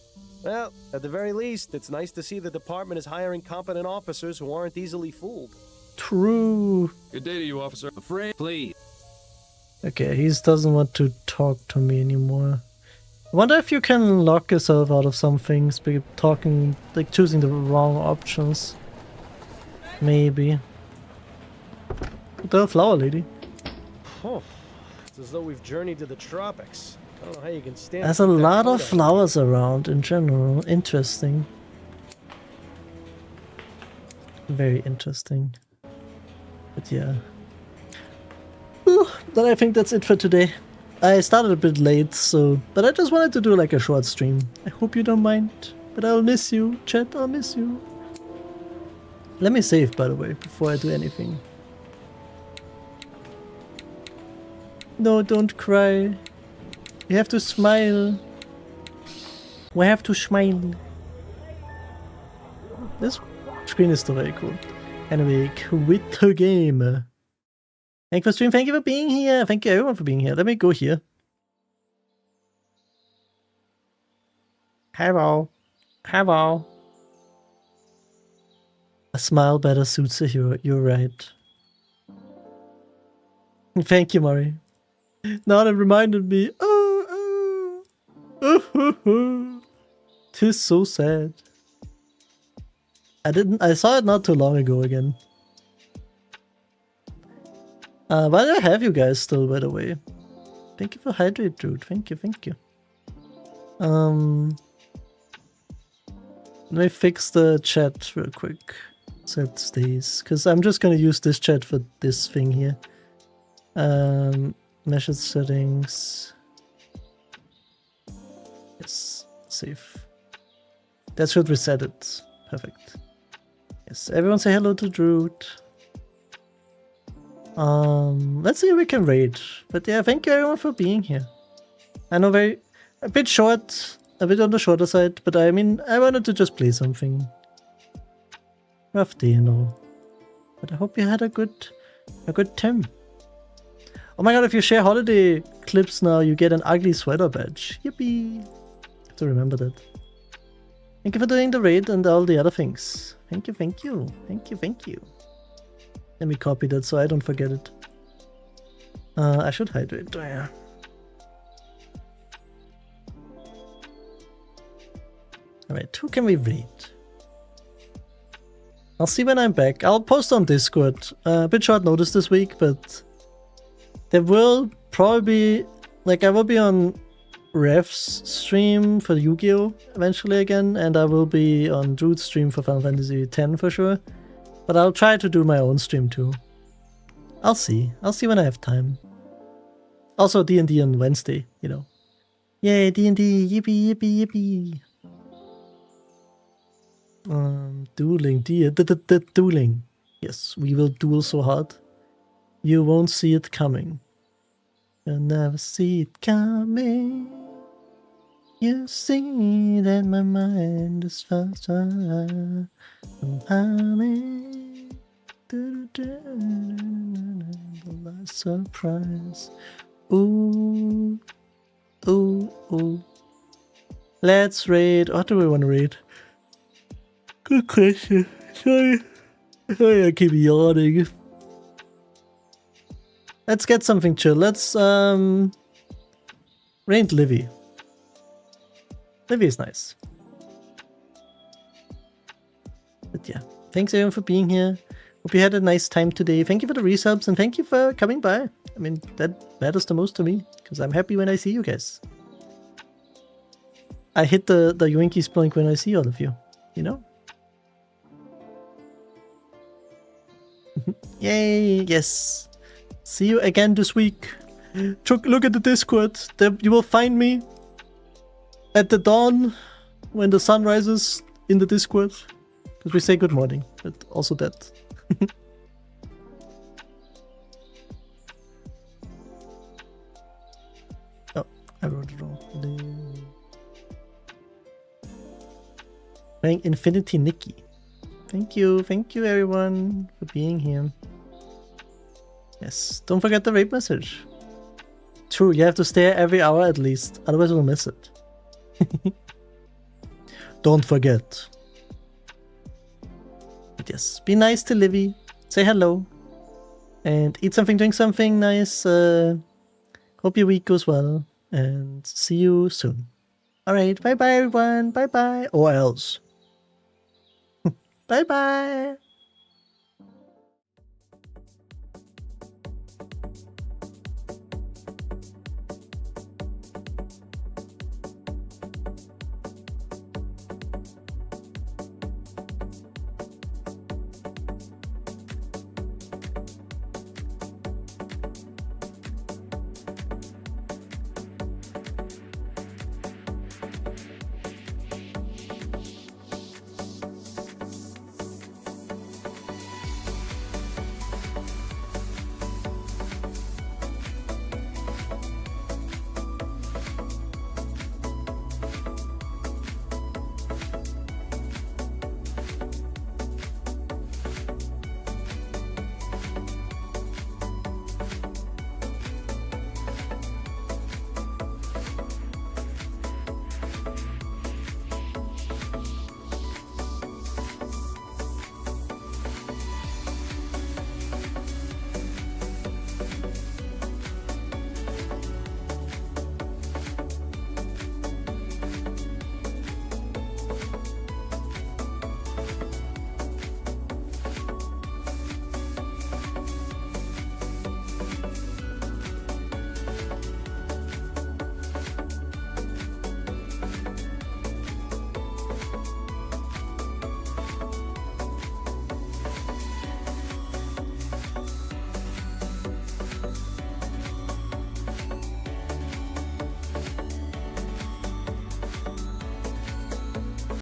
Well, at the very least, it's nice to see the department is hiring competent officers who aren't easily fooled. True. Good day to you, officer. Afraid, please. Okay, he doesn't want to talk to me anymore. I wonder if you can lock yourself out of some things by talking, like choosing the wrong options. Maybe. The flower lady. Oh, it's as though we've journeyed to the tropics. I don't know how you can stand. There's a lot of flowers around in general. Interesting. Very interesting. But yeah. Then I think that's it for today. I started a bit late, but I just wanted to do like a short stream. I hope you don't mind. But I'll miss you, chat, I'll miss you. Let me save, by the way, before I do anything. No, don't cry. You have to smile. We have to smile. This screen is still very cool. Anyway, quit the game. Thank you for stream, thank you for being here. Thank you everyone for being here. Let me go here. Hello. Hello. A smile better suits a hero, you're right. Thank you, Mari. Now that reminded me. Tis so sad. I saw it not too long ago again. Why do I have you guys still, by the way? Thank you for hydrate, dude. Thank you, thank you. Let me fix the chat real quick so it stays, because I'm just gonna use this chat for this thing here. Message settings. Yes, save. That should reset it. Perfect. Yes, everyone say hello to Droot. Let's see if we can raid. But yeah, thank you everyone for being here. I know a bit short, a bit on the shorter side, but I mean, I wanted to just play something. Rough day and all. But I hope you had a good time. Oh my god, if you share holiday clips now, you get an ugly sweater badge. Yippee! I have to remember that. Thank you for doing the raid and all the other things. Thank you, thank you. Thank you, thank you. Let me copy that so I don't forget it. I should hydrate. Oh, yeah. Alright, who can we raid? I'll see when I'm back. I'll post on Discord. A bit short notice this week, but there will probably be, like, I will be on Ref's stream for Yu-Gi-Oh! Eventually again, and I will be on Droot's stream for Final Fantasy X for sure. But I'll try to do my own stream too. I'll see. I'll see when I have time. Also D&D on Wednesday, you know. Yay, D&D, yippee, yippee, yippee. Dueling, dueling. Yes, we will duel so hard. You won't see it coming. You'll never see it coming. You see that my mind is faster. The last surprise. Ooh, ooh, ooh. Let's raid. What do we want to raid? Good question. Sorry, I keep yawning. Let's get something chill. Let's raid Livy. Livy is nice. But yeah, thanks everyone for being here. Hope you had a nice time today. Thank you for the resubs and thank you for coming by. I mean, that matters the most to me because I'm happy when I see you guys. I hit the Yoinky Splunk when I see all of you, you know? Yay, yes. See you again this week. Look at the Discord. There, you will find me at the dawn when the sun rises in the Discord. Because we say good morning, but also that. Oh, I wrote it wrong. Playing Infinity Nikki. Thank you everyone for being here. Yes, don't forget the raid message. True, you have to stare every hour at least, otherwise we'll miss it. Don't forget. But yes, be nice to Livy, say hello, and eat something, drink something nice. Hope your week goes well, and see you soon. Alright, bye bye everyone, bye bye, or else. Bye bye.